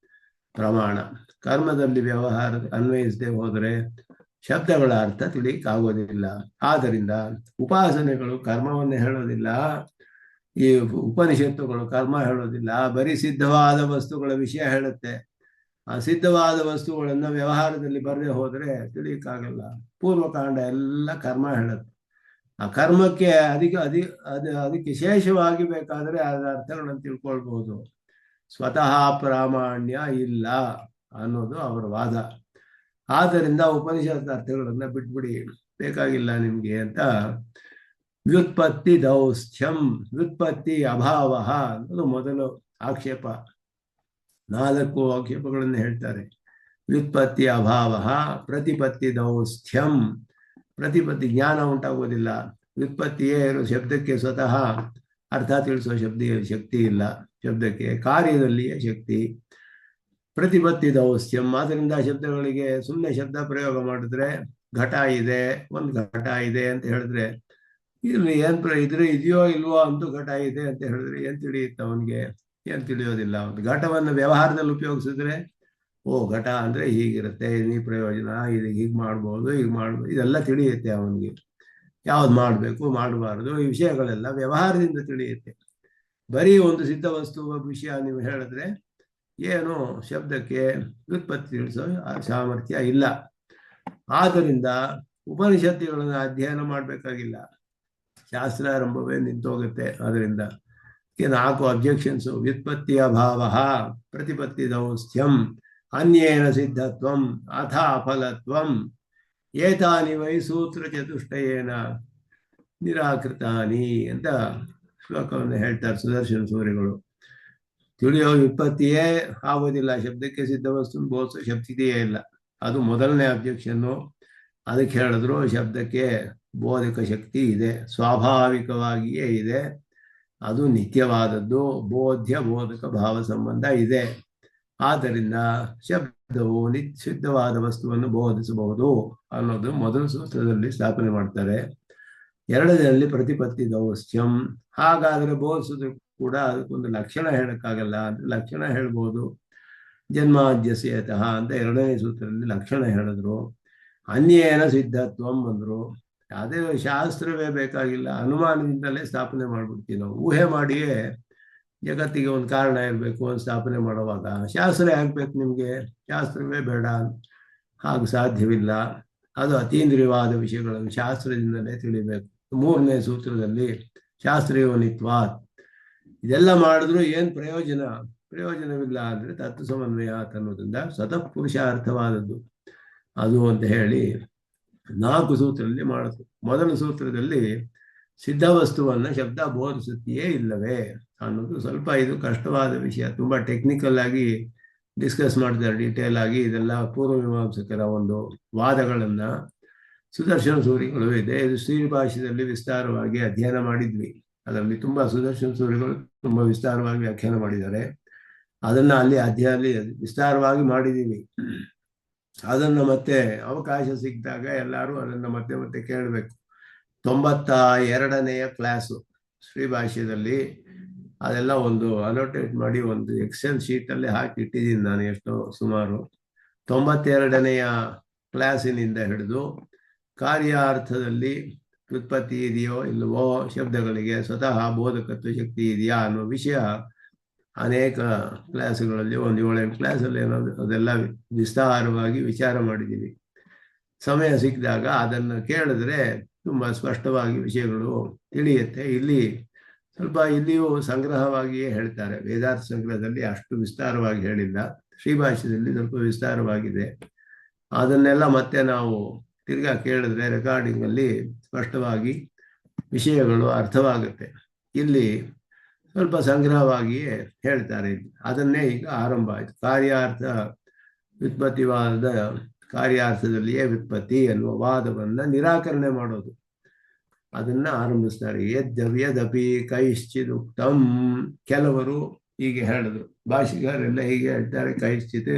ಪ್ರಮಾಣ. ಕರ್ಮದಲ್ಲಿ ವ್ಯವಹಾರ ಅನ್ವಯಿಸದೆ ಹೋದರೆ ಶಬ್ದಗಳ ಅರ್ಥ ತಿಳಿಯಕ್ಕೆ ಆಗೋದಿಲ್ಲ. ಆದ್ದರಿಂದ ಉಪಾಸನೆಗಳು ಕರ್ಮವನ್ನೇ ಹೇಳೋದಿಲ್ಲ, ಈ ಉಪನಿಷತ್ತುಗಳು ಕರ್ಮ ಹೇಳೋದಿಲ್ಲ, ಬರೀ ಸಿದ್ಧವಾದ ವಸ್ತುಗಳ ವಿಷಯ ಹೇಳುತ್ತೆ. ಆ ಸಿದ್ಧವಾದ ವಸ್ತುಗಳನ್ನ ವ್ಯವಹಾರದಲ್ಲಿ ಬರದೆ ಹೋದ್ರೆ ತಿಳಿಯಕ್ಕಾಗಲ್ಲ. ಪೂರ್ವಕಾಂಡ ಎಲ್ಲ ಕರ್ಮ ಹೇಳುತ್ತೆ. ಆ ಕರ್ಮಕ್ಕೆ ಅದಕ್ಕೆ ಶೇಷವಾಗಿ ಬೇಕಾದ್ರೆ ಅದರ ಅರ್ಥಗಳನ್ನು ತಿಳ್ಕೊಳ್ಬಹುದು. ಸ್ವತಃ ಪ್ರಾಮಾಣ್ಯ ಇಲ್ಲ ಅನ್ನೋದು ಅವರ ವಾದ. ಆದ್ದರಿಂದ ಉಪನಿಷತ್ ಅರ್ಥಗಳನ್ನ ಬಿಟ್ಬಿಡಿ. ಬೇಕಾಗಿಲ್ಲ ನಿಮ್ಗೆ ಅಂತ ವ್ಯುತ್ಪತ್ತಿ ದೌಸ್ಥ್ಯಂ, ವ್ಯುತ್ಪತ್ತಿ ಅಭಾವ ಅನ್ನೋದು ಮೊದಲು ಆಕ್ಷೇಪ. 4 ಆಕ್ಷೇಪಗಳನ್ನು ಹೇಳ್ತಾರೆ. ವ್ಯುತ್ಪತ್ತಿ ಅಭಾವ, ಪ್ರತಿಪತ್ತಿ ದೌಸ್ಥ್ಯಂ, ಪ್ರತಿಪತ್ತಿ ಜ್ಞಾನ ಉಂಟಾಗೋದಿಲ್ಲ. ವ್ಯುತ್ಪತ್ತಿಯೇ ಇರೋ ಶಬ್ದಕ್ಕೆ ಸ್ವತಃ ಅರ್ಥ ತಿಳಿಸುವ ಶಕ್ತಿ ಇಲ್ಲ, ಶಬ್ದಕ್ಕೆ ಕಾರ್ಯದಲ್ಲಿಯೇ ಶಕ್ತಿ. ಪ್ರತಿಪತ್ತಿ ದೌಸ್ಥ್ಯಂ, ಆದ್ದರಿಂದ ಶಬ್ದಗಳಿಗೆ ಸುಮ್ಮನೆ ಶಬ್ದ ಪ್ರಯೋಗ ಮಾಡಿದ್ರೆ ಘಟ ಇದೆ, ಒಂದು ಘಟ ಇದೆ ಅಂತ ಹೇಳಿದ್ರೆ ಇಲ್ಲಿ ಇದ್ರೆ ಇದೆಯೋ ಇಲ್ವೋ ಅಂತೂ ಘಟ ಇದೆ ಅಂತ ಹೇಳಿದ್ರೆ ಏನ್ ತಿಳಿಯುತ್ತೆ ಅವನಿಗೆ? ಏನ್ ತಿಳಿಯೋದಿಲ್ಲ. ಒಂದು ಘಟವನ್ನು ವ್ಯವಹಾರದಲ್ಲಿ ಉಪಯೋಗಿಸಿದ್ರೆ ಓ ಘಟ ಅಂದ್ರೆ ಹೀಗಿರುತ್ತೆ, ಈ ಪ್ರಯೋಜನ, ಇದು ಹೀಗೆ ಮಾಡ್ಬೋದು, ಹೀಗೆ ಮಾಡ್ಬೋದು, ಇದೆಲ್ಲ ತಿಳಿಯುತ್ತೆ ಅವನಿಗೆ. ಯಾವ್ದು ಮಾಡಬೇಕು ಮಾಡಬಾರ್ದು ಈ ವಿಷಯಗಳೆಲ್ಲ ವ್ಯವಹಾರದಿಂದ ತಿಳಿಯುತ್ತೆ. ಬರೀ ಒಂದು ಸಿದ್ಧ ವಸ್ತು ವಿಷಯ ನೀವು ಹೇಳಿದ್ರೆ ಏನು ಶಬ್ದಕ್ಕೆ ವ್ಯುತ್ಪತ್ತಿ ತಿಳಿಸೋ ಸಾಮರ್ಥ್ಯ ಇಲ್ಲ. ಆದ್ದರಿಂದ ಉಪನಿಷತ್ತುಗಳನ್ನು ಅಧ್ಯಯನ ಮಾಡಬೇಕಾಗಿಲ್ಲ, ಶಾಸ್ತ್ರಾರಂಭವೇ ನಿಂತೋಗುತ್ತೆ. ಅದರಿಂದ 4 ಅಬ್ಜೆಕ್ಷನ್ಸ್: ವ್ಯುತ್ಪತ್ತಿ ಅಭಾವ, ಪ್ರತಿಪತ್ತಿ ದೌಸ್ಥ್ಯಂ, ಅನ್ಯೇನ ಸಿದ್ಧತ್ವಂ, ಅಥ ಅಫಲತ್ವಂ, ಏತಾನಿ ವೈ ಸೂತ್ರ ಚತುಷ್ಟಯೇನ ನಿರಾಕೃತಾನಿ ಅಂತ ಶ್ಲೋಕವನ್ನು ಹೇಳ್ತಾರೆ ಸುದರ್ಶನ ಸೂರಿಗಳು. ತಿಳಿಯೋ ವ್ಯುತ್ಪತ್ತಿಯೇ ಆಗೋದಿಲ್ಲ, ಶಬ್ದಕ್ಕೆ ಸಿದ್ಧ ವಸ್ತು ಬೋಧಿಸೋ ಶಕ್ತಿಯೇ ಇಲ್ಲ. ಅದು ಮೊದಲನೇ ಅಬ್ಜೆಕ್ಷನ್ನು. ಅದಕ್ಕೆ ಹೇಳಿದ್ರು ಶಬ್ದಕ್ಕೆ ಬೋಧಕ ಶಕ್ತಿ ಇದೆ, ಸ್ವಾಭಾವಿಕವಾಗಿಯೇ ಇದೆ, ಅದು ನಿತ್ಯವಾದದ್ದು, ಬೋಧ್ಯ ಬೋಧಕ ಭಾವ ಸಂಬಂಧ ಇದೆ. ಆದ್ದರಿಂದ ಶಬ್ದವು ಸಿದ್ಧವಾದ ವಸ್ತುವನ್ನು ಬೋಧಿಸಬಹುದು ಅನ್ನೋದು ಮೊದಲ ಸೂತ್ರದಲ್ಲಿ ಸ್ಥಾಪನೆ ಮಾಡ್ತಾರೆ. 2ರಲ್ಲಿ ಪ್ರತಿಪತ್ತಿ ದೌಸ್ಥ್ಯಂ. ಹಾಗಾದ್ರೆ ಬೋಧಿಸೋದು ಕೂಡ ಅದಕ್ಕೊಂದು ಲಕ್ಷಣ ಹೇಳಕ್ಕಾಗಲ್ಲ, ಅಂದ್ರೆ ಲಕ್ಷಣ ಹೇಳ್ಬೋದು. ಜನ್ಮಾದ್ಯಸ್ಯತಃ ಅಂತ 2ನೇ ಸೂತ್ರದಲ್ಲಿ ಲಕ್ಷಣ ಹೇಳಿದ್ರು. ಅನ್ಯೇನ ಸಿದ್ಧತ್ವಂ ಅಂದ್ರು. ಅದೇ ಶಾಸ್ತ್ರವೇ ಬೇಕಾಗಿಲ್ಲ, ಅನುಮಾನದಿಂದಲೇ ಸ್ಥಾಪನೆ ಮಾಡ್ಬಿಡ್ತೀವಿ ನಾವು. ಊಹೆ ಮಾಡಿಯೇ ಜಗತ್ತಿಗೆ ಒಂದು ಕಾರಣ ಇರಬೇಕು ಅಂತ ಸ್ಥಾಪನೆ ಮಾಡುವಾಗ ಶಾಸ್ತ್ರ ಆಗ್ಬೇಕು ನಿಮ್ಗೆ? ಶಾಸ್ತ್ರವೇ ಬೇಡ, ಹಾಗೂ ಸಾಧ್ಯವಿಲ್ಲ. ಅದು ಅತೀಂದ್ರಿಯವಾದ ವಿಷಯಗಳನ್ನು ಶಾಸ್ತ್ರದಿಂದಲೇ ತಿಳಿಬೇಕು. 3ನೇ ಸೂತ್ರದಲ್ಲಿ ಶಾಸ್ತ್ರಯೋನಿತ್ವಾತ್. ಇದೆಲ್ಲ ಮಾಡಿದ್ರು ಏನ್ ಪ್ರಯೋಜನವಿಲ್ಲ ಅಂದ್ರೆ ತತ್ವ ಸಮನ್ವಯ ಅನ್ನೋದ್ರಿಂದ ಸ್ವತಃ ಪುರುಷಾರ್ಥವಾದದ್ದು ಅದು ಅಂತ ಹೇಳಿ 4 ಸೂತ್ರದಲ್ಲಿ ಮಾಡಿದ್ರು. ಮೊದಲ ಸೂತ್ರದಲ್ಲಿ ಸಿದ್ಧ ವಸ್ತುವನ್ನ ಶಬ್ದ ಬೋಧಿಸುತ್ತೆಯೇ ಇಲ್ಲವೇ ಅನ್ನೋದು ಸ್ವಲ್ಪ ಇದು ಕಷ್ಟವಾದ ವಿಷಯ. ತುಂಬಾ ಟೆಕ್ನಿಕಲ್ ಆಗಿ ಡಿಸ್ಕಸ್ ಮಾಡಿದ್ದಾರೆ, ಡೀಟೇಲ್ ಆಗಿ. ಇದೆಲ್ಲ ಪೂರ್ವಮೀಮಾಂಸಕರ ಒಂದು ವಾದಗಳನ್ನ ಸುದರ್ಶನ ಸೂರಿಗಳು ಇದೆ. ಇದು ಶ್ರೀಭಾಷ್ಯದಲ್ಲಿ ವಿಸ್ತಾರವಾಗಿ ಅಧ್ಯಯನ ಮಾಡಿದ್ವಿ. ಅದರಲ್ಲಿ ತುಂಬಾ ಸುದರ್ಶನ ಸೂರಿಗಳು ತುಂಬಾ ವಿಸ್ತಾರವಾಗಿ ವ್ಯಾಖ್ಯಾನ ಮಾಡಿದ್ದಾರೆ. ಅದನ್ನ ಅಲ್ಲಿ ವಿಸ್ತಾರವಾಗಿ ಮಾಡಿದ್ದೀವಿ. ಅದನ್ನ ಮತ್ತೆ ಅವಕಾಶ ಸಿಕ್ಕಿದಾಗ ಎಲ್ಲರೂ ಅದನ್ನ ಮತ್ತೆ ಮತ್ತೆ ಕೇಳಬೇಕು. 92ನೇ ಕ್ಲಾಸು ಶ್ರೀಭಾಷ್ಯದಲ್ಲಿ ಅದೆಲ್ಲ ಒಂದು ಅನೋಟೇಟ್ ಮಾಡಿ ಒಂದು ಎಕ್ಸೆಲ್ ಶೀಟಲ್ಲಿ ಹಾಕಿ ಇಟ್ಟಿದ್ದೀನಿ ನಾನು. ಎಷ್ಟೋ ಸುಮಾರು 92ನೆಯ ಕ್ಲಾಸಿನಿಂದ ಹಿಡಿದು ಕಾರ್ಯಾರ್ಥದಲ್ಲಿ ವ್ಯುತ್ಪತ್ತಿ ಇದೆಯೋ ಇಲ್ಲವೋ, ಶಬ್ದಗಳಿಗೆ ಸ್ವತಃ ಬೋಧಕತ್ವ ಶಕ್ತಿ ಇದೆಯಾ ಅನ್ನೋ ವಿಷಯ ಅನೇಕ ಕ್ಲಾಸುಗಳಲ್ಲಿ ಒಂದು 7 ಕ್ಲಾಸಲ್ಲಿ ಅದೆಲ್ಲ ವಿಸ್ತಾರವಾಗಿ ವಿಚಾರ ಮಾಡಿದ್ದೀವಿ. ಸಮಯ ಸಿಕ್ಕಿದಾಗ ಅದನ್ನು ಕೇಳಿದ್ರೆ ತುಂಬ ಸ್ಪಷ್ಟವಾಗಿ ವಿಷಯಗಳು ತಿಳಿಯುತ್ತೆ. ಇಲ್ಲಿಯೂ ಸಂಗ್ರಹವಾಗಿಯೇ ಹೇಳ್ತಾರೆ. ವೇದಾರ್ಥ ಸಂಗ್ರಹದಲ್ಲಿ ಅಷ್ಟು ವಿಸ್ತಾರವಾಗಿ ಹೇಳಿಲ್ಲ, ಶ್ರೀಭಾಷ್ಯದಲ್ಲಿ ಸ್ವಲ್ಪ ವಿಸ್ತಾರವಾಗಿದೆ. ಅದನ್ನೆಲ್ಲ ಮತ್ತೆ ನಾವು ತಿರ್ಗಾ ಕೇಳಿದ್ರೆ ರೆಕಾರ್ಡಿಂಗಲ್ಲಿ ಸ್ಪಷ್ಟವಾಗಿ ವಿಷಯಗಳು ಅರ್ಥವಾಗುತ್ತೆ. ಇಲ್ಲಿ ಸ್ವಲ್ಪ ಸಂಗ್ರಹವಾಗಿಯೇ ಹೇಳ್ತಾರೆ. ಅದನ್ನೇ ಈಗ ಆರಂಭ ಆಯಿತು. ಕಾರ್ಯಾರ್ಥ ವ್ಯುತ್ಪತ್ತಿವಾದ ಕಾರ್ಯಾರ್ಥದಲ್ಲಿಯೇ ವ್ಯುತ್ಪತ್ತಿ ಎನ್ನುವ ವಾದವನ್ನ ನಿರಾಕರಣೆ ಮಾಡೋದು, ಅದನ್ನ ಆರಂಭಿಸ್ತಾರೆ. ಯದ್ಯಪಿ ಕೈಶ್ಚಿದುಕ್ತಂ. ಕೆಲವರು ಹೀಗೆ ಹೇಳಿದ್ರು, ಭಾಷಿಕರೆಲ್ಲ ಹೀಗೆ ಹೇಳ್ತಾರೆ ಕೈಶ್ಚಿತ್.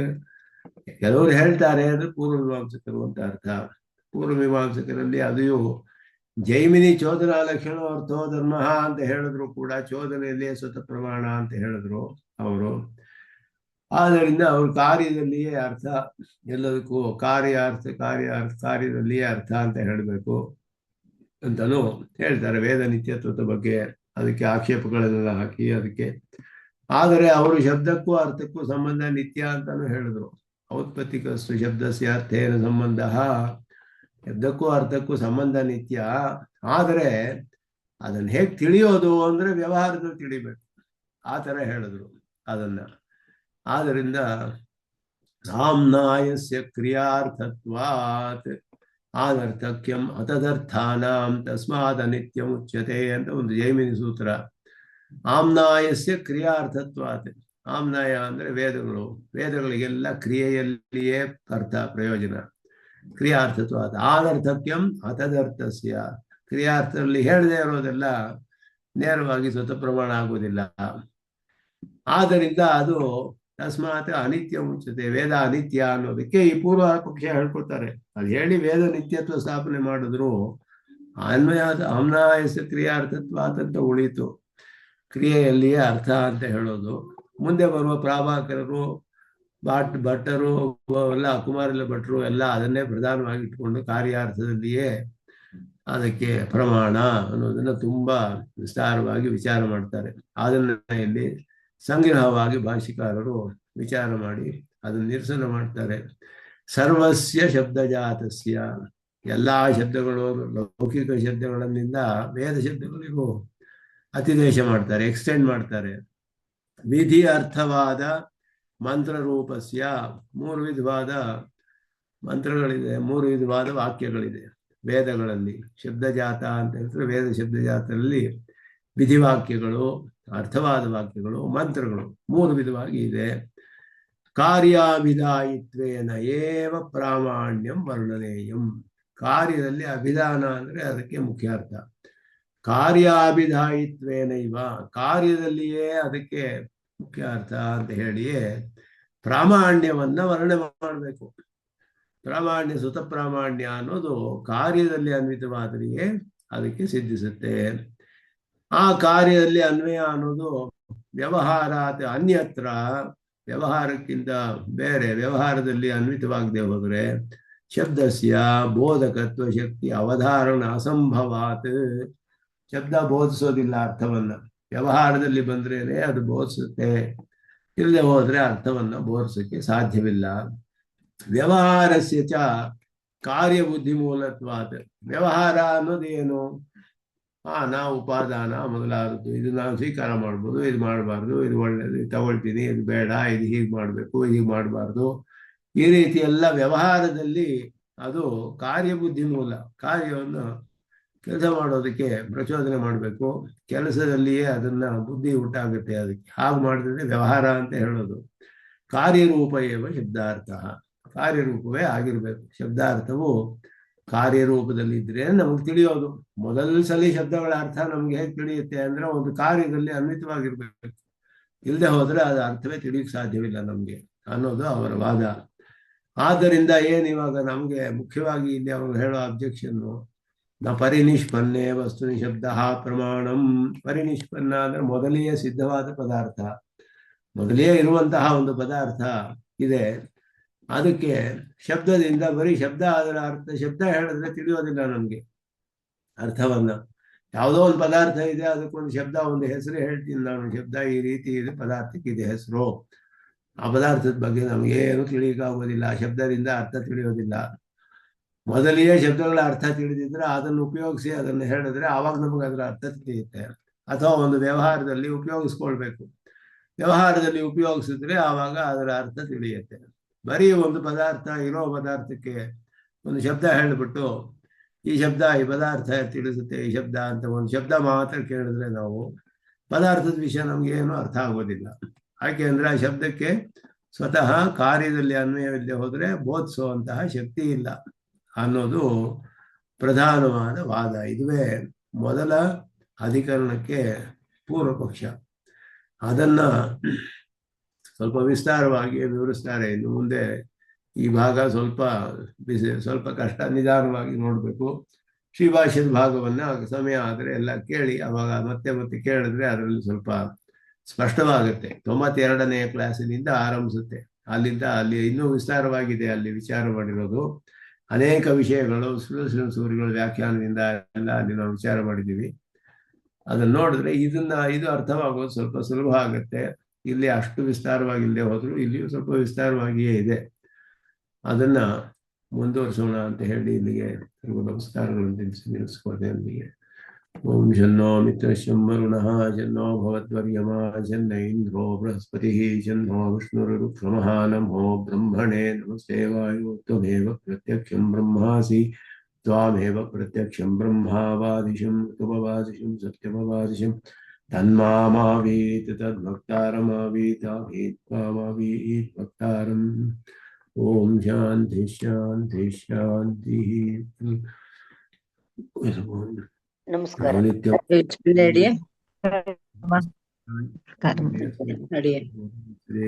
ಕೆಲವರು ಹೇಳ್ತಾರೆ ಅಂದ್ರೆ ಪೂರ್ವಮೀಮಾಂಸಕರು ಅಂತ ಅರ್ಥ. ಪೂರ್ವಮೀಮಾಂಸಕರಲ್ಲಿ ಅದು ಜೈಮಿನಿ ಚೋದನಾ ಲಕ್ಷಣ ಅರ್ಥೋ ಧರ್ಮ ಅಂತ ಹೇಳಿದ್ರು ಕೂಡ ಚೋದನೆಯಲ್ಲಿಯೇ ಸ್ವತಃ ಪ್ರಮಾಣ ಅಂತ ಹೇಳಿದ್ರು ಅವರು. ಆದ್ದರಿಂದ ಅವರು ಕಾರ್ಯದಲ್ಲಿಯೇ ಅರ್ಥ, ಎಲ್ಲದಕ್ಕೂ ಕಾರ್ಯದಲ್ಲಿಯೇ ಅರ್ಥ ಅಂತ ಹೇಳಬೇಕು ಅಂತಲೂ ಹೇಳ್ತಾರೆ. ವೇದ ನಿತ್ಯತ್ವದ ಬಗ್ಗೆ ಅದಕ್ಕೆ ಆಕ್ಷೇಪಗಳೆಲ್ಲ ಹಾಕಿ ಅದಕ್ಕೆ. ಆದರೆ ಅವರು ಶಬ್ದಕ್ಕೂ ಅರ್ಥಕ್ಕೂ ಸಂಬಂಧ ನಿತ್ಯ ಅಂತಾನು ಹೇಳಿದ್ರು. ಔತ್ಪತ್ತಿಕಸ್ತು ಶಬ್ದಸ್ಯ ಅರ್ಥೇನ ಸಂಬಂಧ, ಶಬ್ದಕ್ಕೂ ಅರ್ಥಕ್ಕೂ ಸಂಬಂಧ ನಿತ್ಯ. ಆದರೆ ಅದನ್ನು ಹೇಗೆ ತಿಳಿಯೋದು ಅಂದ್ರೆ ವ್ಯವಹಾರದಲ್ಲಿ ತಿಳಿಬೇಕು, ಆ ಥರ ಹೇಳಿದ್ರು ಅದನ್ನ. ಆದ್ದರಿಂದ ನಾಮ್ನಾಯಸ್ಯ ಕ್ರಿಯಾರ್ಥತ್ವಾತ್, ಆನರ್ಥಕ್ಯಂ ಅತದರ್ಥಾನಾಂ ತಸ್ಮಾದ್ ಅನಿತ್ಯಂ ಉಚ್ಯತೆ ಅಂತ ಒಂದು ಜೈಮಿನಿ ಸೂತ್ರ. ಆಮ್ನಾಯಸ್ಯ ಕ್ರಿಯಾರ್ಥತ್ವಾತ್. ಆಮ್ನಾಯ ಅಂದ್ರೆ ವೇದಗಳು, ವೇದಗಳಿಗೆಲ್ಲ ಕ್ರಿಯೆಯಲ್ಲಿಯೇ ಅರ್ಥ ಪ್ರಯೋಜನ. ಕ್ರಿಯಾರ್ಥತ್ವಾತ್ ಆನರ್ಥಕ್ಯಂ ಅತದರ್ಥಸ್ಯ. ಕ್ರಿಯಾರ್ಥದಲ್ಲಿ ಹೇಳದೇ ಇರೋದೆಲ್ಲ ನೇರವಾಗಿ ಸ್ವತಃ ಪ್ರಮಾಣ ಆಗುವುದಿಲ್ಲ. ಆದ್ದರಿಂದ ಅದು ತಸ್ಮಾತ್ ಅನಿತ್ಯ ಮುಚ್ಚತೆ. ವೇದ ಅನಿತ್ಯ ಅನ್ನೋದಕ್ಕೆ ಈ ಪೂರ್ವ ಪಕ್ಷ ಹೇಳ್ಕೊಳ್ತಾರೆ. ಅದು ಹೇಳಿ ವೇದ ನಿತ್ಯತ್ವ ಸ್ಥಾಪನೆ ಮಾಡಿದ್ರು ಅನ್ವಯ ಅಮ್ನಾಯಸ ಕ್ರಿಯಾರ್ಥತ್ವಾತ್ ಅಂತ ಉಳಿತು. ಕ್ರಿಯೆಯಲ್ಲಿಯೇ ಅರ್ಥ ಅಂತ ಹೇಳೋದು. ಮುಂದೆ ಬರುವ ಪ್ರಾಭಾಕರರು, ಭಟ್ಟರು ಎಲ್ಲ, ಕುಮಾರಿಲ ಭಟ್ರು ಎಲ್ಲ ಅದನ್ನೇ ಪ್ರಧಾನವಾಗಿ ಇಟ್ಕೊಂಡು ಕಾರ್ಯಾರ್ಥದಲ್ಲಿಯೇ ಅದಕ್ಕೆ ಪ್ರಮಾಣ ಅನ್ನೋದನ್ನ ತುಂಬಾ ವಿಸ್ತಾರವಾಗಿ ವಿಚಾರ ಮಾಡ್ತಾರೆ. ಅದನ್ನ ಇಲ್ಲಿ ಸಂಗ್ರಹವಾಗಿ ಭಾಷಿಕಾರರು ವಿಚಾರ ಮಾಡಿ ಅದನ್ನು ನಿರಸನ ಮಾಡ್ತಾರೆ. ಸರ್ವಸ್ಯ ಶಬ್ದಜಾತಸ್ಯ. ಎಲ್ಲಾ ಶಬ್ದಗಳು ಲೌಕಿಕ ಶಬ್ದಗಳನ್ನಿಂದ ವೇದ ಶಬ್ದಗಳಿಗೂ ಅತಿದೇಶ ಮಾಡ್ತಾರೆ, ಎಕ್ಸ್ಟೆಂಡ್ ಮಾಡ್ತಾರೆ. ವಿಧಿ ಅರ್ಥವಾದ ಮಂತ್ರರೂಪಸ್ಯ. 3 ವಿಧವಾದ ಮಂತ್ರಗಳಿದೆ, 3 ವಿಧವಾದ ವಾಕ್ಯಗಳಿದೆ ವೇದಗಳಲ್ಲಿ. ಶಬ್ದಜಾತ ಅಂತ ಹೇಳಿದ್ರೆ ವೇದ ಶಬ್ದಜಾತದಲ್ಲಿ ವಿಧಿವಾಕ್ಯಗಳು, ಅರ್ಥವಾದ ವಾಕ್ಯಗಳು, ಮಂತ್ರಗಳು 3 ವಿಧವಾಗಿ ಇದೆ. ಕಾರ್ಯಾಭಿಧಾಯಿತ್ವೇನ ಏವ ಪ್ರಾಮಾಣ್ಯಂ ವರ್ಣನೇಯಂ. ಕಾರ್ಯದಲ್ಲಿ ಅಭಿಧಾನ ಅಂದ್ರೆ ಅದಕ್ಕೆ ಮುಖ್ಯ ಅರ್ಥ. ಕಾರ್ಯಾಭಿಧಾಯಿತ್ವೇನ ಇವ, ಕಾರ್ಯದಲ್ಲಿಯೇ ಅದಕ್ಕೆ ಮುಖ್ಯ ಅರ್ಥ ಅಂತ ಹೇಳಿಯೇ ಪ್ರಾಮಾಣ್ಯವನ್ನ ವರ್ಣನೆ ಮಾಡಬೇಕು. ಪ್ರಾಮಾಣ್ಯ, ಸ್ವತಃ ಪ್ರಾಮಾಣ್ಯ ಅನ್ನೋದು ಕಾರ್ಯದಲ್ಲಿ ಅನ್ವಿತವಾದರಿಯೇ ಅದಕ್ಕೆ ಸಿದ್ಧಿಸುತ್ತೆ. ಆ ಕಾರ್ಯದಲ್ಲಿ ಅನ್ವಯ ಅನ್ನೋದು ವ್ಯವಹಾರಾತ್ ಅನ್ಯತ್ರ. ವ್ಯವಹಾರಕ್ಕಿಂತ ಬೇರೆ, ವ್ಯವಹಾರದಲ್ಲಿ ಅನ್ವಿತವಾಗದೆ ಹೋದರೆ ಶಬ್ದಸ್ಯ ಬೋಧಕತ್ವ ಶಕ್ತಿ ಅವಧಾರಣ ಅಸಂಭವಾತ್. ಶಬ್ದ ಬೋಧಿಸೋದಿಲ್ಲ ಅರ್ಥವನ್ನ. ವ್ಯವಹಾರದಲ್ಲಿ ಬಂದ್ರೇನೆ ಅದು ಬೋಧಿಸುತ್ತೆ, ಇಲ್ಲದೆ ಹೋದ್ರೆ ಅರ್ಥವನ್ನ ಬೋಧಿಸಕ್ಕೆ ಸಾಧ್ಯವಿಲ್ಲ. ವ್ಯವಹಾರಸ್ಯ ಚ ಕಾರ್ಯಬುದ್ಧಿ ಮೂಲತ್ವಾತ್. ವ್ಯವಹಾರ ಅನ್ನೋದೇನು? ನಾವು ಉಪಾದಾನ ಮೊದಲಾದದ್ದು, ಇದು ನಾವು ಸ್ವೀಕಾರ ಮಾಡ್ಬೋದು, ಇದು ಮಾಡಬಾರ್ದು, ಇದು ಒಳ್ಳೆಯದು, ಇದು ತಗೊಳ್ತೀನಿ, ಇದು ಬೇಡ, ಇದು ಹೀಗೆ ಮಾಡಬೇಕು, ಹೀಗೆ ಮಾಡಬಾರ್ದು, ಈ ರೀತಿ ಎಲ್ಲ ವ್ಯವಹಾರದಲ್ಲಿ ಅದು ಕಾರ್ಯಬುದ್ಧಿ ಮೂಲ. ಕಾರ್ಯವನ್ನು ಕೆಲಸ ಮಾಡೋದಕ್ಕೆ ಪ್ರಚೋದನೆ ಮಾಡಬೇಕು. ಕೆಲಸದಲ್ಲಿಯೇ ಅದನ್ನ ಬುದ್ಧಿ ಉಂಟಾಗುತ್ತೆ. ಅದಕ್ಕೆ ಹಾಗೆ ಮಾಡಿದ್ರೆ ವ್ಯವಹಾರ ಅಂತ ಹೇಳೋದು. ಕಾರ್ಯರೂಪ ಏವ ಶಬ್ದಾರ್ಥ. ಕಾರ್ಯರೂಪವೇ ಆಗಿರ್ಬೇಕು. ಶಬ್ದಾರ್ಥವು ಕಾರ್ಯರೂಪದಲ್ಲಿ ಇದ್ರೆ ನಮಗೆ ತಿಳಿಯೋದು. ಮೊದಲ ಸಲ ಶಬ್ದಗಳ ಅರ್ಥ ನಮ್ಗೆ ಹೇಗೆ ತಿಳಿಯುತ್ತೆ ಅಂದ್ರೆ ಒಂದು ಕಾರ್ಯದಲ್ಲಿ ಅನ್ವಿತವಾಗಿರ್ಬೇಕು. ಇಲ್ಲದೆ ಹೋದ್ರೆ ಅದು ಅರ್ಥವೇ ತಿಳಿಯಕ್ಕೆ ಸಾಧ್ಯವಿಲ್ಲ ನಮ್ಗೆ ಅನ್ನೋದು ಅವರ ವಾದ. ಆದ್ದರಿಂದ ಇವಾಗ ನಮ್ಗೆ ಮುಖ್ಯವಾಗಿ ಇಲ್ಲಿ ಅವರು ಹೇಳೋ ಅಬ್ಜೆಕ್ಷನ್ನು, ನ ಪರಿನಿಷ್ಪನ್ನೇ ವಸ್ತು ಶಬ್ದ ಪ್ರಮಾಣಂ. ಪರಿನಿಷ್ಪನ್ನ ಅಂದ್ರೆ ಮೊದಲಿಯೇ ಸಿದ್ಧವಾದ ಪದಾರ್ಥ, ಮೊದಲಿಯೇ ಇರುವಂತಹ ಒಂದು ಪದಾರ್ಥ ಇದೆ. ಅದಕ್ಕೆ ಶಬ್ದದಿಂದ ಬರೀ ಶಬ್ದ ಅದರ ಅರ್ಥ, ಶಬ್ದ ಹೇಳಿದ್ರೆ ತಿಳಿಯೋದಿಲ್ಲ ನಮ್ಗೆ ಅರ್ಥವನ್ನ. ಯಾವುದೋ ಒಂದು ಪದಾರ್ಥ ಇದೆ, ಅದಕ್ಕೊಂದು ಶಬ್ದ, ಒಂದು ಹೆಸರು ಹೇಳ್ತೀನಿ ನಾನು. ಶಬ್ದ ಈ ರೀತಿ ಇದೆ, ಪದಾರ್ಥಕ್ಕೆ ಇದೆ ಹೆಸರು. ಆ ಪದಾರ್ಥದ ಬಗ್ಗೆ ನಮಗೇನು ತಿಳಿಯಕ್ಕಾಗೋದಿಲ್ಲ, ಶಬ್ದದಿಂದ ಅರ್ಥ ತಿಳಿಯೋದಿಲ್ಲ. ಮೊದಲಿಯೇ ಶಬ್ದಗಳ ಅರ್ಥ ತಿಳಿದಿದ್ರೆ ಅದನ್ನು ಉಪಯೋಗಿಸಿ ಅದನ್ನು ಹೇಳಿದ್ರೆ ಆವಾಗ ನಮಗೆ ಅದರ ಅರ್ಥ ತಿಳಿಯುತ್ತೆ. ಅಥವಾ ಒಂದು ವ್ಯವಹಾರದಲ್ಲಿ ಉಪಯೋಗಿಸ್ಕೊಳ್ಬೇಕು, ವ್ಯವಹಾರದಲ್ಲಿ ಉಪಯೋಗಿಸಿದ್ರೆ ಆವಾಗ ಅದರ ಅರ್ಥ ತಿಳಿಯುತ್ತೆ. ಬರೀ ಒಂದು ಪದಾರ್ಥ, ಇರೋ ಪದಾರ್ಥಕ್ಕೆ ಒಂದು ಶಬ್ದ ಹೇಳಿಬಿಟ್ಟು ಈ ಶಬ್ದ ಈ ಪದಾರ್ಥ ತಿಳಿಸುತ್ತೆ ಈ ಶಬ್ದ ಅಂತ ಒಂದು ಶಬ್ದ ಮಾತ್ರ ಕೇಳಿದ್ರೆ ನಾವು ಪದಾರ್ಥದ ವಿಷಯ ನಮ್ಗೇನು ಅರ್ಥ ಆಗೋದಿಲ್ಲ. ಯಾಕೆ ಅಂದ್ರೆ ಆ ಶಬ್ದಕ್ಕೆ ಸ್ವತಃ ಕಾರ್ಯದಲ್ಲಿ ಅನ್ವಯವಿಲ್ಲದೆ ಹೋದ್ರೆ ಬೋಧಿಸುವಂತಹ ಶಕ್ತಿ ಇಲ್ಲ ಅನ್ನೋದು ಪ್ರಧಾನವಾದ ವಾದ. ಇದುವೇ ಮೊದಲ ಅಧಿಕರಣಕ್ಕೆ ಪೂರ್ವ ಪಕ್ಷ. ಅದನ್ನ ಸ್ವಲ್ಪ ವಿಸ್ತಾರವಾಗಿ ವಿವರಿಸ್ತಾರೆ. ಇನ್ನು ಮುಂದೆ ಈ ಭಾಗ ಸ್ವಲ್ಪ ಕಷ್ಟ, ನಿಧಾನವಾಗಿ ನೋಡಬೇಕು. ಶ್ರೀಭಾಷ್ಯದ ಭಾಗವನ್ನ ಸಮಯ ಆದರೆ ಎಲ್ಲ ಕೇಳಿ, ಅವಾಗ ಮತ್ತೆ ಕೇಳಿದ್ರೆ ಅದರಲ್ಲಿ ಸ್ವಲ್ಪ ಸ್ಪಷ್ಟವಾಗುತ್ತೆ. 92ನೇ ಕ್ಲಾಸಿನಿಂದ ಆರಂಭಿಸುತ್ತೆ. ಅಲ್ಲಿಂದ ಅಲ್ಲಿ ಇನ್ನೂ ವಿಸ್ತಾರವಾಗಿದೆ. ಅಲ್ಲಿ ವಿಚಾರ ಮಾಡಿರೋದು ಅನೇಕ ವಿಷಯಗಳು, ಸೂರಿಗಳ ವ್ಯಾಖ್ಯಾನದಿಂದ ಎಲ್ಲ ಅಲ್ಲಿ ನಾವು ವಿಚಾರ ಮಾಡಿದ್ದೀವಿ. ಅದನ್ನ ನೋಡಿದ್ರೆ ಇದು ಅರ್ಥವಾಗೋದು ಸ್ವಲ್ಪ ಸುಲಭ ಆಗುತ್ತೆ. ಇಲ್ಲಿ ಅಷ್ಟು ವಿಸ್ತಾರವಾಗಿಲ್ಲದೆ ಹೋದ್ರು ಇಲ್ಲಿಯೂ ಸ್ವಲ್ಪ ವಿಸ್ತಾರವಾಗಿಯೇ ಇದೆ. ಅದನ್ನ ಮುಂದುವರಿಸೋಣ ಅಂತ ಹೇಳಿ ಇಲ್ಲಿಗೆ ನಮಸ್ಕಾರಗಳನ್ನು ತಿಳಿಸ್ಕೊಳ್ತೇನೆ ಅಲ್ಲಿಗೆ. ಓಂ ಶನ್ನೋ ಮಿತ್ರಶ್ಯಂ ವರುಣಃ ಶನ್ನೋ ಭವದ್ವರ್ಯಮಾ ಶನ್ನ ಇಂದ್ರೋ ಬೃಹಸ್ಪತಿಃ ಶನ್ನೋ ವಿಷ್ಣುರುಕ್ರಮಃ ನಮೋ ಬ್ರಹ್ಮಣೇ ನಮಸ್ತೆ ವಾಯು ತ್ವಮೇವ ಪ್ರತ್ಯಕ್ಷಂ ಬ್ರಹ್ಮಾಸಿ त्वामेव प्रत्यक्षं ब्रह्मावादिशं तुमवादिशं सत्यमवादिशं तन्मामावीत तद्भक्तारमावीतावीत त्वामावीत भक्तारम् ओम शांति शांति शांति ನಮಸ್ಕಾರ. ನಿತ್ಯ ನಡೆಯ ಶ್ರೀ